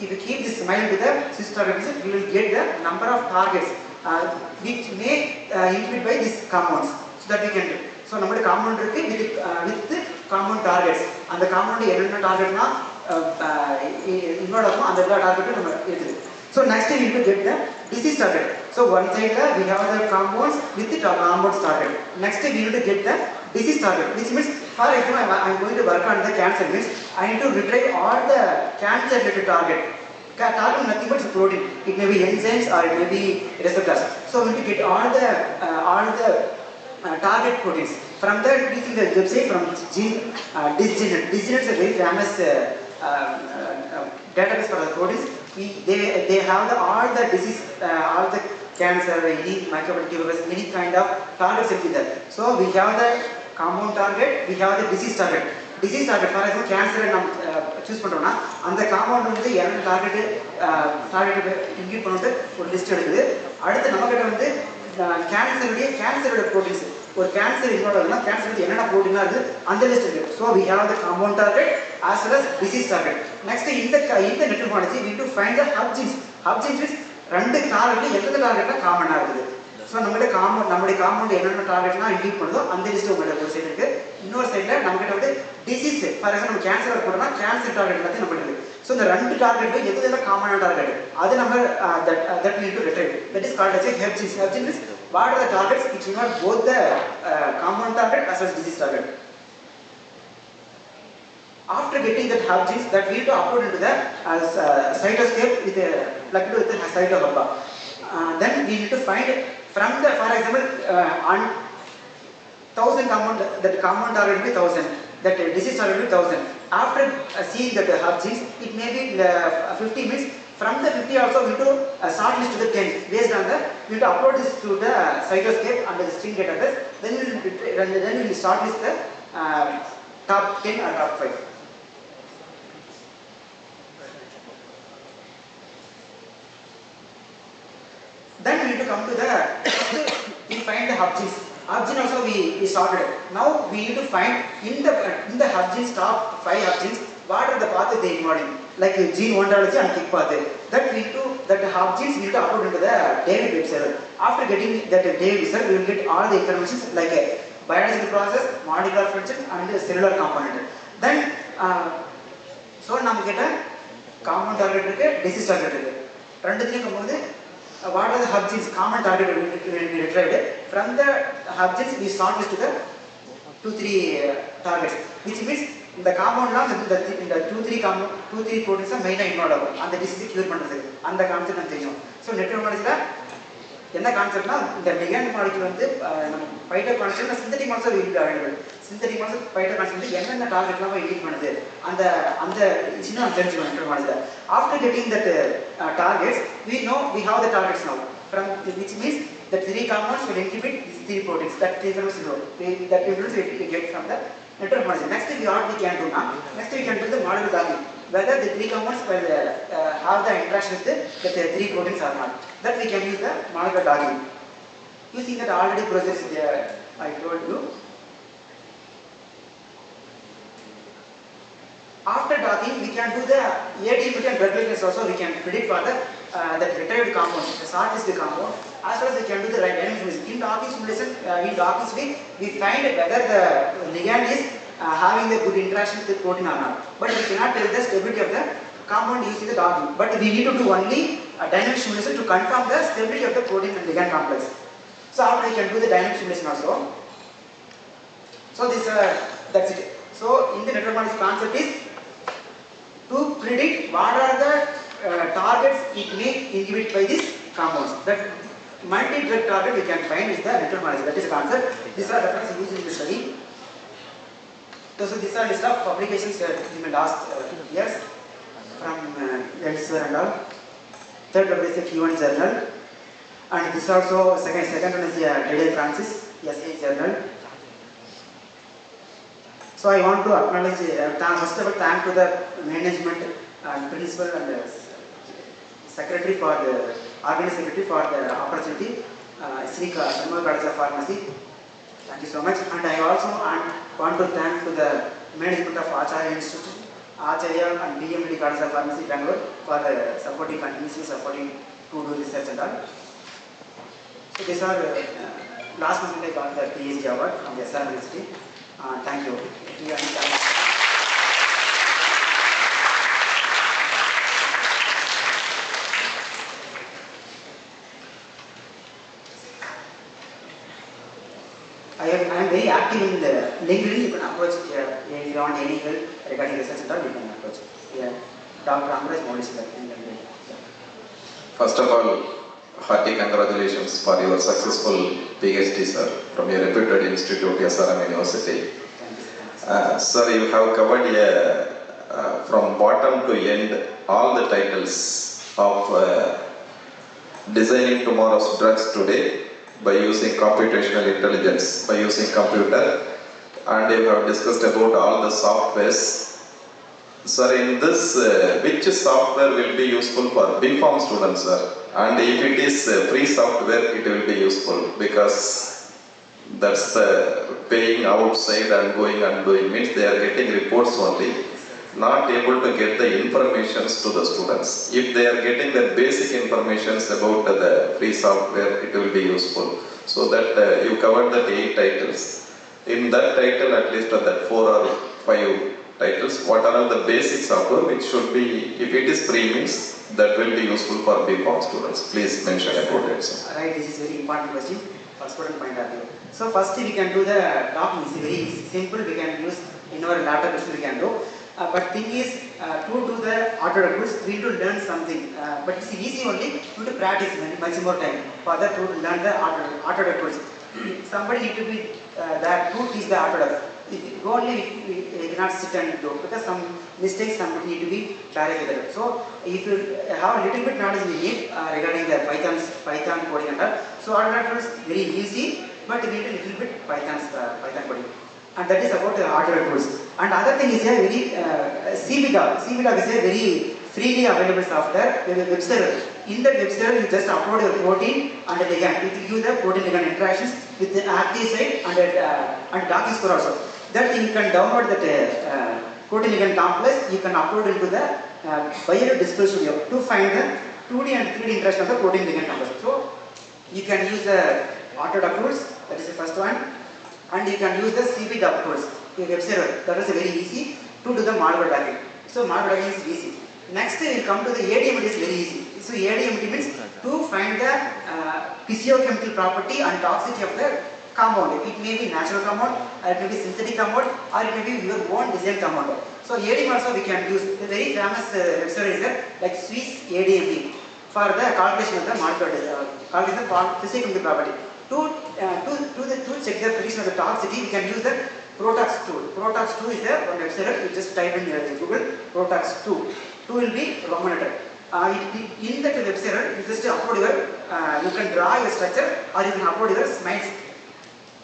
Speaker 7: If you keep this smile to the Swiss target position, you will get the number of targets which may inhibit by these compounds. So that we can do. So நம்மளோட compound இருக்கு with compound targets. அந்த compound என்னென்ன டார்கெட்னா involve ஆகும் அந்த எல்லா டார்கெட்டும் நம்ம இருக்குது. So next we will get the disease target. So one side we have the compounds with the compounds target. Next we need to get the disease target, which means for example I am going to work on the cancer means I need to retrieve all the cancer related target. Target nothing but protein. It may be enzymes or it may be receptors. So we need to get all the target proteins. From that using the website from Disgenet. Disgenet is a very famous database for the proteins. They have all the disease, all the cancer, any microbial tuberculosis, any kind of targets in there. So we have the compound target, we have the disease target. Disease target, for example, cancer நம்ம choose பண்றோம்னா அந்த compound வந்து என்ன target include பண்ணிட்டு ஒரு list எடுக்குது. அடுத்து நமக்கிட்ட வந்து கேன்சரோட ப்ரோட்டீன்ஸ் ஒரு கேன்சர் இன்வால்வ் ஆகுதுன்னா கேன்சருக்கு என்னென்ன ப்ரோட்டீனா இருக்குது அந்த லிஸ்ட் இருக்கு. So we have the compound target as well as disease target. Next இந்த network model we need to find the hub genes. Hub genes means ரெண்டு டார்கெட்ல எந்த டார்கெட்னா காமனா இருக்குது. ஸோ நம்மளுடைய காம்பவுண்ட் என்னென்ன டார்கெட்லாம் இன்க்ளூட் பண்ணுதோ அந்த லிஸ்ட் உங்கள்கிட்ட ஒரு சைடு இருக்கு. இன்னொரு சைடில் நம்மகிட்ட வந்து டிசீஸ் ஃபார் எக்ஸாம்பிள் நம்ம கேன்சர் போட்டோம்னா கேன்சர் டார்கெட் எல்லாத்தையும் நம்மகிட்ட இருக்கு. ஸோ இந்த ரெண்டு டார்கெட்டும் எதுலாம் காமனான டார்கெட் அது நம்ம that need to retrieve. That is called as a hub genes. Hub genes is what are the targets which involve both the compound target as well as disease target. After getting that hub genes that we need to upload into the cytoscape with a plugged with the cytoplasm. Then we need to find from the for example on 1000 compound that compound target will be 1000 that disease target will be 1000. After seeing that the hub genes it may be 50 means from the 50 also we need to short list to the 10 based on the we need to upload this to the cytoscape under the string database. Then we will short list the top 10 or top 5. Then we need to come to the we find the hub genes. Hub gene also we sorted. Now we need to find in the hub genes top 5 hub genes what are the pathways they involved in like gene ontology and kick pathway. That hub genes we need to upload into the David website. After getting that David website we will get all the information like a biological process, molecular function and the cellular component. Then so நம்ம கிட்ட compound target இருக்கு disease target இருக்கு ரெண்டுத்தையும் கொண்டு what are the hub genes common target will be retrieved from the hub genes we shortlist to the 2-3 targets which means இந்த காம்பவுண்ட்லாம் இந்த 2-3 proteins மெயினா involve ஆகும் அந்த டிசீஸ் கியூர் பண்றதுக்கு அந்த கான்செப்ட் நமக்கு தெரியும். ஸோ நெட்வொர்க் மாடல்ல என்ன கான்செப்ட்னா இந்த லிகண்ட் மாலிக்யூல் வந்து நம்ம phyto concept synthetic molecule available synthetic molecules phytoconstruction என்னென்ன டார்கெட்லாம் போய் இன்ஹிபிட் பண்ணுது அந்த அந்த விஷயம் நம்ம தெரிஞ்சுக்கணும் நெட்வொர்க் மாடல்ல. After getting that targets, we know we have the targets now, from which means the 3 compounds will inhibit these 3 proteins. That difference we get from the network model. Next what we can do now? Next we can do the model dogging. Whether the 3 compounds will have the interaction with the 3 proteins or not. That we can use the model dogging. You see that already process there. I told you. After docking, we can do the ADMT and drug ligands also. We can predict for the retired compound, the shortest compound. As well as we can do the right dynamic simulation. In docking simulation, we find whether the ligand is having a good interaction with the protein or not. But we cannot tell the stability of the compound using the docking. But we need to do only a dynamic simulation to confirm the stability of the protein and ligand complex. So after we can do the dynamic simulation also. So this that's it. So in the network model concept is to predict what are the targets it may inhibit by these compounds. That multi-drug target we can find is the network model. That is the concept. These are references used in the study. So these are list of publications in the last years from elsewhere and all. Third one is the Q1 journal, and this also second one is the Dede Francis SA journal. So I want to acknowledge, first of all, thank to the management and principal and secretary for the organizing secretary for the opportunity, Sri College of Pharmacy. Thank you so much. And I also want to thank to the management of Acharya Institute, Acharya and BMD College of Pharmacy, Bangalore, for the continuously supporting to do research and all. So these are last month I got the PhD award from the SR University. Thank you. I am very active in the LinkedIn. You can approach if you want any help regarding research and all, you can approach. Yeah, Dr. Amraj Modish in LinkedIn.
Speaker 6: First of all, hearty congratulations for your successful PhD, sir, from your reputed institute, SRM University. Sir, you have covered from bottom to end all the titles of designing tomorrow's drugs today by using computational intelligence, by using computer, and you have discussed about all the softwares. Sir, in this, which software will be useful for B.Pharm students, sir? And if it is free software, it will be useful, because that's the paying outside and going and doing means they are getting reports only, not able to get the informations to the students. If they are getting the basic informations about the free software, it will be useful. So that you covered the 8 titles. In that title, at least that 4 or 5 titles, what are the basic software which should be, if it is free means, that will be useful for B.Pharm students. Please mention about it, sir.
Speaker 7: Right, this is very important question for student point of view. So first we can do the docking. It's very simple. We can use in our laptop. We can do. But thing is, to do the autodactyls, we need to learn something. But it's easy only. We need to practice much more time for that to learn the autodactyls. Somebody need to be that to teach the autodact. Only we cannot sit and do, because some mistakes somebody need to be clarified. So if you have a little bit knowledge we need regarding the Python coding and all. So autodactyls very easy, but we need a little bit Python coding. And that is about the autodactyls. And other thing is a very CBDOC. CBDOC is a very freely available software, web server. In that web server, you just upload your protein and the ligand. It will give the protein ligand interactions with the active site and docking score also. That you can download that protein ligand complex. You can upload into the Bio Display Studio to find the 2D and 3D interaction of the protein ligand complex. So you can use the autodactyls. That is the first one. And you can use the CBDOC tools, web server. That is very easy to do the malware tagging. So malware tagging is easy. Next we will come to the ADMT. Is very easy. So ADMT means to find the physiochemical property and toxicity of the compound. It may be natural compound, or it may be synthetic compound, or it may be your own design compound. So ADMT also we can use. The very famous web server is like Swiss ADMT for the calculation of the molecular calculation of physiochemical property. To check the prediction of the toxicity, we can use the ProTax tool. ProTax 2 is one website. You just type in Google ProTax 2. 2 will be Roman letter. In that website, you just upload your, you can draw your structure or you can upload your smiles.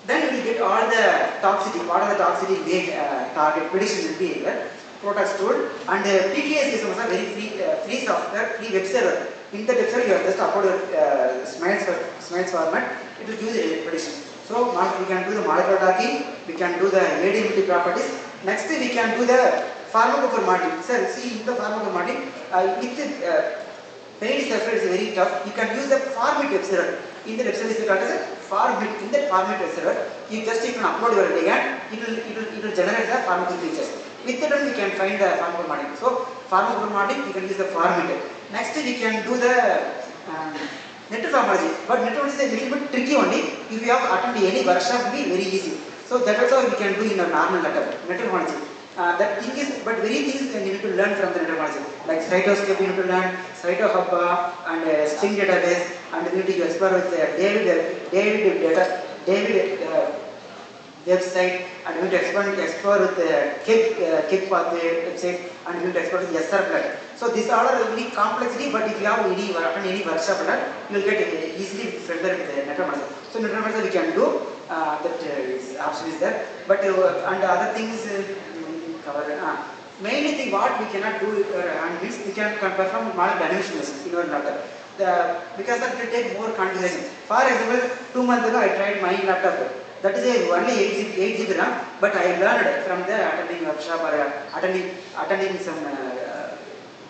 Speaker 7: Then you will get all the toxicity, what are the toxicity target prediction will be here. ProTax tool and PKS is also very free software, free web server. In the web server, you have just upload your smiles format. It will give the prediction. So we can do the molecular docking, we can do the ADMT properties. Next we can do the pharmacoformatting. Sir, see in the pharmacoformatting, with paid software is very tough. You can use the format web server. In the web server is called as a format. In that format web server, you can upload your ligand. It will generate the pharmaceutical features. With that one we can find the pharmacoformatting. So pharmacoformatting we can use the format. Next we can do the netopharmacology, but netopharmacology is a little bit tricky only. If you have attended any workshop, it will be very easy. So that also we can do in a normal netopharmacology. That thing is, but very things you need to learn from the netopharmacology. Like cytoscape you need to learn, cytohubba and string database, and you need to explore with David website, and you need to explore with the KIP pathway website, and you need to explore with the SR blood. So these are very complexity, but if you have any workshop, you will get easily familiar with the netopharmacology. So netopharmacology we can do, option is there, but and other things cover. Mainly thing what we cannot do and means we can perform model dynamic simulation in our laptop. Because that will take more configuration. For example, 2 months ago I tried my laptop. That is only 8 GB RAM, but I learned from the attending workshop or attending some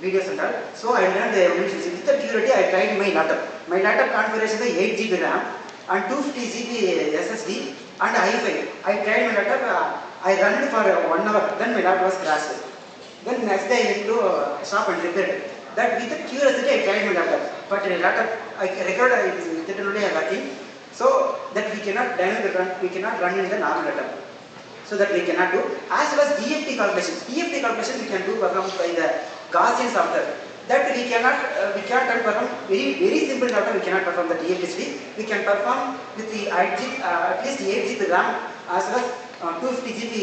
Speaker 7: videos and all. So I learned the evolution. With the purity I tried my laptop. My laptop configuration is 8 GB RAM and 250 GB SSD and i5. I tried my laptop. I ran it for 1 hour. Then my laptop was crashed. Then next day I went to shop and repaired it. That with the curiosity I tried my laptop. But the laptop I recorded it only working. So that we cannot run in the normal laptop. So that we cannot do. As well as DFT calculation. DFT calculation we can do perform by the Gaussian software. That we can't perform very simple laptop. We cannot perform the DFT. We can perform with the at least 8 GB RAM as well as 250 GB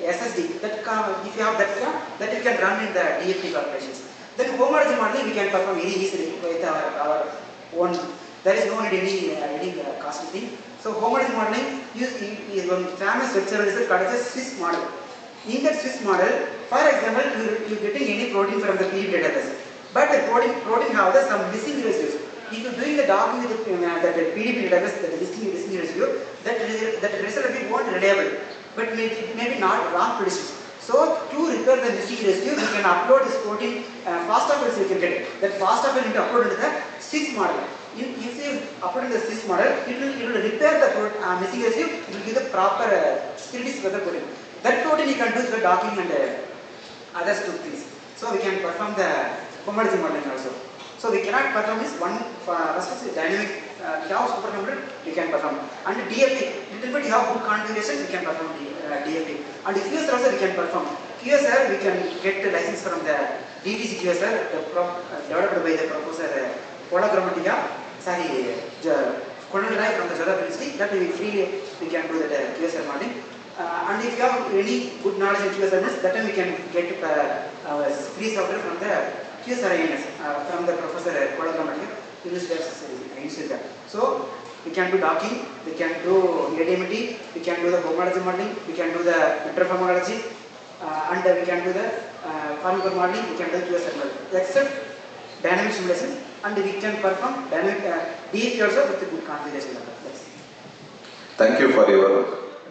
Speaker 7: SSD. That if you have that you can run in the DFT calculations. Then homology modeling we can perform very easily with our own. There is no need any costly thing. So homology modeling is one famous web server is called as a Swiss model. In that Swiss model, for example, you getting any protein from the PDB database, but the protein have some missing residues. If you are doing the docking with that PDB database, that missing residue, that result will be more reliable, but it may be not wrong predictions. So to repair the missing residue, we can upload this protein FASTA we can get it. That FASTA will need to upload into the Swiss model. If you upload in the Swiss model, it will repair the missing residue. It will give the proper securities for the protein. That protein you can do the docking and other two things. So we can perform the homology modeling also. So we cannot perform this one first is dynamic. We have supercomputer, we can perform. And DFT, little bit you have good configuration, we can perform DFT. And QSR also we can perform. QSR we can get the license from the DTC QSR developed by the professor Polagrammatica. Sorry, Colonel Rai from the Jodha University. That we freely we can do that QSR modeling. And if you have any good knowledge in QSR, that time we can get free software from the QSR from the professor Polagrammatica. So we can do docking, we can do ADMT, we can do the homology modeling, we can do the netopharmacology, and we can do the pharmacophore modeling, we can do QSR modeling. Except dynamic simulation, and we can perform dynamic DFT also with good configuration.
Speaker 6: Thank you for your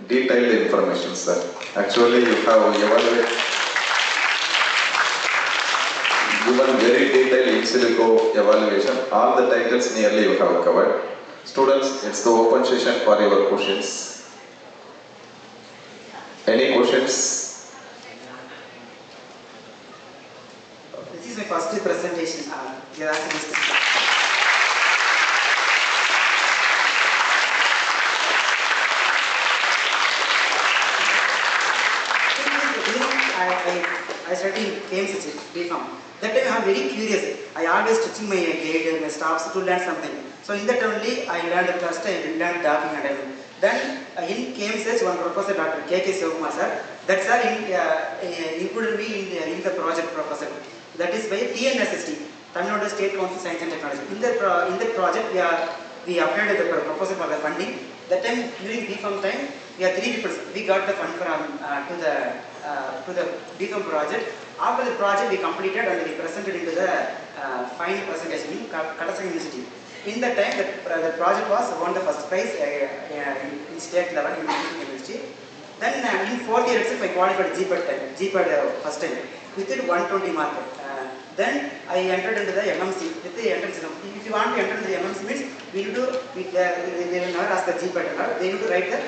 Speaker 6: detailed information, sir. Actually, you have given very detailed in silico evaluation. All the titles nearly you have covered. Students, it's the open session for your questions. Any questions?
Speaker 7: This is my first presentation. I studied in KMCH, BPharm. That time I am very curious. I always touching my gate, my staffs to learn something. So in that only I learned first I learned tapping and everything. Then in KMSH one professor Dr. K.K. Sivkumar sir, that sir included me in the project proposal. That is by TNSST, Tamil Nadu State Council Science and Technology. In that project we applied the proposal for the funding. That time during BPharm time we are 3 people. We got the fund from to the BPharm project. After the project we completed and we presented into the final presentation in Kattasam University. In that time the project was won the first prize in state level in University. Then in 4th year itself I qualified GPAT first time within 120 mark. Then I entered into the MMC with the entrance exam. If you want to enter into the MMC means we need to they will not ask the GPAT, they need to write the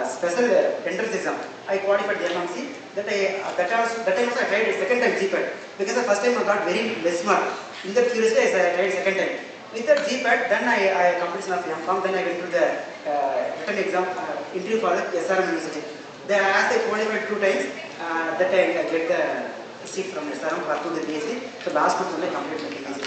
Speaker 7: special entrance exam. I qualified the MMC. That time also I tried a second time GPAT because the first time I got very less mark. In that curiosity I tried second time. With the GPAT, then I completion of MPharm, then I went to the written exam interview for the SRM University. They asked I qualified 2 times. That I get the seat from SRM for the PhD. So last month only I completed the PhD.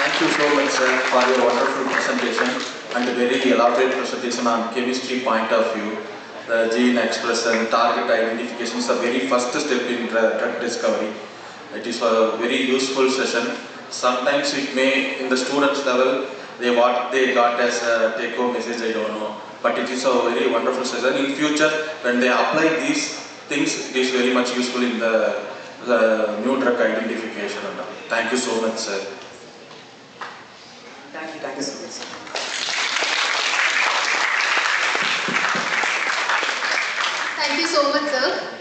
Speaker 5: Thank you so much, sir, for your wonderful presentation and a very elaborate presentation on chemistry point of view. The gene expression, target identification is the very first step in drug discovery. It is a very useful session. Sometimes it may, in the students level, what they got as a take-home message, I don't know. But it is a very wonderful session. In future, when they apply these things, it is very much useful in the new drug identification. Thank you so much, sir.
Speaker 7: Thank you so much.
Speaker 1: Thank you so much, sir.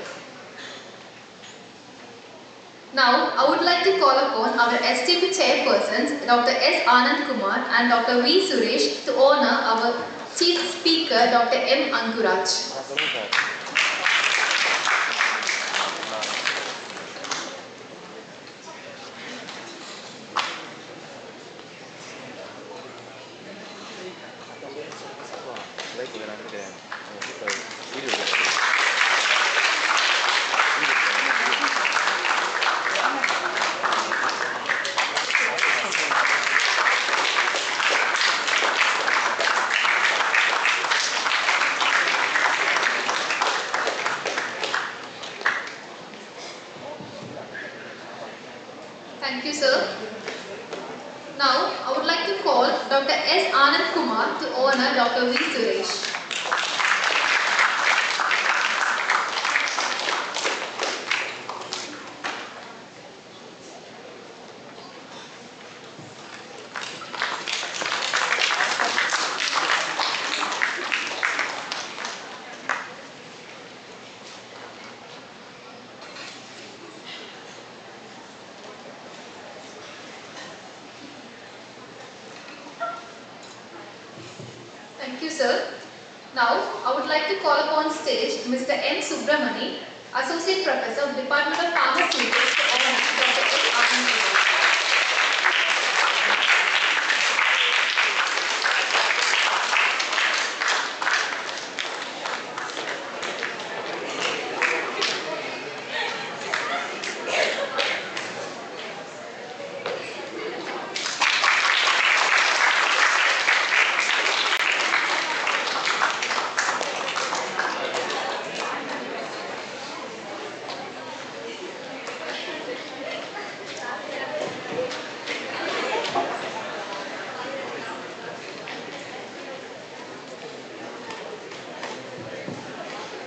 Speaker 1: Now, I would like to call upon our esteemed chairpersons, Dr. S. Anand Kumar and Dr. V. Suresh, to honor our chief speaker, Dr. M. Ankuraj. Thank you, sir. Now, I would like to call Dr. S. Anand Kumar to honor Dr. V. Suresh. Thank you, sir. Now, I would like to call upon stage Mr. M. Subramani, Associate Professor, Department of Pharmaceuticals, to honor Dr. S. Anand Kumar.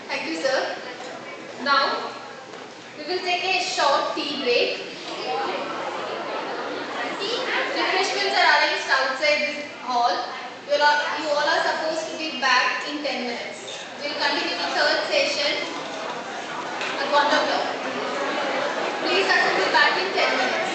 Speaker 1: Thank you, sir. Now, we will take a short tea break. Refreshments are arranged outside this hall. You all are supposed to be back in 10 minutes. We will continue the third session at 1 o'clock. Please assemble back in 10 minutes.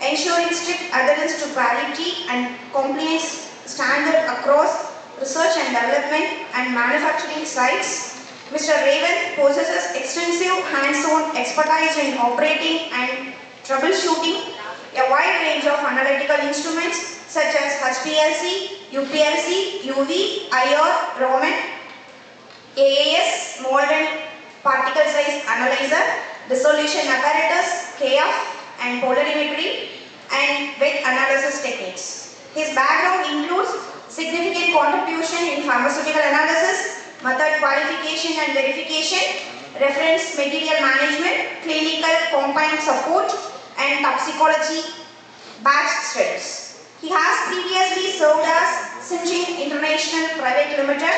Speaker 8: ensuring strict adherence to quality and compliance standard across research and development and manufacturing sites. Mr. Raven possesses extensive hands-on expertise in operating and troubleshooting a wide range of analytical instruments such as HPLC, UPLC, UV, IR, Raman, AAS, mold and particle size analyzer, dissolution apparatus, KF, and polarimetry, and wet analysis techniques. His background includes significant contribution in pharmaceutical analysis, method qualification and verification, reference material management, clinical compound support, and toxicology batch studies. He has previously served as Syngene International Private Limited,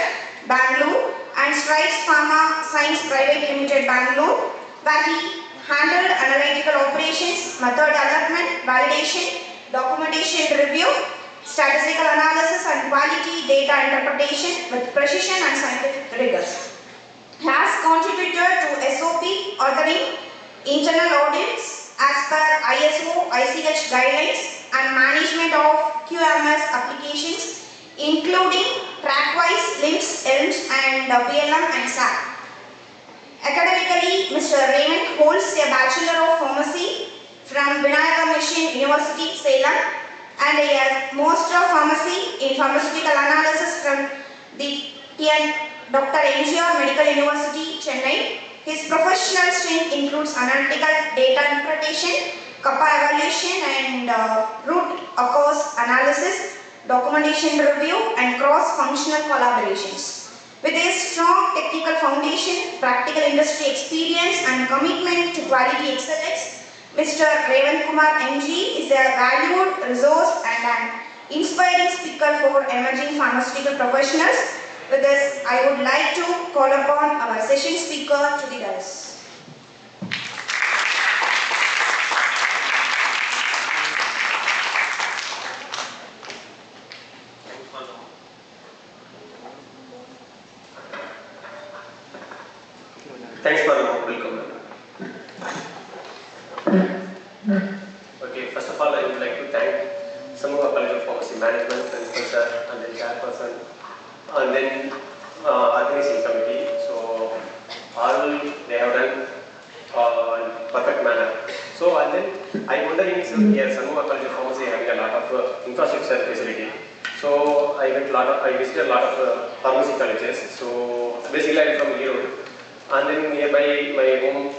Speaker 8: Bangalore, and Strides Pharma Science Private Limited, Bangalore, where he handled analytical operations, method development, validation, documentation review, statistical analysis and quality data interpretation with precision and scientific rigors. He has contributed to SOP authoring, internal audits as per ISO, ICH guidelines and management of QMS applications including TrackWise, LIMS, ELMS and PLM and SAP. Academically, Mr. Raymond holds a Bachelor of Pharmacy from Vinayaka Mission University, Salem, and a Master of Pharmacy in Pharmaceutical Analysis from the Dr. NGR Medical University, Chennai. His professional strength includes analytical data interpretation, kappa evaluation and root cause analysis, documentation review and cross-functional collaborations. With his strong technical foundation, practical industry experience and commitment to quality excellence, Mr. Raven Kumar MG is a valued resource and an inspiring speaker for emerging pharmaceutical professionals. With this, I would like to call upon our session speaker to the dais.
Speaker 9: Thanks for welcome. Okay, first of all, I would like to thank Samuva College of Pharmacy Management, Principal Sir, and then Chairperson, and then Organizing Committee. So, all they have done in perfect manner. So, and then I wondering, so here Samuva College of Pharmacy having a lot of infrastructure facility. So, I visited a lot of pharmacy colleges. So, basically, I am from Europe. And then nearby my home,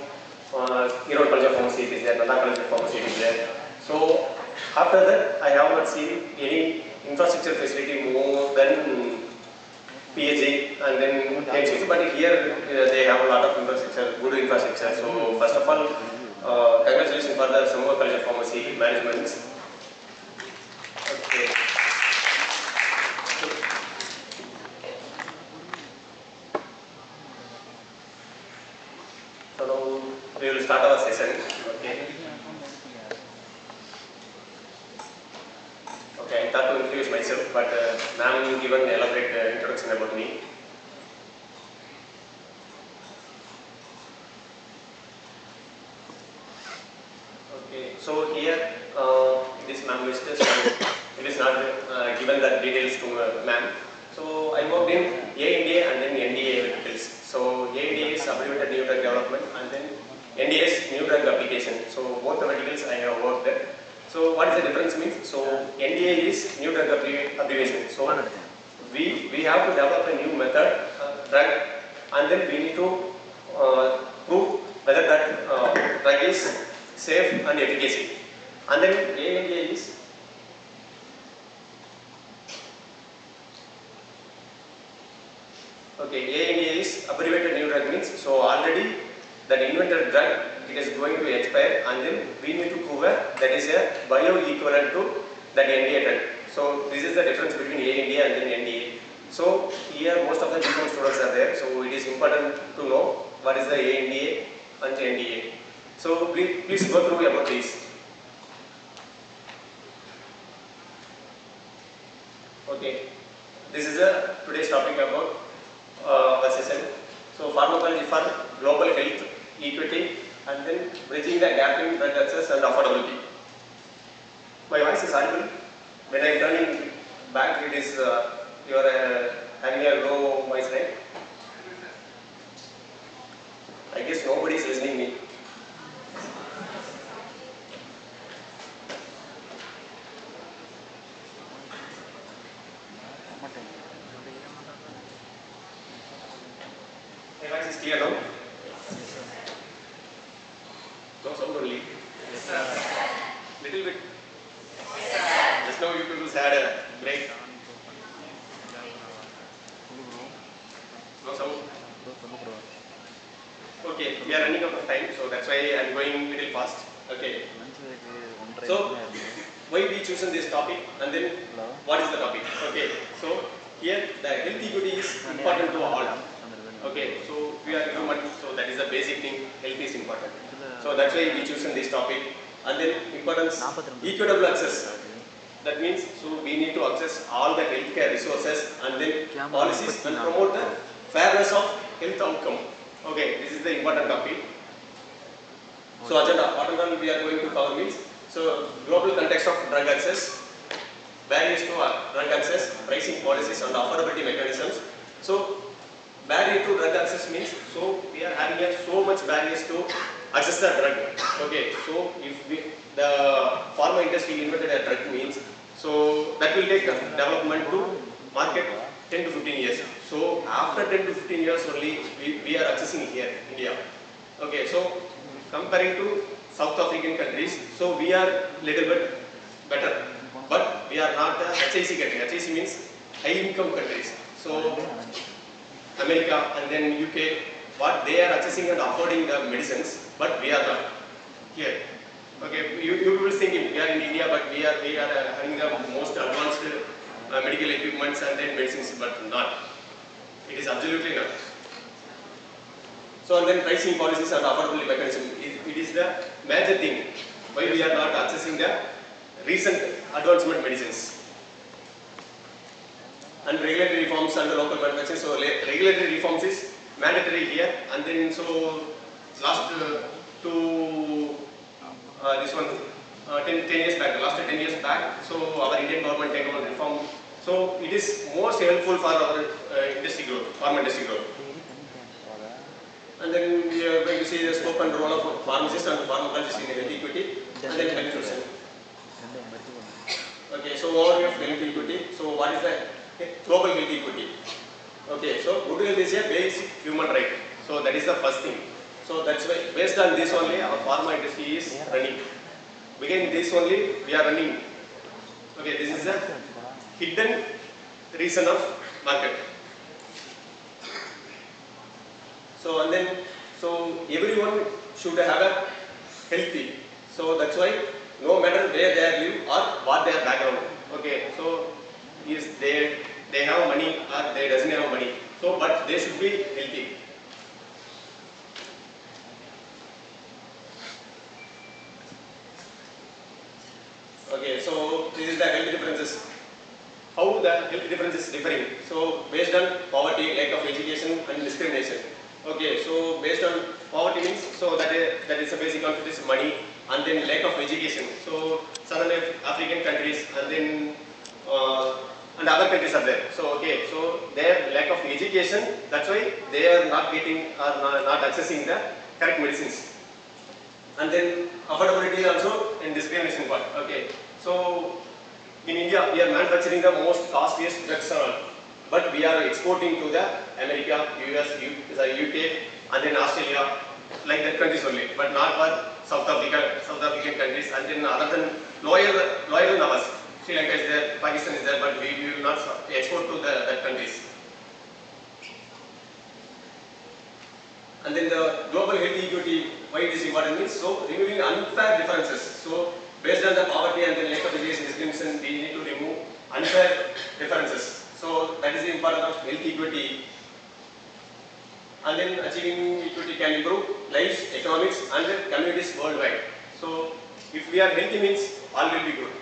Speaker 9: Erode College of Pharmacy is there, Nanda College of Pharmacy is there. So after that, I have not seen any infrastructure facility more than PHA and then HC. But here they have a lot of infrastructure, good infrastructure. So first of all, congratulations for the Samuva College of Pharmacy management. Okay. So now we will start our session. Okay. Okay, I thought to introduce myself, but ma'am given an elaborate introduction about me. Okay, so here this ma'am is just it is not given the details to ma'am. So I worked in ANDA and then NDA verticals. So ANDA is abbreviated new drug development and then NDA is new drug application. So both the verticals I have worked there. So what is the difference means? So NDA is new drug abbreviation. So we have to develop a new method, drug, and then we need to prove whether that drug is safe and efficacy. And then ANDA is okay, ANDA is abbreviated new drug means, so already that invented drug, it is going to expire and then we need to prove that is a bio-equivalent to that NDA drug. So this is the difference between ANDA and then NDA. So here most of the B.Com students are there, so it is important to know what is the ANDA and NDA. So please go through about this. Okay, this is today's topic about the session. So pharmacology for global health, equity, and then bridging the gap in drug access and affordability. My voice is audible. When I am turning back, it is you are having a low voice, right? I guess nobody is listening me. My voice is clear now? No sound only. Little bit. Just now you people had a break. No sound. Okay, we are running out of time, so that's why I am going a little fast. Okay. So, why we chosen this topic and then what is the topic? Okay, so here the health equity is important to all. Okay, so we are human, so that is the basic thing, health is important. So that's why we chosen this topic. And then importance, equitable access. That means, so we need to access all the healthcare resources and then policies and promote the fairness of health outcome. Okay, this is the important topic. So agenda, what all we are going to cover means, so global context of drug access, barriers to drug access, pricing policies and affordability mechanisms. So barrier to drug access means, so we are having so much barriers to access the drug. Okay, so if the pharma industry invented a drug means, so that will take development to market 10 to 15 years. So after 10 to 15 years only we are accessing here in India. Okay, so comparing to South African countries, so we are little bit better, but we are not the HIC country. HIC means high income countries. So America and then UK, what they are accessing and affording the medicines, but we are not here. Okay, you will think we are in India, but we are having the most advanced medical equipments and then medicines, but not. It is absolutely not. So and then pricing policies and affordability mechanism, it is the major thing why we are not accessing the recent advancement medicines. And regulatory reforms and local manufacturing. So regulatory reforms is mandatory here, and then so last this one 10 years back, last 10 years back. So our Indian government take on reform. So it is most helpful for our industry growth, pharma industry growth. And then we are going to see the scope and role of pharmacists and pharmacologists in health equity, and then health nutrition. Okay, so overview of health equity. So what is the global health equity? Okay, so good health is a basic human right. So that is the first thing. So that's why based on this only our pharma industry is running. Again this only we are running. Okay, this is a hidden reason of market. So and then so everyone should have a healthy. So that's why no matter where they live or what their background. Okay, so is they have money or they doesn't have money. So but they should be healthy. Okay, so this is the health differences. How the health difference is differing. So based on poverty, lack of education and discrimination. Okay, so based on poverty means, so that is a basic concept is money, and then lack of education. So southern African countries and then and other countries are there. So okay, so their lack of education, that's why they are not getting or not accessing the correct medicines. And then affordability also in discrimination part. Okay, so in India we are manufacturing the most costliest drugs around, but we are exporting to the America, US, UK, and then Australia, like that countries only, but not for South African countries, and then other than loyal than ours. Sri Lanka is there, Pakistan is there, but we will not export to that countries. And then the global health equity, why it is important means, so removing unfair differences. So based on the poverty and the lack of education discrimination, we need to remove unfair differences. So that is the importance of health equity. And then achieving equity can improve lives, economics and communities worldwide. So if we are healthy means all will be good.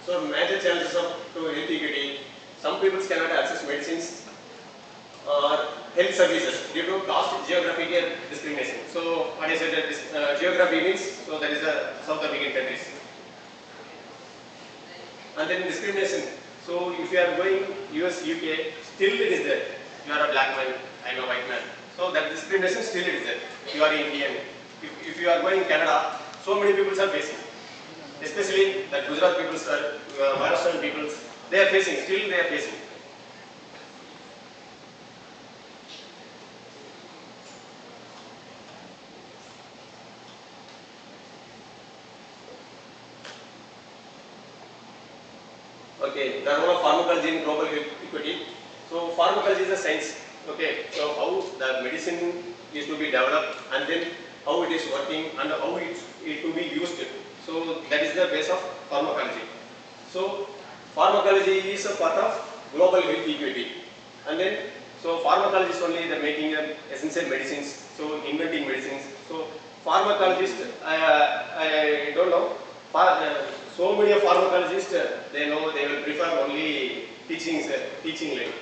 Speaker 9: So major challenges of to health equity, some people cannot access medicines or health services due to caste geographical discrimination. So what is it? Geography means, so that is the South American countries. And then discrimination. So if you are going US, UK, still it is there. You are a black man, I am a white man. So that discrimination still it is there. You are Indian. If you are going Canada, so many people are facing. Especially the Gujarat people, Maharashtrian people, they are facing, still they are facing. Okay, the role of pharmacology in global equity. So pharmacology is a science. Okay, so how the medicine is to be developed and then how it is working and how it to be used. So that is the base of pharmacology. So pharmacology is a part of global health equity. And then so pharmacology is only the making of essential medicines. So inventing medicines. So pharmacologists, I don't know. So many of pharmacologists, they know they will prefer only teaching line.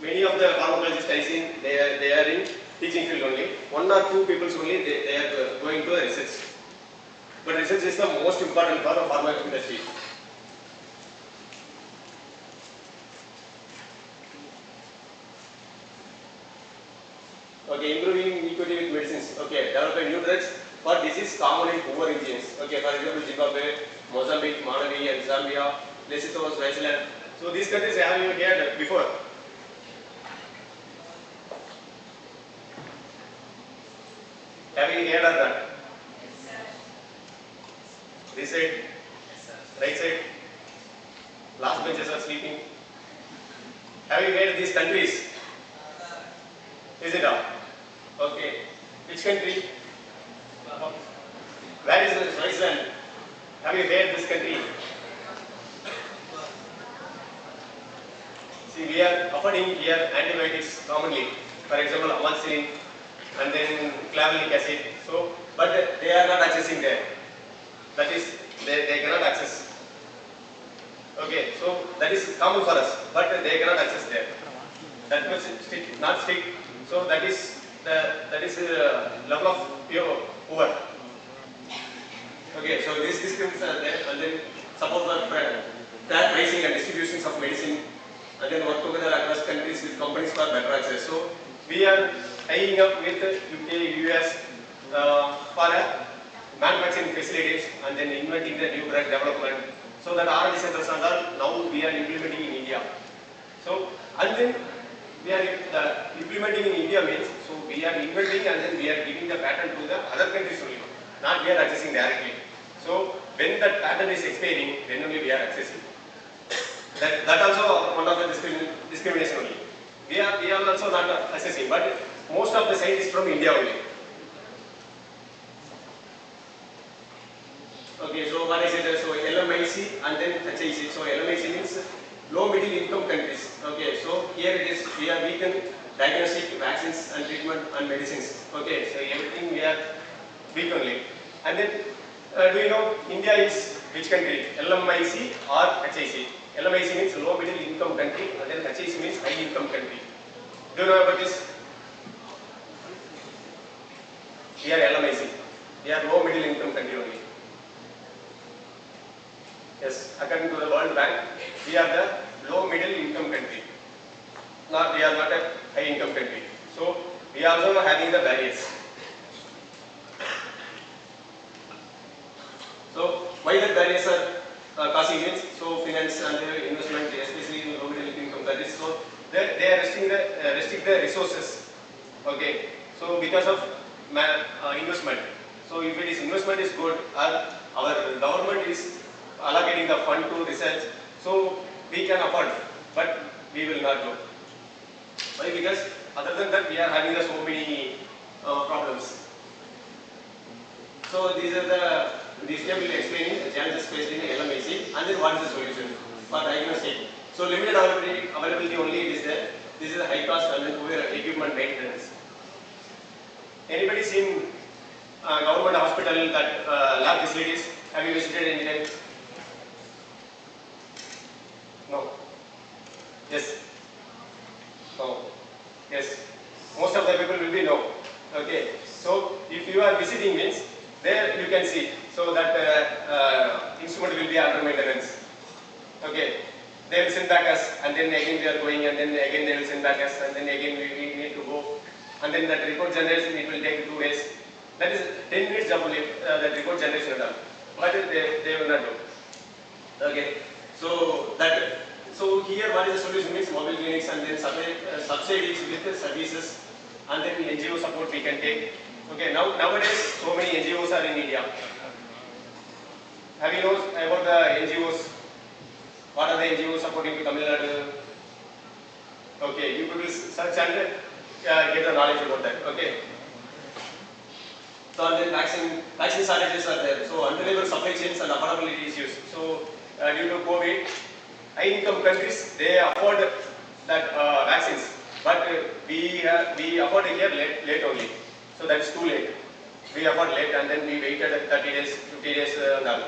Speaker 9: Many of the pharmacologists I see, they are in teaching field only. One or two people only they are going to research. But research is the most important part of pharma industry. Okay, improving equity with medicines. Okay, developing new drugs for disease common in poor regions. Okay, for example, Zimbabwe, Mozambique, Malawi, and Zambia, Lesotho, Switzerland. So these countries have you heard before. Have you heard of that? This side, right side, last benches are sleeping. Have you heard of these countries? Is it all? Okay. Which country? Where is Switzerland? Have you heard this country? See, we are affording here antibiotics commonly. For example, amoxicillin and then clavulanic acid. So, but they are not accessing there. That is, they cannot access. Okay, so that is common for us, but they cannot access there. That much strict, not strict. So that is the level of poor. Okay, so these discriminations are there, and then support the fair pricing and distributions of medicine, and then work together across countries with companies for better access. So we are tying up with UK, US for manufacturing facilities, and then inventing the new drug development. So that R&D centers and all now we are implementing in India. So and then we are implementing in India means, so we are inventing and then we are giving the patent to the other countries only, not we are accessing directly. So when that patent is expiring, then only we are accessing. That also one of the discrimination only. We are also not accessing, but most of the science is from India only. Okay, so what is it? So LMIC and then HIC. So LMIC means low middle income countries. Okay, so here it is, we can diagnostic vaccines and treatment and medicines. Okay, so everything we are weak only. And then do you know India is which country? LMIC or HIC? LMIC means low middle income country and then HIC means high income country. Do you know about this? We are LMIC. We are low middle income country only. Yes, according to the World Bank, we are the low middle income country. We are not a high income country. So we are also having the barriers. So why the barriers are causing means, so finance and investment, especially in low middle income countries. So they are restrict the resources. Okay. So because of investment. So if it is investment is good, our government is allocating the fund to research, so we can afford, but we will not do. Why? Because other than that, we are having so many problems. So these are these table explaining the challenges faced in LMIC, and then what is the solution for diagnostic. So limited availability only it is there. This is a high cost and then poor equipment maintenance. Anybody seen government hospital that lab facilities? Have you visited any time? No. Yes. No. Yes. Most of the people will be no. Okay. So if you are visiting means, there you can see. So that instrument will be under maintenance. Okay. They will send back us, and then again we are going, and then again they will send back us, and then again we need to go, and then that report generation it will take 2 days. That is 10 minutes job only. That report generation done, but they will not do. Okay. So here what is the solution means mobile clinics and then subsidies with the services, and then NGO support we can take. Okay. Nowadays so many NGOs are in India. Have you know about the NGOs? What are the NGOs supporting to Tamil Nadu? Okay, you could search and get the knowledge about that. Okay. So and then vaccine shortages are there. So unreliable supply chains and affordability issues. So due to COVID, high-income countries they afford that vaccines, but we afford here late only. So that is too late. We afford late, and then we waited 30 days, 50 days done.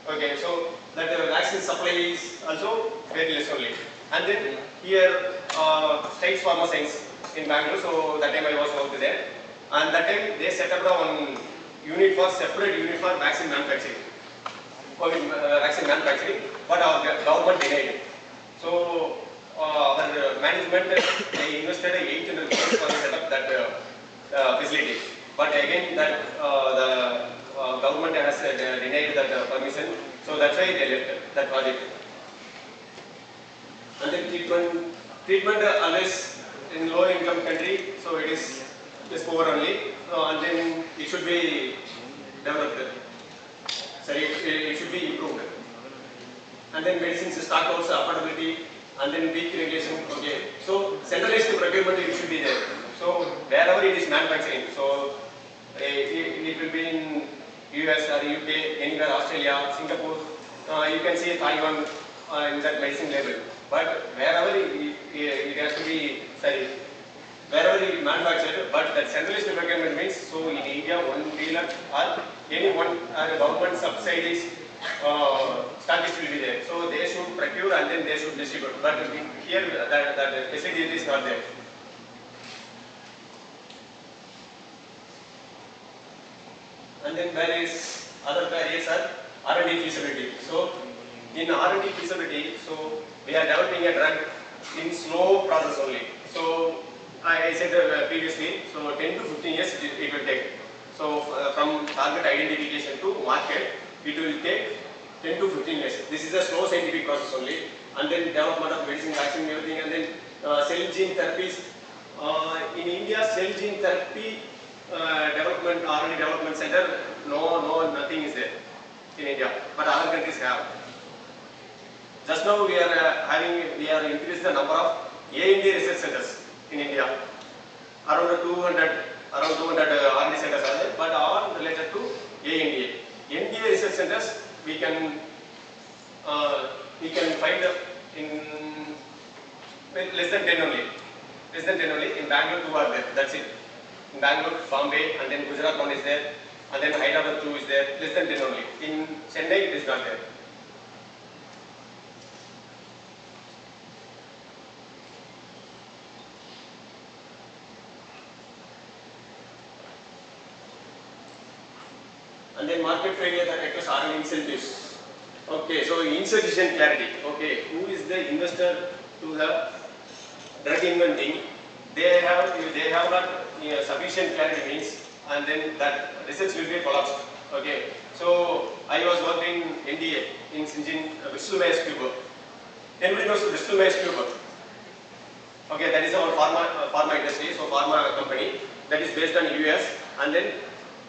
Speaker 9: Okay, so that vaccine supply is also very less only. And then here States Pharma Science in Bangalore. So that time I was working there, and that time they set up one separate unit for vaccine manufacturing. COVID vaccine manufacturing, but our government denied. So our management they invested 800 crores for set up that facility. But again that the government has denied that permission. So that's why they left that project. And then treatment unless in low income country, so it is poor only. And then it should be developed. Sorry, it should be improved. And then medicines stock outs, affordability, and then weak regulation. Okay. So centralized procurement it should be there. So wherever it is manufacturing, so it will be in US or UK, anywhere, Australia, Singapore. You can see Taiwan in that medicine label. But wherever it has to be, wherever it is manufactured, but that centralized procurement means, so in India, one dealer or any one government subsidies stockist will be there. So they should procure and then they should distribute. But here that facility is not there. And then where is other barriers are R&D feasibility. So in R&D feasibility, so we are developing a drug in slow process only. So I said previously, so 10 to 15 years it will take. So from target identification to market, it will take 10 to 15 years. This is a slow scientific process only. And then development of medicine, vaccine, everything, and then cell gene therapies. In India, cell gene therapy development, R&D development center, nothing is there in India, but other countries have. Just now we are increased the number of A&D research centers in India. Around 200 R&D centers are there, but all related to A&D. NDA research centers we can find in less than 10 only. Less than 10 only. In Bangalore 2 are there. That's it. In Bangalore, Bombay, and then Gujarat 1 is there, and then Hyderabad 2 is there. Less than 10 only. In Chennai it is not there. And then market failure that requires R&D incentives. Okay, so insufficient clarity. Okay, who is the investor to the drug inventing? They have not sufficient clarity means, and then that research will be collapsed. Okay, so I was working in NDA in Sinjin, Bristol Myers Squibb. Everybody knows Bristol Myers Squibb. Okay, that is our pharma industry, so pharma company that is based on US, and then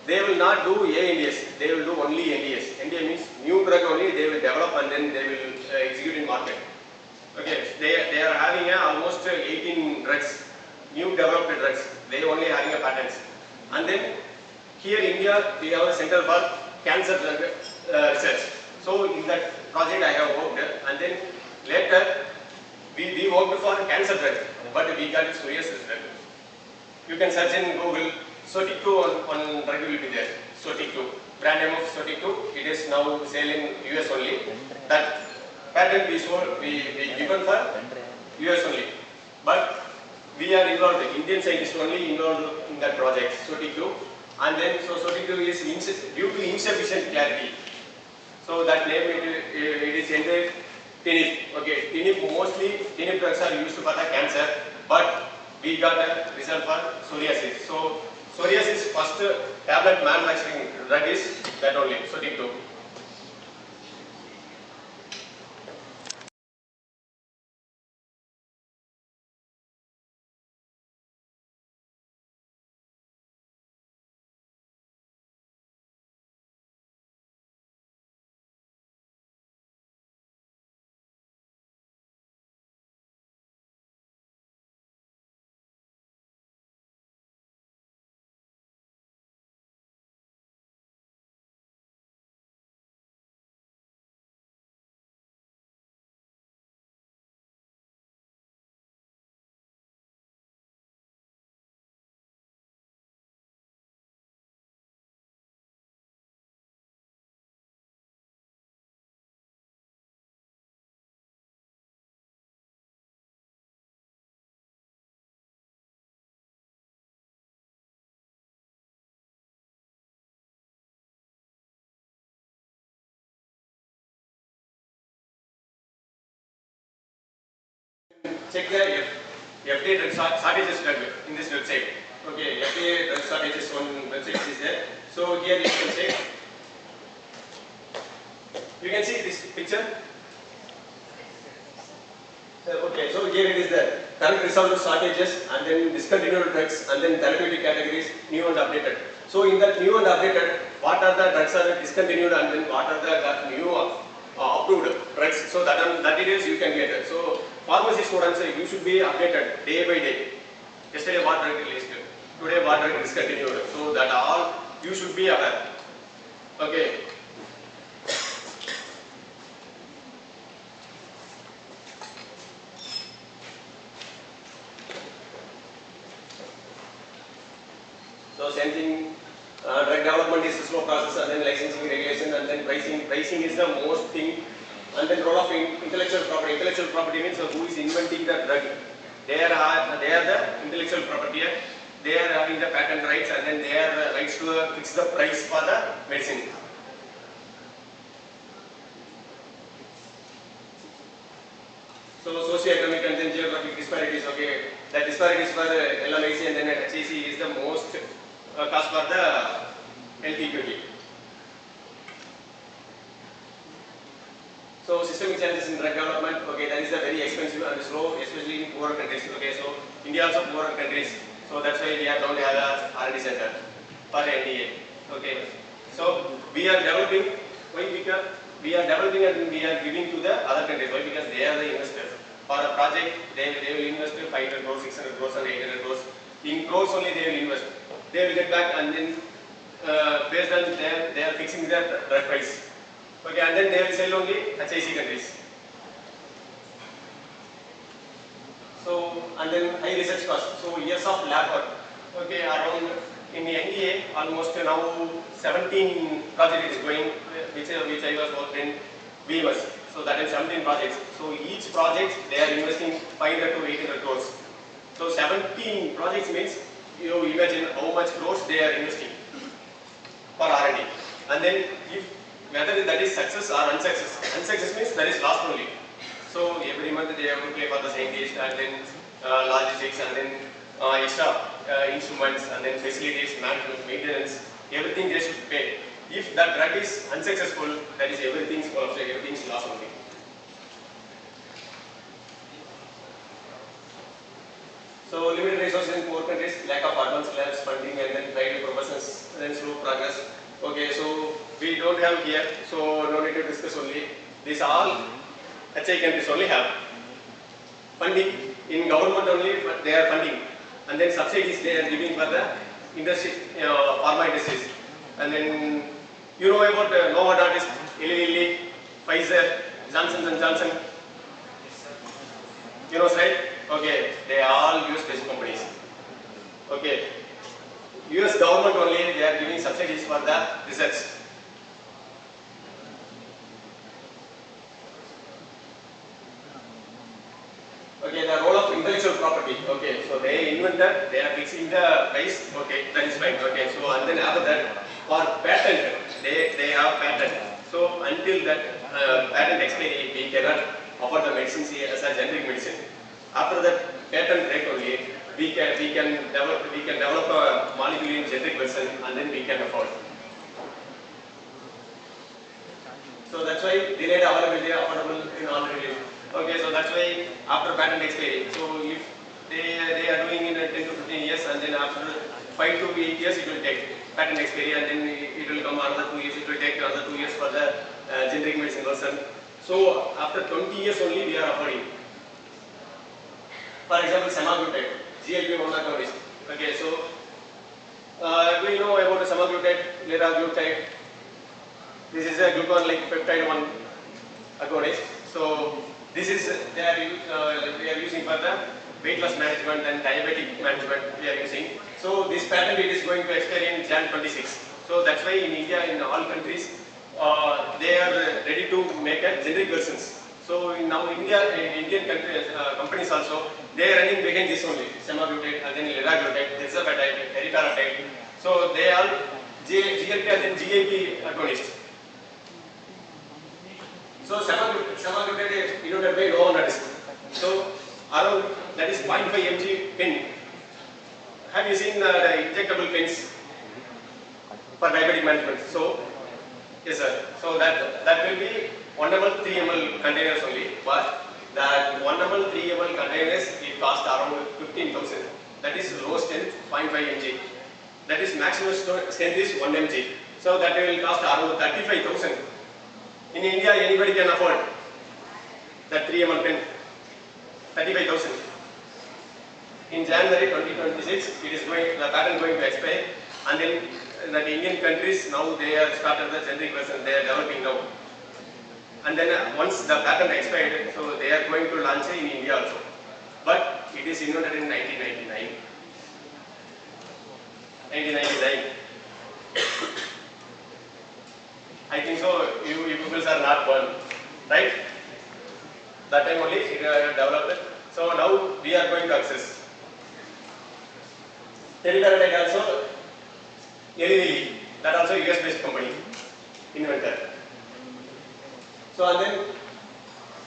Speaker 9: they will not do ANDAs, they will do only NDAs. NDA means new drug only they will develop and then they will execute in market. Okay, they are having almost 18 drugs, new developed drugs. They only having a patents. And then here in India we have a center for cancer drug research. So in that project I have worked, and then later we worked for cancer drug, but we got psoriasis drug. You can search in Google. Sotic2 on drug will be there. Sotic2, brand name of Sotic2. It is now selling US only. That patent we given for US only. But we are involved, Indian scientists only involved in that project, SOTI2. And then, so SOTI2 is due to insufficient clarity. So that name, it is ended TNIP. Okay, TNIP, mostly TNIP drugs are used for the cancer, but we got a result for psoriasis. So psoriasis, first tablet manufacturing drug is that only, SOTI2. Check the FDA drug shortages drug in this website. Okay, FDA drug shortages one website is there. So here you can check. You can see this picture. Okay, so here it is the current result of shortages and then discontinued drugs and then therapeutic categories, new and updated. So in that new and updated, what are the drugs are discontinued and then what are the new approved drugs? So that details you can get. So pharmacy students, you should be updated day by day. Yesterday what drug released, today what drug discontinued. So that all you should be aware. Okay. So same thing, drug development is a slow process and then licensing regulation and then pricing. Pricing is the most thing. And then role of intellectual property. Intellectual property means who is inventing the drug. They are the intellectual property. They are having the patent rights and then they are the rights to fix the price for the medicine. So socio-economic and then geographic disparities. Okay, the disparities for LMIC and then HAC is the most cost for the health equity. So systemic challenges in drug development, okay, that is a very expensive and slow, especially in poorer countries. Okay, so India also poorer countries, so that's why we are don't have a R&D center for NDA. Okay, so we are developing. Why? Because we are developing and we are giving to the other countries. Why? Because they are the investors. For a project, they will invest 500 crores, 600 crores, and 800 crores. In crores only they will invest. They will get back and then based on they are fixing their drug price. Okay, and then they will sell only HIC countries. So, and then high research cost. So, years of lab work. Okay, around in the NDA, almost now 17 projects is going, which I was worked in VMS. So, that is 17 projects. So, each project they are investing 500 to 800 crores. So, 17 projects means you imagine how much crores they are investing for R&D. And then if whether that is success or unsuccess. Unsuccess means that is lost only. So every month they have to pay for the scientists and then logistics and then extra instruments and then facilities, management, maintenance, everything they should pay. If that drug is unsuccessful, that is everything is lost only. So limited resources in poor countries, lack of advanced labs, funding and then private professions, and then slow progress. Okay, so we don't have here, so no need to discuss only. These all HI countries only have funding in government only, but they are funding, and then subsidies they are giving for the industry, pharma industries, and then you know about Novartis, Eli Lilly, Pfizer, Johnson and Johnson. You know, right? Okay, they are all US-based companies. Okay. US government only, they are giving subsidies for the research. Okay, the role of intellectual property. Okay, so they inventor, they are fixing the price, okay, that is fine, okay. So and then after that, for patent, they have patent. So until that patent expiry, we cannot offer the medicine as a generic medicine. After that patent rate only, we can develop a molecule in generic version, and then we can afford. So that's why delayed availability, affordable in all review. Okay, so that's why after patent expiry. So if they are doing in 10 to 15 years, and then after 5 to 8 years it will take patent expiry, and then it will come another 2 years. It will take another 2 years for the generic medicine version. So after 20 years only we are affording. For example, semaglutide, GLP-1 agonist. Okay, so do you know about the semaglutide, liraglutide? This is a glucose-like peptide 1 agonist. So this is they are using for the weight loss management and diabetic management we are using. So this patent it is going to expire in Jan 26. So that's why in India, in all countries, they are ready to make a generic versions. So in now Indian countries, companies also, they are running behind this only, semaglutide and then liraglutide, tirzepatide, teriparatide. So they are GLP and then GIP agonists. So semaglutide is innovated by Novo Nordisk. So around that is 0.5 mg pen. Have you seen the injectable pens for diabetic management? So yes sir. So that will be 1 ml 3 ml containers only. But that 1 ml 3 ml containers it cost around 15,000. That is low strength 0.5 mg. That is maximum strength is 1 mg. So that will cost around 35,000. In India, anybody can afford that 3 ml pen, 35,000. In January 2026, it is the patent going to expire, and then the Indian countries now they have started the generic version. They are developing now, and then once the patent expired, so they are going to launch it in India also. But it is invented in 1999. 1999. I think so. You people are not born, right? That time only it developed. So now we are going to access. Teriparatide also, Eli that also US based company, inventor. So and then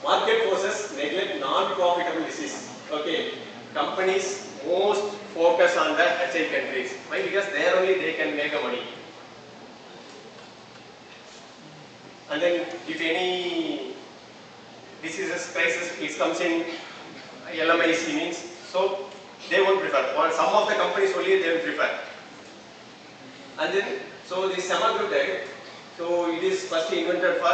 Speaker 9: market forces neglect non-profitable disease. Okay, companies most focus on the HI countries. Why? Because there only they can make a money. And then if any diseases, crisis, it comes in LMIC means, so they won't prefer. Or some of the companies only they will prefer. And then, so this semaglutide, so it is first invented for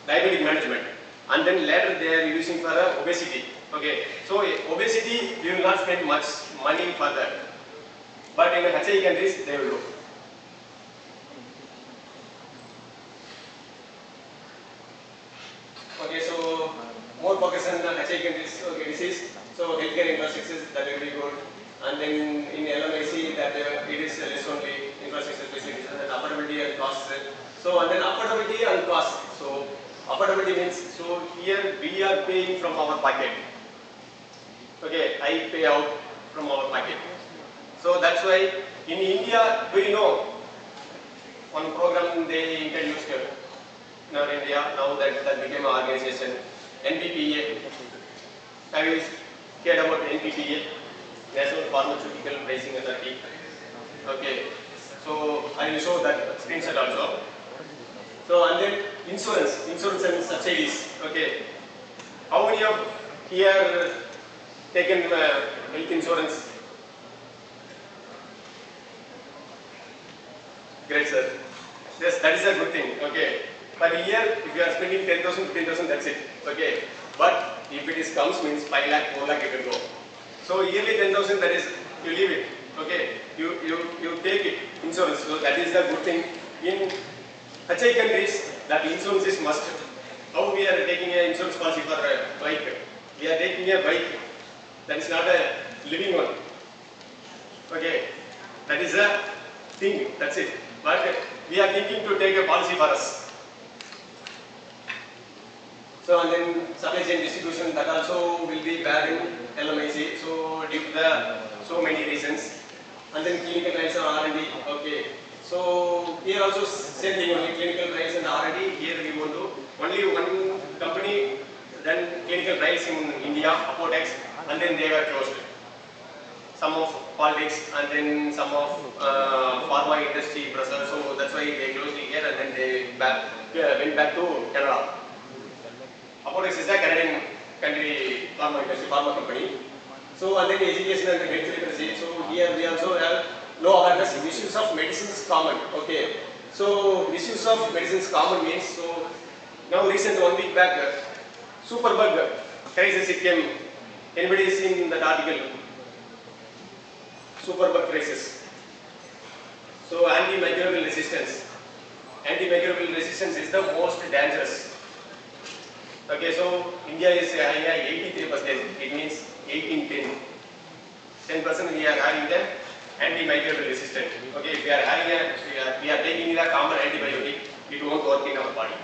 Speaker 9: diabetic management, and then later they are using for obesity. Okay, so obesity we will not spend much money for that, but in the HI countries they will do. Okay, so more focus on the HI countries, okay, disease. So healthcare infrastructures that will be good, and then in LMIC that it is less only infrastructure facilities and then affordability and cost. So and then affordability and cost. So affordability means, so here we are paying from our pocket. Okay, I pay out from our pocket. So that's why in India, do you know one program they introduced in our India, now that became an organization, NPPA. Have you heard about NPPA? National Pharmaceutical Pricing Authority. Okay, so I will show that screenshot also. So and then insurance and subsidies. Okay, how many of here taken health insurance? Great, sir. Yes, that is a good thing. Okay. Per year, if you are spending 10,000, 15,000, that's it. Okay. But if it comes means 5 lakh, 4 lakh, it will go. So yearly 10,000, that is, you leave it. Okay. You take it, insurance. So that is the good thing. In HI countries, that insurance is must. How we are taking an insurance policy for a bike? We are taking a bike. That is not a living one. Okay. That is a thing. That's it. But we are thinking to take a policy for us. So and then supply chain distribution, that also will be bad in LMIC. So due to the so many reasons. And then clinical trials and R&D, okay. So here also same thing, only clinical trials and R&D. Here we want to only one company done clinical trials in India, Apotex, and then they were closed. Some of politics and then some of pharma industry pressure. So that's why they closed here and then they went back to Canada. Apotex is a Canadian country pharma company. So and then education and health literacy. So here we also have low awareness. Misuse of medicine is common. Okay. So misuse of medicine is common means, so now recent 1 week back, superbug crisis it came. Anybody seen that article? Superbug crisis. So antimicrobial resistance. Antimicrobial resistance is the most dangerous. Okay, so India is having 83%. It means 8 in 10. 10% we are having the antimicrobial resistant. Okay, if we are having we are taking the common antibiotic, it won't work in our body.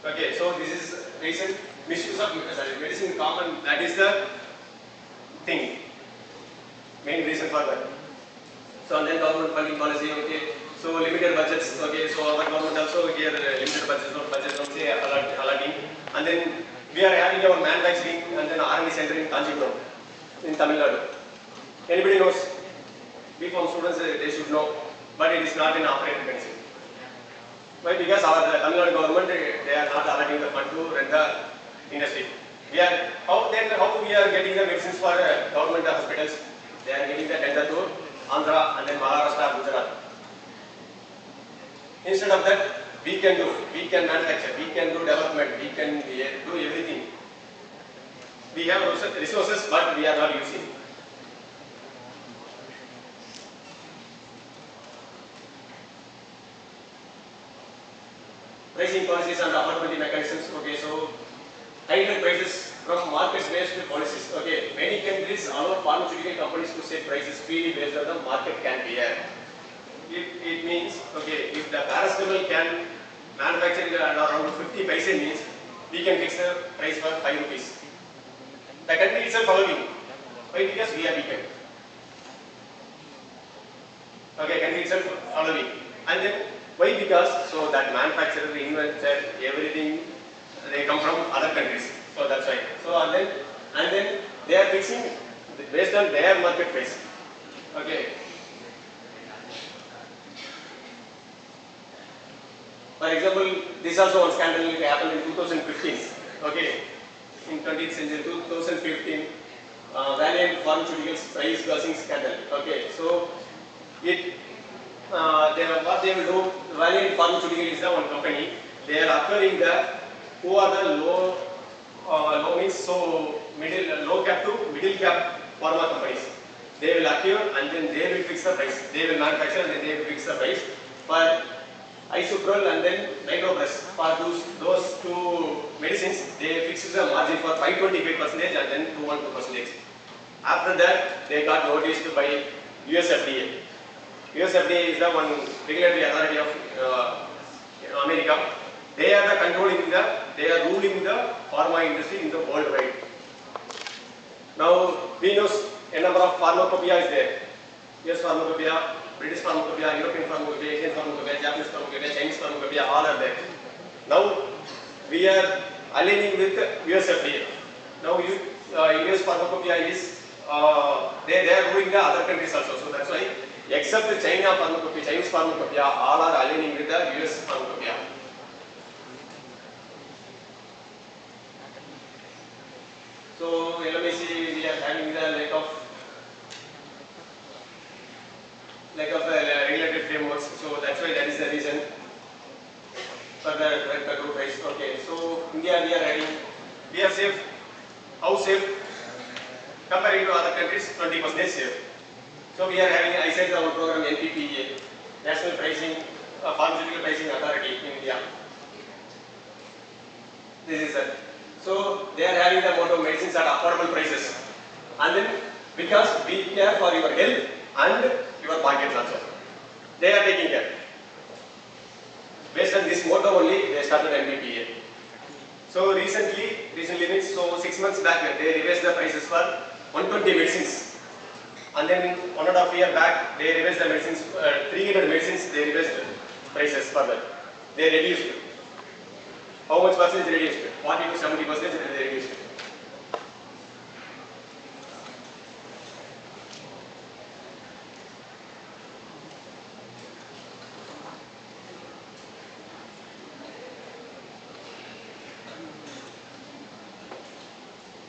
Speaker 9: Okay, so this is recent misuse of medicine common. That is the thing. Main reason for that. So and then government funding policy. Okay, so limited budgets. Okay, so our government also here limited budgets, not budgets, don't say allotting. And then we are having our manufacturing and then R&D center in Kanchipuram, in Tamil Nadu. Anybody knows? B.Pharm students, they should know, but it is not in operating medicine. Why? Because our Tamil Nadu government, they are not allotting the fund to run the industry. We are, how we are getting the medicines for government hospitals? They are getting the tender to Andhra and then Maharashtra, Gujarat. Instead of that, we can manufacture, we can do development, we can do everything. We have resources, but we are not using. Pricing policies and affordability mechanisms. Okay, so higher prices from market-based policies. Okay, many countries allow pharmaceutical companies to set prices freely based on the market can bear. It means, okay, if the paracetamol can manufacture at around 50 paise means we can fix the price for 5 rupees. The country itself following. Why? Because we are weakened. Okay, country itself following. And then why? Because so that manufacturer, inventor, everything they come from other countries. So that's why. So and then they are fixing based on their market price. Okay. For example, this also one scandal happened in 2015. Okay, in 20th century, 2015, Valiant Pharmaceuticals price gouging scandal. Okay, so what they will do, Valiant Pharmaceutical is the one company. They are acquiring who are the low means so low cap to middle cap pharma companies. They will acquire and then they will fix the price. They will manufacture and then they will fix the price for Isuprol and then Nitrobus. For those two medicines, they fix the margin for 525% and then 212%. After that, they got noticed by US FDA. US FDA is the one regulatory authority of America. They are they are ruling the pharma industry in the worldwide. Now, we know a number of pharmacopoeia is there. US pharmacopoeia, British pharmacopoeia, European pharmacopoeia, Asian pharmacopoeia, Japanese pharmacopoeia, Chinese pharmacopoeia, all are there. Now, we are aligning with US FDA. Now, US pharmacopoeia is, they are ruling the other countries also. So that's why, except the China pharmacopoeia, Chinese pharmacopoeia, all are aligning with the US pharmacopoeia. So, LMIC, we are having the lack of regulatory frameworks. So that's why that is the reason for the drug control price. Okay, so India we are safe. How safe? Comparing to other countries, 20% safe. So we are having ICIS our program NPPA, National Pricing Pharmaceutical Pricing Authority in India. This is it. So they are having the motto medicines at affordable prices. And then because we care for your health and your pockets also. They are taking care. Based on this motto only, they started NPPA. So recently means so 6 months back, they revised the prices for 120 medicines. And then 1.5 years back, they revised the medicines, 300 medicines, they revised prices further. They reduced. How much percentage they reduced? 40 to 70% they reduced.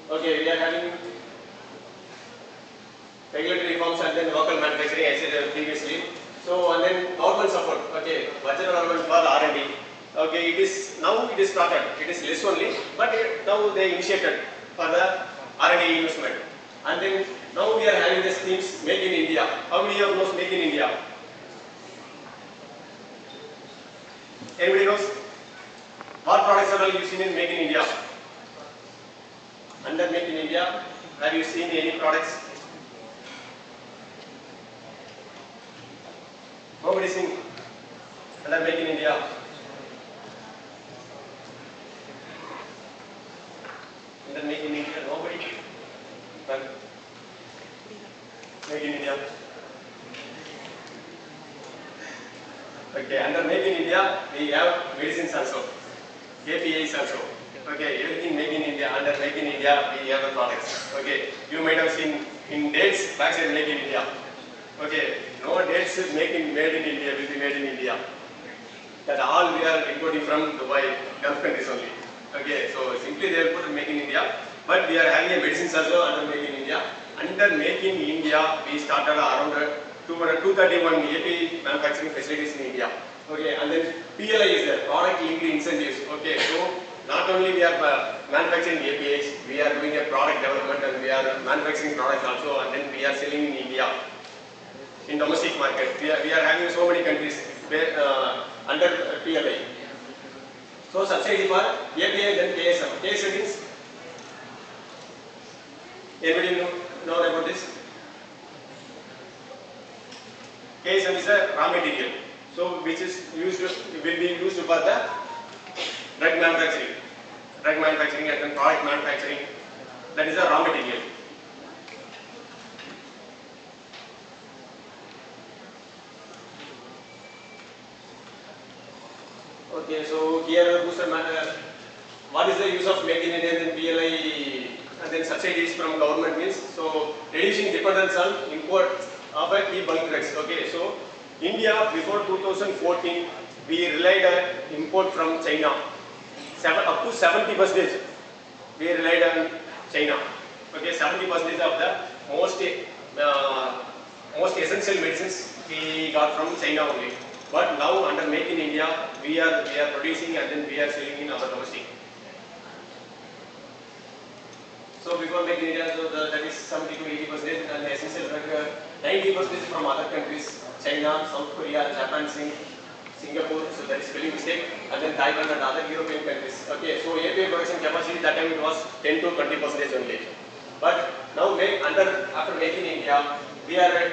Speaker 9: Okay, we are having regulatory reforms and then local manufacturing, I said previously. So, and then government support. Okay, budget allotment for R&D. Okay, it is now it is started. It is less only, but now they initiated for the R&D investment. And then now we are having the schemes Make in India. How many of knows Make in India? Anybody knows? What products are all used in Make in India? Under Make in India, have you seen any products? Nobody seen under Make in India. Under Make in India, nobody. But Make in India. Okay, under Make in India, we have medicines also, APIs also. Okay, everything Make in India. Under Make in India, we have the products. Okay, you might have seen in dates backside Make in India. Okay, no dates made in India will be made in India. That all we are importing from Dubai, Gulf countries only. Okay, so simply they will put Make in India, but we are having a medicines also under Make in India. Under Make in India, we started around 231 API manufacturing facilities in India. Okay, and then PLI is there, product linked incentives. Okay, so not only we are manufacturing APIs, we are doing a product development and we are manufacturing products also, and then we are selling in India, in domestic market. We are having so many countries where, under PLI. So subsidy for API and then KSM. KSM means, anybody know about this? KSM is a raw material, so which is used will be used for the drug manufacturing and then product manufacturing. That is a raw material. Okay, so here what is the use of Make in India and then PLI and then subsidies from government means, so reducing dependence on import of a key bulk drugs. Okay, so India before 2014 we relied on import from China. Up to 70% we relied on China. Okay, 70% of the most essential medicines we got from China only. But now under Make in India, we are producing and then we are selling in our domestic. So before Make in India, so that is 70 to 80%, and the essential drug 90% from other countries, China, South Korea, Japan, Singapore, so that is spelling mistake, and then Taiwan and other European countries. Okay, so API production capacity that time it was 10 to 20% only. But now after Make in India, we are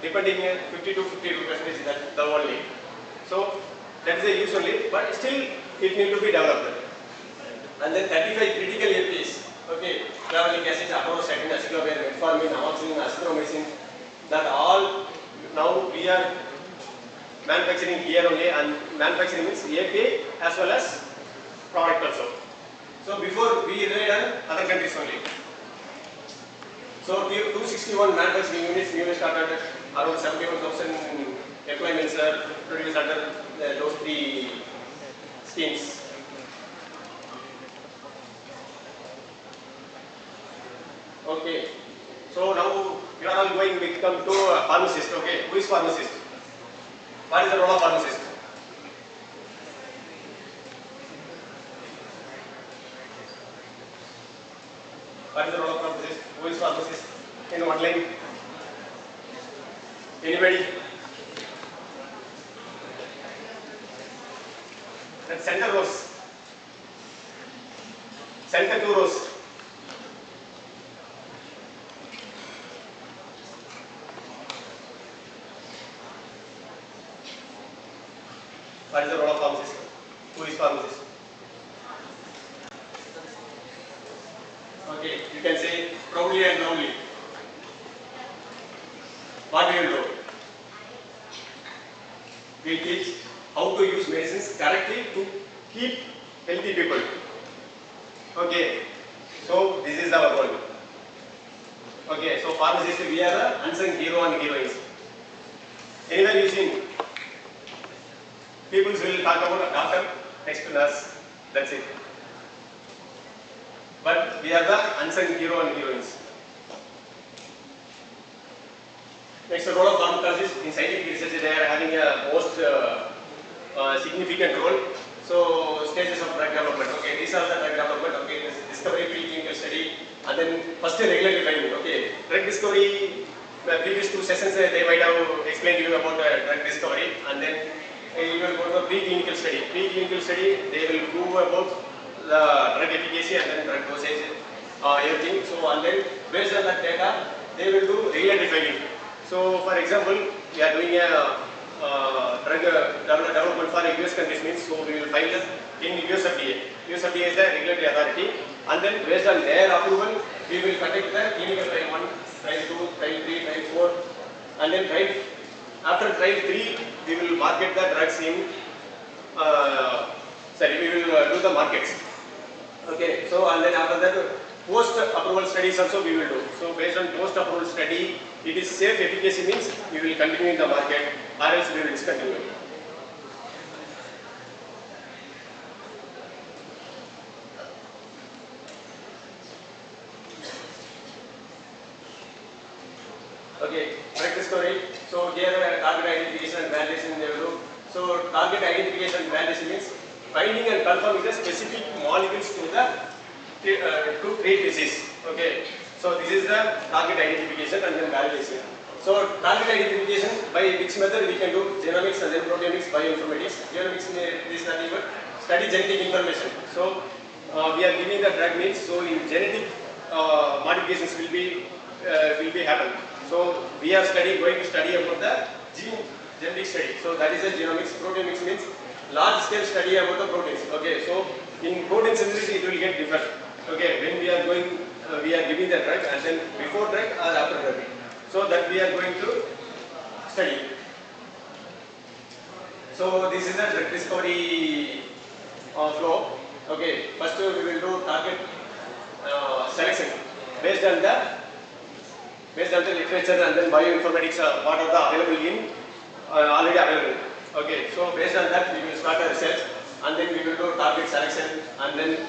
Speaker 9: depending 50 to 52% that the only. So that is a use only, but still it need to be developed. And then 35 critical APIs. Okay, clavulanic acid, atorvastatin, aceclopyr, metformin, amoxicillin, azithromycin. That all now we are manufacturing here only, and manufacturing means API as well as product also. So before we relied on other countries only. So 261 manufacturing units started, around 71,000 employments are produced under those three schemes. Okay, so now we are all going to come to pharmacist. Okay, who is pharmacist? What is the role of pharmacist? What is the role of pharmacist? Who is pharmacist? In one line? Anybody? That center rows. Center two rows. What is the role of pharmacist? Who is pharmacist? Okay, you can say proudly and loudly. what we will do? We will teach how to use medicines correctly to keep healthy people. Okay, so this is our goal. Okay, so pharmacists, we are the unsung hero and heroines. Anywhere you seen, people will talk about a doctor next to nurse, that's it. But we are the unsung hero and heroines. Next, the role of pharmacologists in scientific research, they are having a most significant role. So, stages of drug development. Okay, these are the drug development. Okay, discovery, preclinical study, and then first regulatory filing. Okay, drug discovery. The previous two sessions they might have explained to you about drug discovery, and then you will go to preclinical study. Preclinical study, they will prove about the drug efficacy and then drug dosage, everything. So, and then based on that data, they will do regulatory filing. So, for example, we are doing a drug development for US countries means, so we will file in US FDA. US FDA is the regulatory authority, and then based on their approval, we will conduct the clinical trial 1, trial 2, trial 3, trial 4, and then after trial 3, we will market the drugs in, we will do the markets. Okay, so and then after that, post-approval studies also we will do. So based on post-approval study, it is safe efficacy means we will continue in the market, or else we will discontinue. Okay, drug discovery. So here target identification and validation they will do. So target identification and validation means finding and confirming the specific molecules to treat disease. Okay, so this is the target identification and then validation. So target identification, by which method we can do? Genomics and then proteomics, bioinformatics. Genomics is nothing but study genetic information. So we are giving the drug means, so in genetic modifications will be happen. So we are going to study about the genetic study. So that is the genomics. Proteomics means large scale study about the proteins. Okay, so in protein synthesis it will get different. Okay, when we are giving the drug and then before drug or after drug. So that we are going to study. So this is the drug discovery flow. Okay, first we will do target selection based on the literature and then bioinformatics, what are the available in already available. Okay, so based on that we will start a research and then we will do target selection and then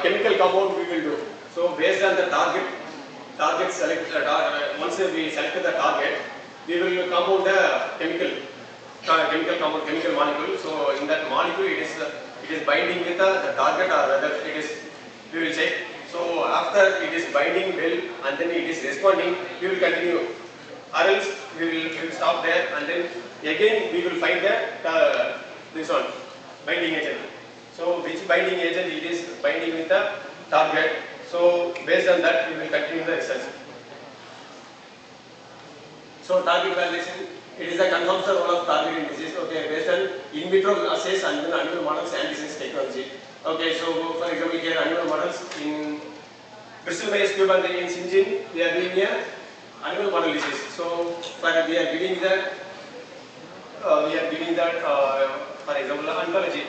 Speaker 9: chemical compound we will do. So based on the target select, once we selected the target, we will compound the chemical molecule. So in that molecule it is binding with the target or whether it is, we will check. So after it is binding well and then it is responding, we will continue. Or else we will stop there and then again we will find this one, binding agent. So which binding agent it is binding with the target. So based on that we will continue the research. So target validation, it is a confirms the role of target in disease. Okay, based on in vitro assays and then animal models and disease technology. Okay, so for example here animal models in Bristol Myers Squibb and in Syngene, we are doing a animal model disease. So we are giving that for example oncology.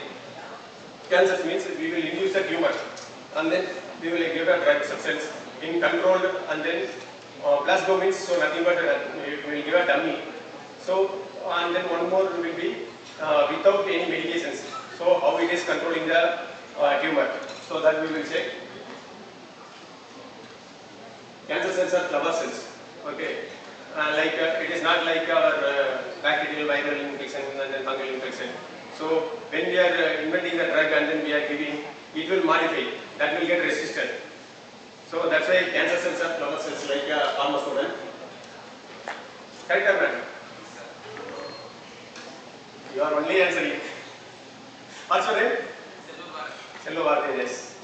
Speaker 9: Cancer means we will induce the tumor and then we will give a drug substance in controlled and then placebo means so nothing but we will give a dummy. So and then one more will be without any medications. So how it is controlling the tumor. So that we will check. Cancer cells are clever cells. Okay, it is not like our bacterial viral infection and then fungal infection. So when we are inventing the drug and then we are giving, it will modify. That will get resistant. So that's why cancer cells are clever cells like PHARMA student. Correct or not? You are only answering. What's your name? Hello, Bharti, yes.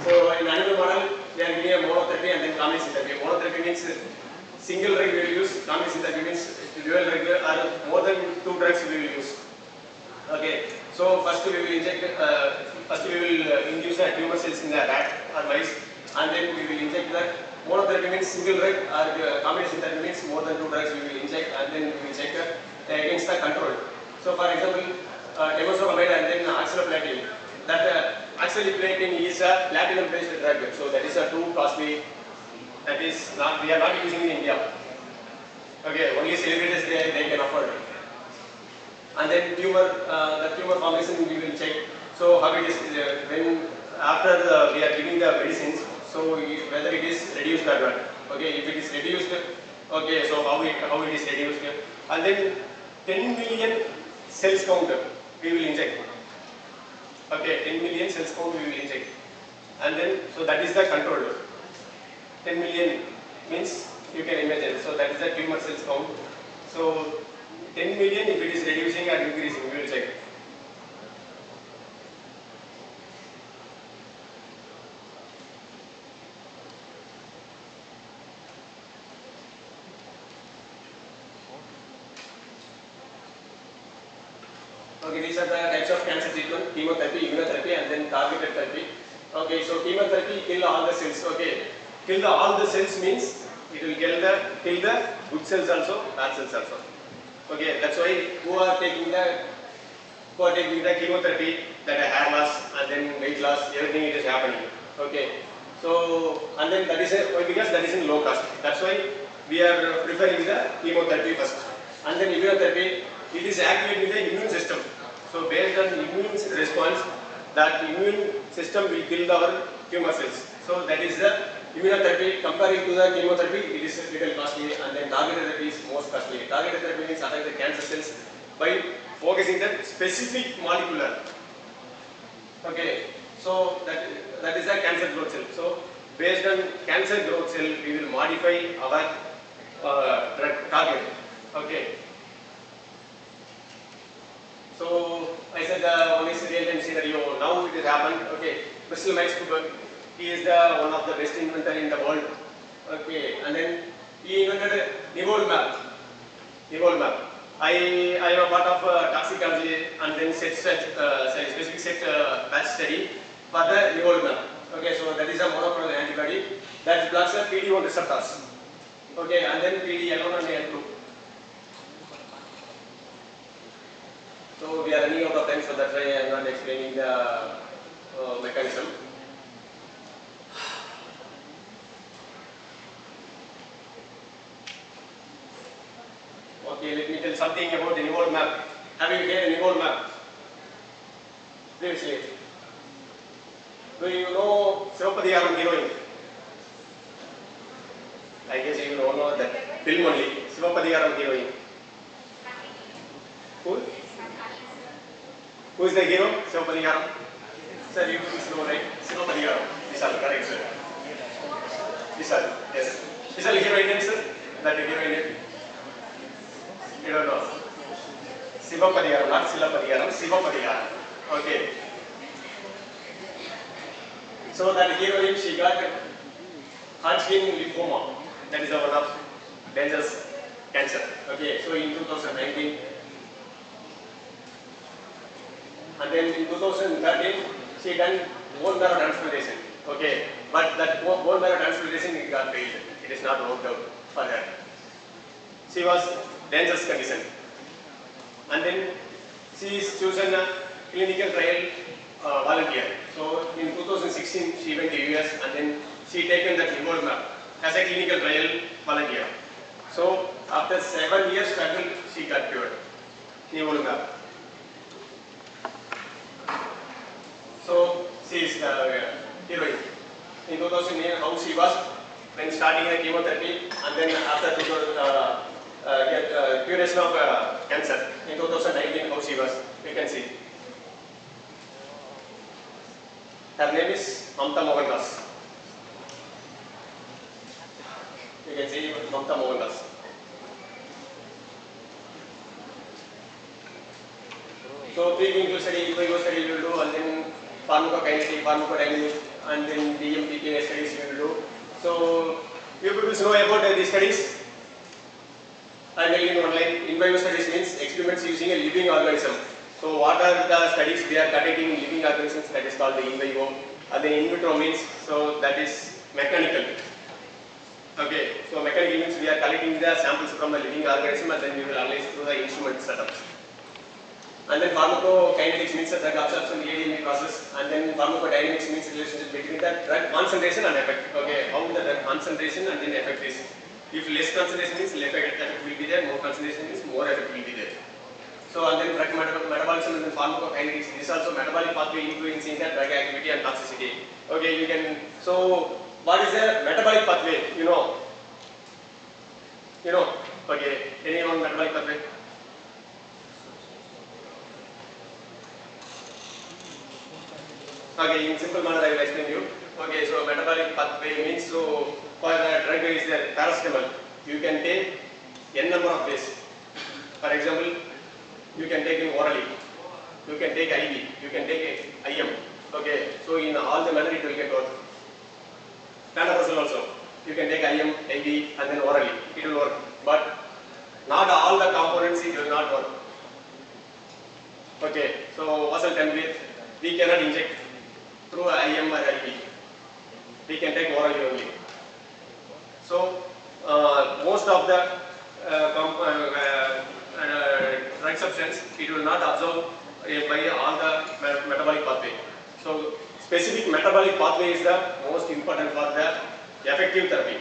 Speaker 9: So in animal model, they are giving a monotherapy and then combination therapy. Monotherapy means single drug we will use, combination therapy means dual drug or more than 2 drugs we will use. Okay, so first we will inject, induce the tumor cells in the rat or mice, and then we will inject that. Monotherapy means single drug or combination means more than 2 drugs we will inject, and then we will check against the control. So for example, temozolomide and then oxaliplatin. That oxaliplatin is a platinum-based drug, so that is a too costly. That is not, we are not using in India. Okay, only celebrities they can afford. And then the tumor formation we will check. So how it is when after we are giving the medicines, so whether it is reduced or not. Okay, if it is reduced, okay, so how it is reduced, and then 10 million cells count we will inject. Okay, 10 million cells count we will inject, and then so that is the control. 10 million means you can imagine. So that is the tumor cells count. So 10 million if it is reducing or increasing, we will check. Okay, these are the types of cancer treatment: chemotherapy, immunotherapy, and then targeted therapy. Okay, so chemotherapy kill all the cells. Okay, kill all the cells means it will kill the good cells also, bad cells also. Okay, that's why who are taking the chemotherapy, that hair loss and then weight loss, everything it is happening. Okay, so and then that is because that is in low cost. That's why we are preferring the chemotherapy first, and then immunotherapy. It is activating the immune system. So based on immune response, that immune system will kill our tumor cells. So that is the immunotherapy. Comparing to the chemotherapy, it is a little costly, and then targeted therapy is most costly. Targeted therapy means attack the cancer cells by focusing the specific molecular. Okay, so that is the cancer growth cell. So based on cancer growth cell, we will modify our drug target. Okay. So I said one is real-time scenario. Now it has happened. Okay, Bristol Myers Squibb, he is the one of the best inventor in the world. Okay, and then he invented nivolumab. I am a part of toxicology and then specific set batch study for the nivolumab. Okay, so that is a monoclonal antibody that blocks the PD-1 receptors. Okay, and then PD-L1 and L2. So we are running out of time, so that's why I am not explaining the mechanism. Okay, let me tell something about the nivolumab. Have you heard nivolumab previously? Do you know Sivapadigaram heroine? I guess you don't know that film only. Sivapadigaram heroine. Who? Who is the hero? Sivapadigaram. Sir, you know, right? Sivapadigaram. Vishal, correct, sir. Vishal, yes. Vishal, heroine name, sir? That heroine name? You don't know. Sivapadigaram, not Silapadigaram. Sivapadigaram. Okay. So that heroine, she got Hodgkin lymphoma. That is one of dangerous cancer. Okay. So in 2019. And then in 2013, she done bone marrow transplantation. Okay, but that bone marrow transplantation it got failed. It is not worked out for her. She was dangerous condition. And then she is chosen a clinical trial volunteer. So in 2016, she went to US and then she taken that nivolumab as a clinical trial volunteer. So after 7 years struggle, she got cured. Nivolumab. So she is the heroine. In 2009, how she was when starting the chemotherapy, and then after curation of cancer. In 2019, how she was, you can see. Her name is Mamta Mohandas. You can see Mamta Mohandas. So pre-clinical study, in-vivo study we will do, and then pharmacokinetic, pharmacodynamic, and then DMPK studies we will do. So you people know about these studies. I will tell you in one line. In-vivo studies means experiments using a living organism. So what are the studies they are conducting in living organisms? That is called the in-vivo. And then in vitro means, so that is mechanical. Okay, so mechanical means we are collecting the samples from the living organism and then we will analyze through the instrument setups. And then pharmacokinetics means the drug absorption ADME process, and then pharmacodynamics means relationship between the drug concentration and effect. Okay, how the drug concentration and then effect is. If less concentration means less effect will be there, more concentration means more effect will be there. So and then drug metabolism and then pharmacokinetics. This also metabolic pathway influencing the drug activity and toxicity. Okay, you can. So what is the metabolic pathway? You know. Okay. Anyone metabolic pathway? Okay, in simple manner I will explain you. Okay, so metabolic pathway means, so for the drug is the paracetamol. You can take n number of days. For example, you can take it orally, you can take IV, you can take IM. Okay, so in all the manner it will get work. Pantoprazole also, you can take IM, IV and then orally, it will work. But not all the components it will not work. Okay, so muscle template, we cannot inject through IM or IV. We can take orally only. So most of the drug substance, it will not absorb by all the metabolic pathway. So specific metabolic pathway is the most important for the effective therapy.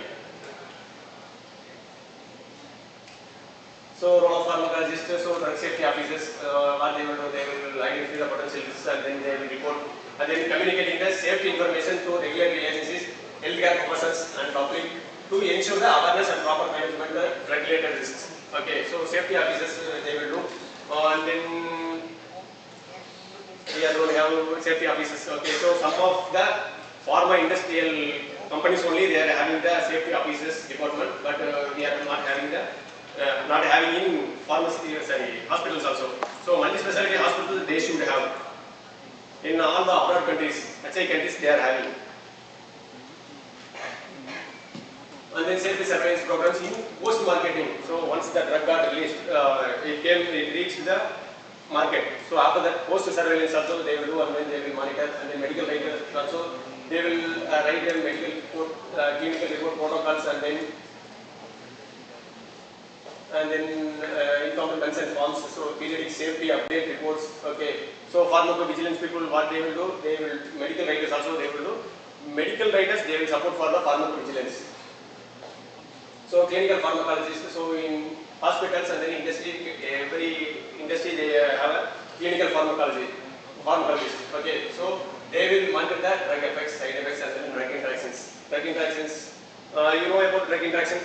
Speaker 9: So role of pharmacologists, so drug safety officers, what they will do, they will identify the potential risks and then they will report, and then communicating the safety information to regulatory agencies, healthcare professionals and public to ensure the awareness and proper management of drug related risks. Okay, so safety officers they will do, and then we are going to have safety officers. Okay, so some of the pharma industrial companies only they are having the safety officers department, but we are not having the in pharmacy, hospitals also. So multi-specialty hospitals they should have. In all the abroad countries, HI countries they are having. And then safety surveillance programs in post-marketing. So once the drug got released, it reached the market. So after that post-surveillance also they will do, and then they will monitor, and then medical writers also they will write their medical report, clinical report protocols, and then informed consent forms, so periodic safety update reports. Okay, so pharmacovigilance people, what they will do, they will, medical writers also they will do, medical writers they will support for the pharmacovigilance. So clinical pharmacologists, so in hospitals and then industry, every industry they have a clinical pharmacologist. Okay, so they will monitor the drug effects, side effects, and then drug interactions. Drug interactions, you know about drug interaction?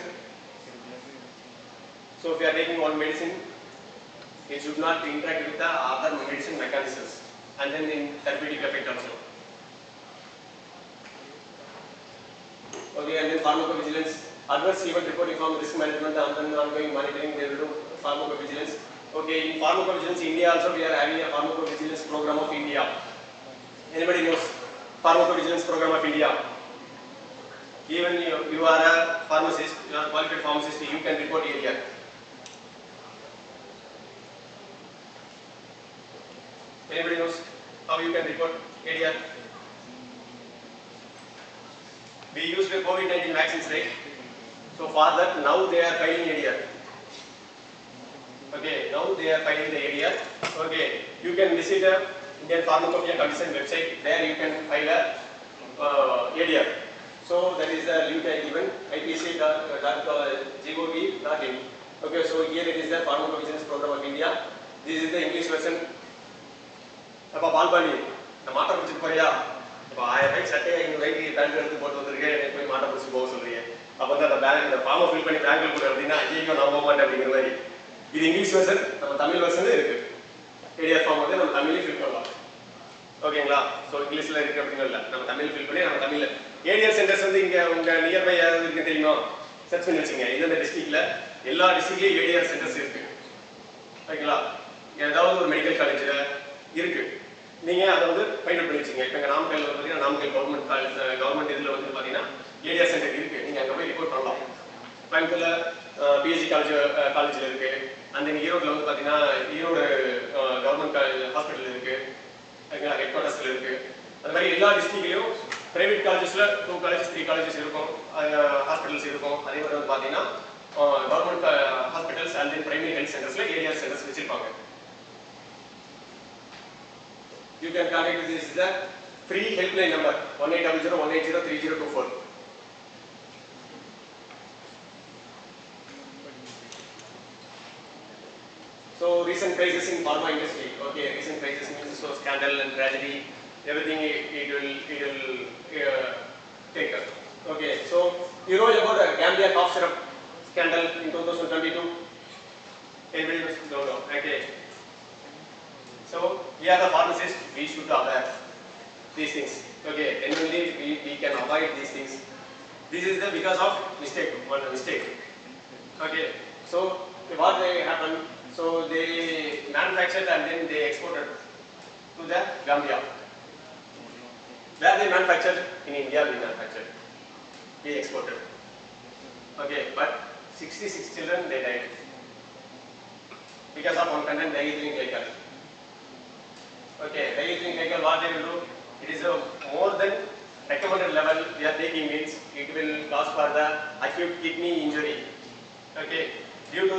Speaker 9: So if you are taking one medicine, it should not interact with the other medicine mechanisms, and then in therapeutic effect also. Okay, and then pharmacovigilance, adverse event reporting from risk management, and then ongoing monitoring, they will do pharmacovigilance. Okay, in pharmacovigilance, India also we are having a pharmacovigilance program of India. Anybody knows pharmacovigilance program of India? Even you are a pharmacist, you are a qualified pharmacist, you can report area. Anybody knows how you can report ADR? We used the COVID-19 vaccines, right? So for that, now they are filing ADR. Okay, now they are filing the ADR. Okay, you can visit the Indian Pharmacopoeia Commission website. There you can file a ADR. So that is the link I given, ipc.gov.in. Okay, so here it is the Pharmacovigilance Program of India. This is the English version. அப்போ பால் பண்ணி நான் மாட்டை பிடிச்சி போறியா இப்போ 1000 ரூபாய்க்கு சட்டையை 500 ரூபாய்க்கு பேங்க் எடுத்து போட்டு வந்துருக்கேன், எனக்கு போய் மாட்டை பிடிச்சி போக சொல்றீங்க. அப்போ வந்து அந்த பேங்க் இந்த ஃபார்மை ஃபில் பண்ணி பேங்க்ல போட்டு அப்படின்னா ஐயோ நான் போக மாட்டேன் அப்படிங்கிற மாதிரி. இது இங்கிலீஷ் வெர்ஷன், நம்ம தமிழ் வெர்ஷன்ல இருக்கு. ஏடிஆர் ஃபார்ம் வந்து நம்ம தமிழ்ல ஃபில் பண்ணலாம். ஓகேங்களா? ஸோ இங்கிலீஷ்ல இருக்கு அப்படின்னு இல்லை, நம்ம தமிழ் ஃபில் பண்ணி நம்ம தமிழ்ல. ஏடிஆர் சென்டர்ஸ் வந்து இங்கே உங்க நியர்பை யாராவது இருக்கு தெரியுமா? சர்ச் பண்ணி வச்சுங்க. இந்த டிஸ்ட்ரிக்ட்ல எல்லா டிஸ்ட்ரிக்ட்லயும் ஏடிஆர் சென்டர்ஸ் இருக்கு. ஓகேங்களா? ஏதாவது ஒரு மெடிக்கல் காலேஜ்ல இருக்கு, நீங்க அதை வந்து ஃபைண்ட் அவுட் பண்ணி வச்சுங்க. இப்போ எங்கள் நாமக்கல்ல பார்த்தீங்கன்னா நாமக்கல் கவர்மெண்ட் காலேஜ், கவர்மெண்ட் இதில் வந்து பார்த்தீங்கன்னா ஏடிஆர் சென்டர் இருக்கு, நீங்கள் அங்கே போய் ரிப்போர்ட் பண்ணலாம். கோயம்புத்தூர்ல பிஹெச்டி காலேஜில் இருக்கு, அந்த ஈரோட்டில் வந்து பார்த்தீங்கன்னா ஈரோடு கவர்மெண்ட் ஹாஸ்பிட்டல் இருக்கு, ஹெட் குவார்ட்டர்ஸில் இருக்கு. அந்த மாதிரி எல்லா டிஸ்ட்ரிக்ட்லையும் private colleges 2 colleges 3 colleges இருக்கும், hospitals இருக்கும். அதே மாதிரி வந்து பாத்தீங்கன்னா government hospitals and then primary health centers ADR centers வச்சிருப்பாங்க. You can contact this is the free helpline number 1800 180 3024. So recent crisis in pharma industry. Okay, recent crisis means so scandal and tragedy, everything it will take up. Okay, so you know about the Gambia cough syrup scandal in 2022. Everybody don't know. Okay. So we are the pharmacists. We should aware these things. Okay, and only we can avoid these things. This is the because of one mistake. Okay, so what they happen? So they manufactured and then they exported to the Gambia. Where they manufactured? In India we manufactured. We exported. Okay, but 66 children they died because of one content diethylene glycol. Okay, diethylene glycol what they will do? It is a more than recommended level we are taking means it will cause for the acute kidney injury. Okay, due to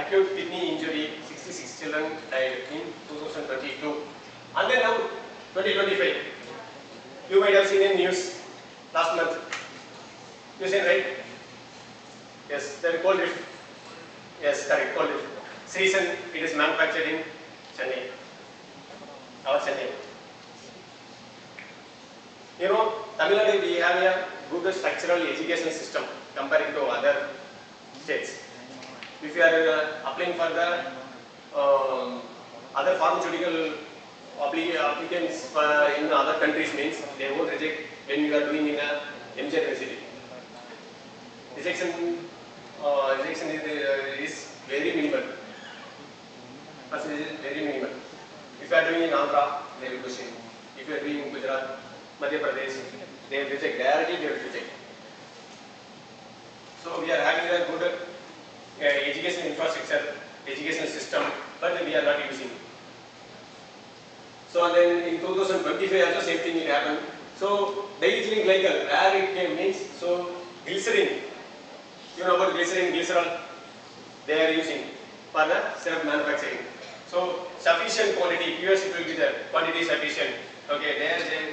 Speaker 9: acute kidney injury 66 children died in 2022 and then now 2025 you might have seen in news last month. You seen right? Yes, they called it. Yes, correct, called it. Season it is manufactured in Chennai. Our Chennai. You know, Tamil Nadu we have a good structural education system comparing to other states. If you are applying for the other pharmaceutical applicants in other countries means they won't reject when you are doing in a MJ university. Rejection is very minimal. Percentage is very minimal. If you are doing in Andhra, they will question. If you are doing in Gujarat, Madhya Pradesh, they will reject. Directly they will reject. So we are having a good education infrastructure, educational system, but we are not using. So then in 2025 also same thing will happen. So diethylene glycol, where it came means so glycerin. You know about glycerol? They are using for the syrup manufacturing. So sufficient quantity, pure will be there, quantity sufficient. Okay,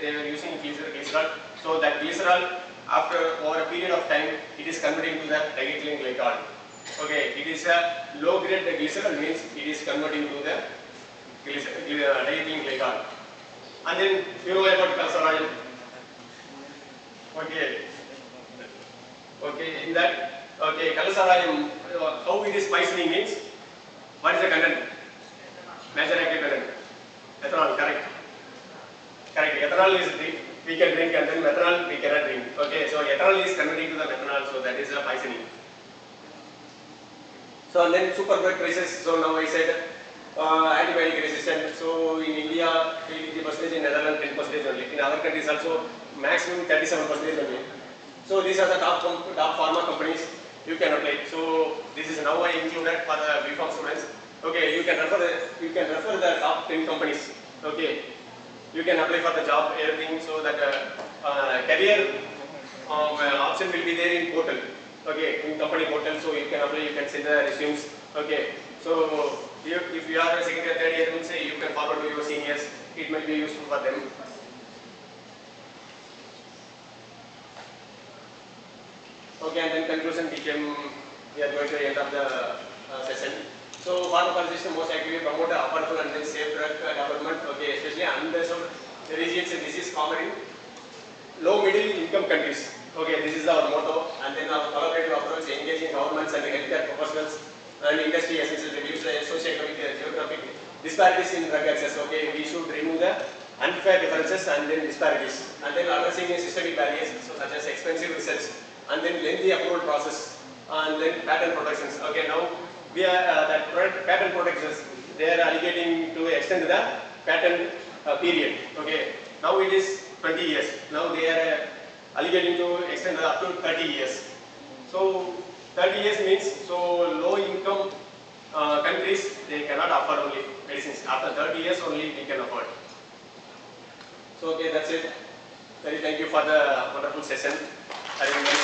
Speaker 9: they were using glycerol. So that glycerol after over a period of time it is converted into the diethylene glycol. Okay, it is a low grade glycerol means it is converting to the diethylene glycol. And then you know about calcium. Okay, in that calcium, how it is poisoning means what is the content? Major active content. Ethanol, correct. Ethanol is we can drink and then methanol we cannot drink. Okay, so ethanol is converting to the methanol, so that is a poisoning. So and then superbug crisis. So now I said antibiotic resistant. So in India 80%, in Netherlands 10% only. In other countries also maximum 37% only. So these are the top pharma companies you can apply. So this is now I included for the BPharm students. Okay, you can refer the top 10 companies. Okay, you can apply for the job everything so that career option will be there in portal. Okay, in company portal, so you can apply, you can send the resumes. Okay, so if you are a second or third year, say you can forward to your seniors. It might be useful for them. Okay, and then conclusion became we are going to the end of the session. So pharma policy most actively promote affordable and then safe drug development. Okay, especially underserved regions. This is common in low middle income countries. Okay, this is our motto. And then our collaborative approach, engaging governments and healthcare professionals and industry essentials, reduce the socio-economic geographic disparities in drug access. Okay, we should remove the unfair differences and then disparities. And then addressing the systemic barriers, so such as expensive research and then lengthy approval process and then patent protections. Okay, now we are that patent protections, they are allocating to extend the patent period. Okay, now it is 20 years. Now they are allocating to extend up to 30 years. So 30 years means so low income countries they cannot afford only medicines. After 30 years only we can afford. So okay, that's it. Very thank you for the wonderful session. I am very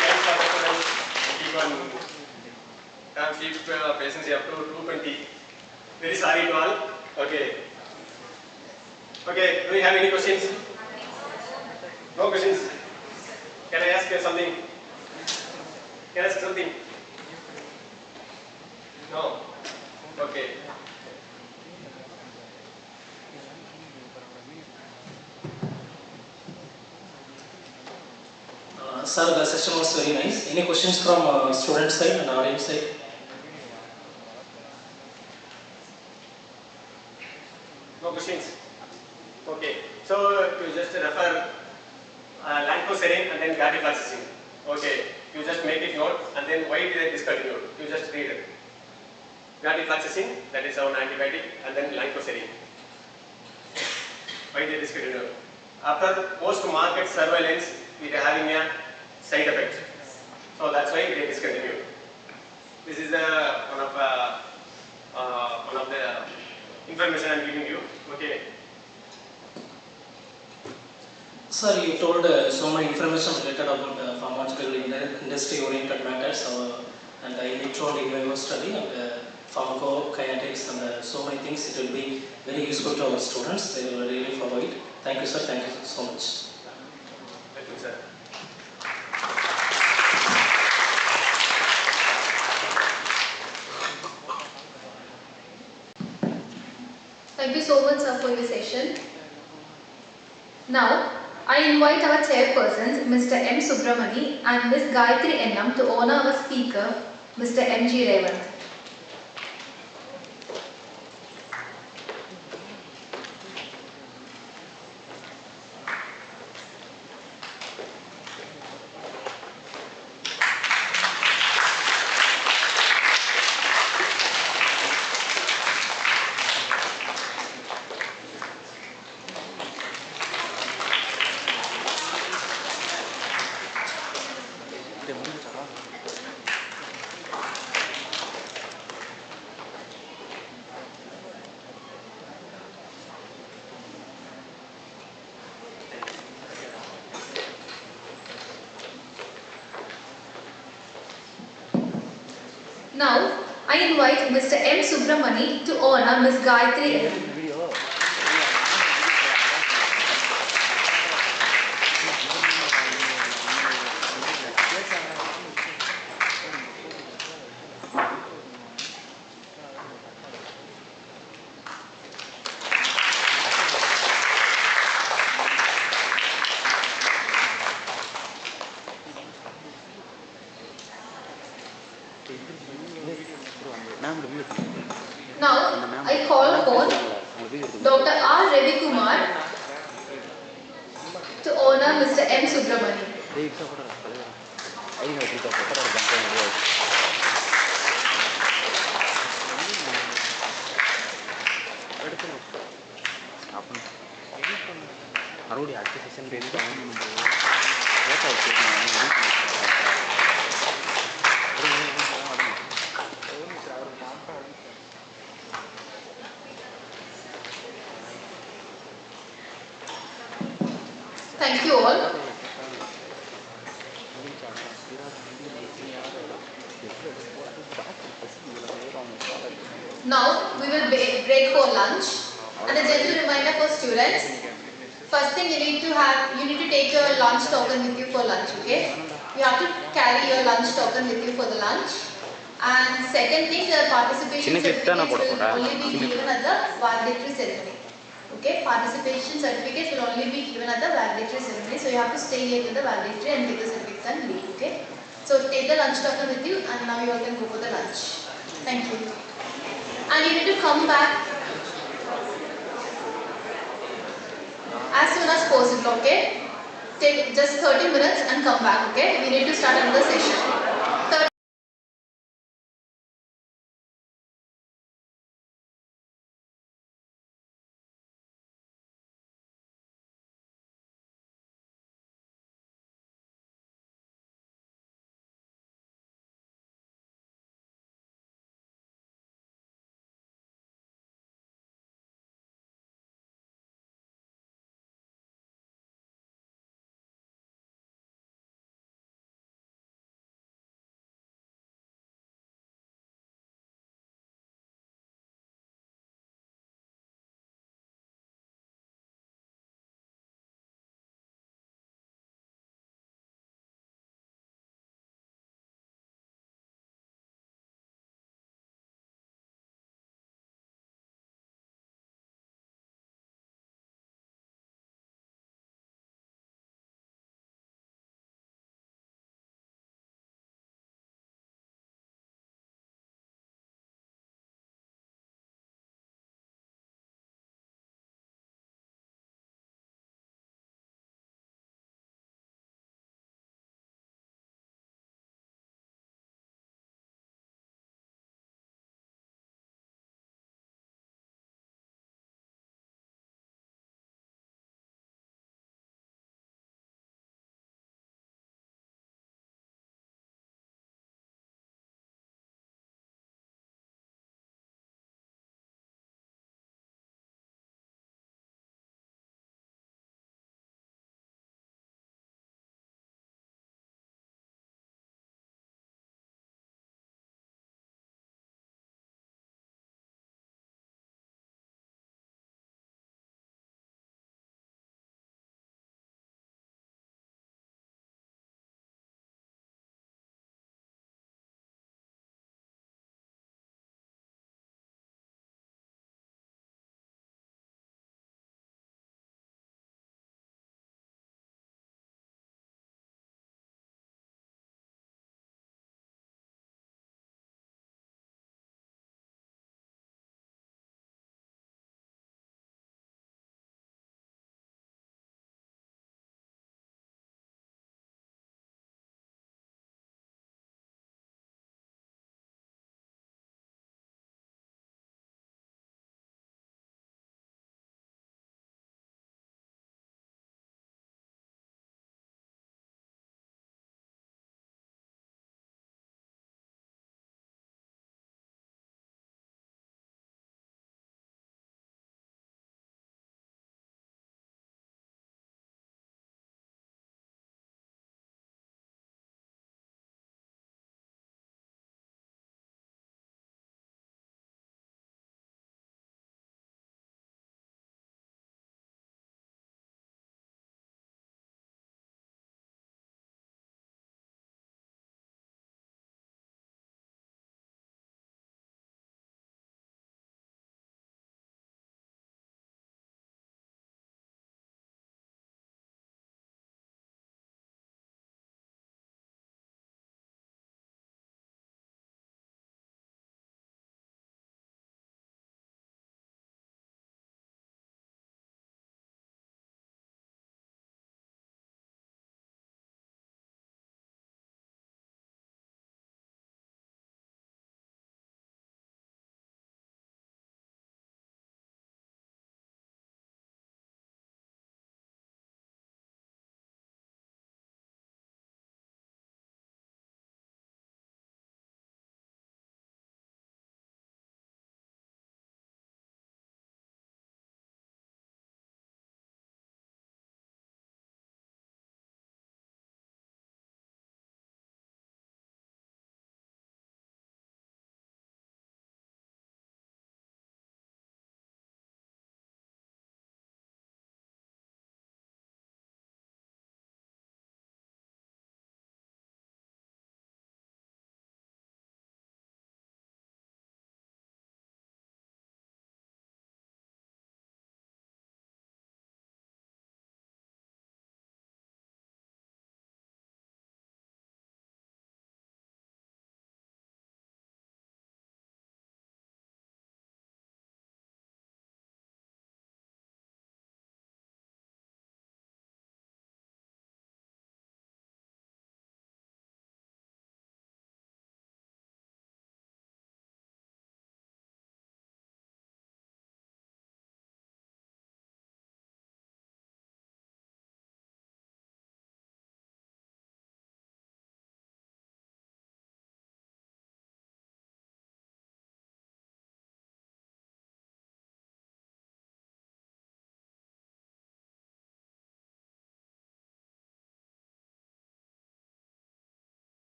Speaker 9: thankful for the students. Keep on keep patience up to 220. Very sorry to all. Okay. Okay. Do you have any questions? No questions. Can I ask you something? Can I ask something? No. Okay.
Speaker 10: Sir, the session was very nice. Any questions from student side and audience side?
Speaker 9: No questions? Okay. So you just refer Lanco setting and then Gatti processing. Okay. You just make it note and then why did I discontinue? You just read it. Gatti processing, that is our antibiotic, and then Lanco setting. Why they discontinue? After post-market surveillance, we are having a side effect. So that's why they discontinue. This is one of the information I am giving you. Okay.
Speaker 10: Sir, you told so many information related about pharmaceutical industry-oriented matters and electron in vivo study and pharmacokinetics and so many things. It will be very useful to our students. They will really follow it. Thank you, sir. Thank you so much.
Speaker 9: Thank you, sir.
Speaker 1: Thank you so much, sir, for your session. Now, I invite our chairpersons, Mr. M. Subramani and Ms. Gayatri Ennam, to honor our speaker, Mr. M. G. Revant. Now, I invite Mr. M. Subramani to honor Ms. Gayatri Ennam. Now, I call upon Dr. R. Ravi Kumar to honor Mr. M. Subramani. Thank you all. Now we will break for lunch. And a gentle reminder for students. First thing you need to take your lunch token with you for lunch, okay? You have to carry your lunch token with you for the lunch. And second thing, the participation certificates will only be given at the valedictory ceremony. Okay, participation certificates will only be given at the valedictory ceremony. So you have to stay here till the valedictory and take the certificates and leave. Okay. So take the lunch token with you, and now you all can go for the lunch. Thank you. And you need to come back as soon as possible. Okay. Take just 30 minutes and come back. Okay. We need to start another session.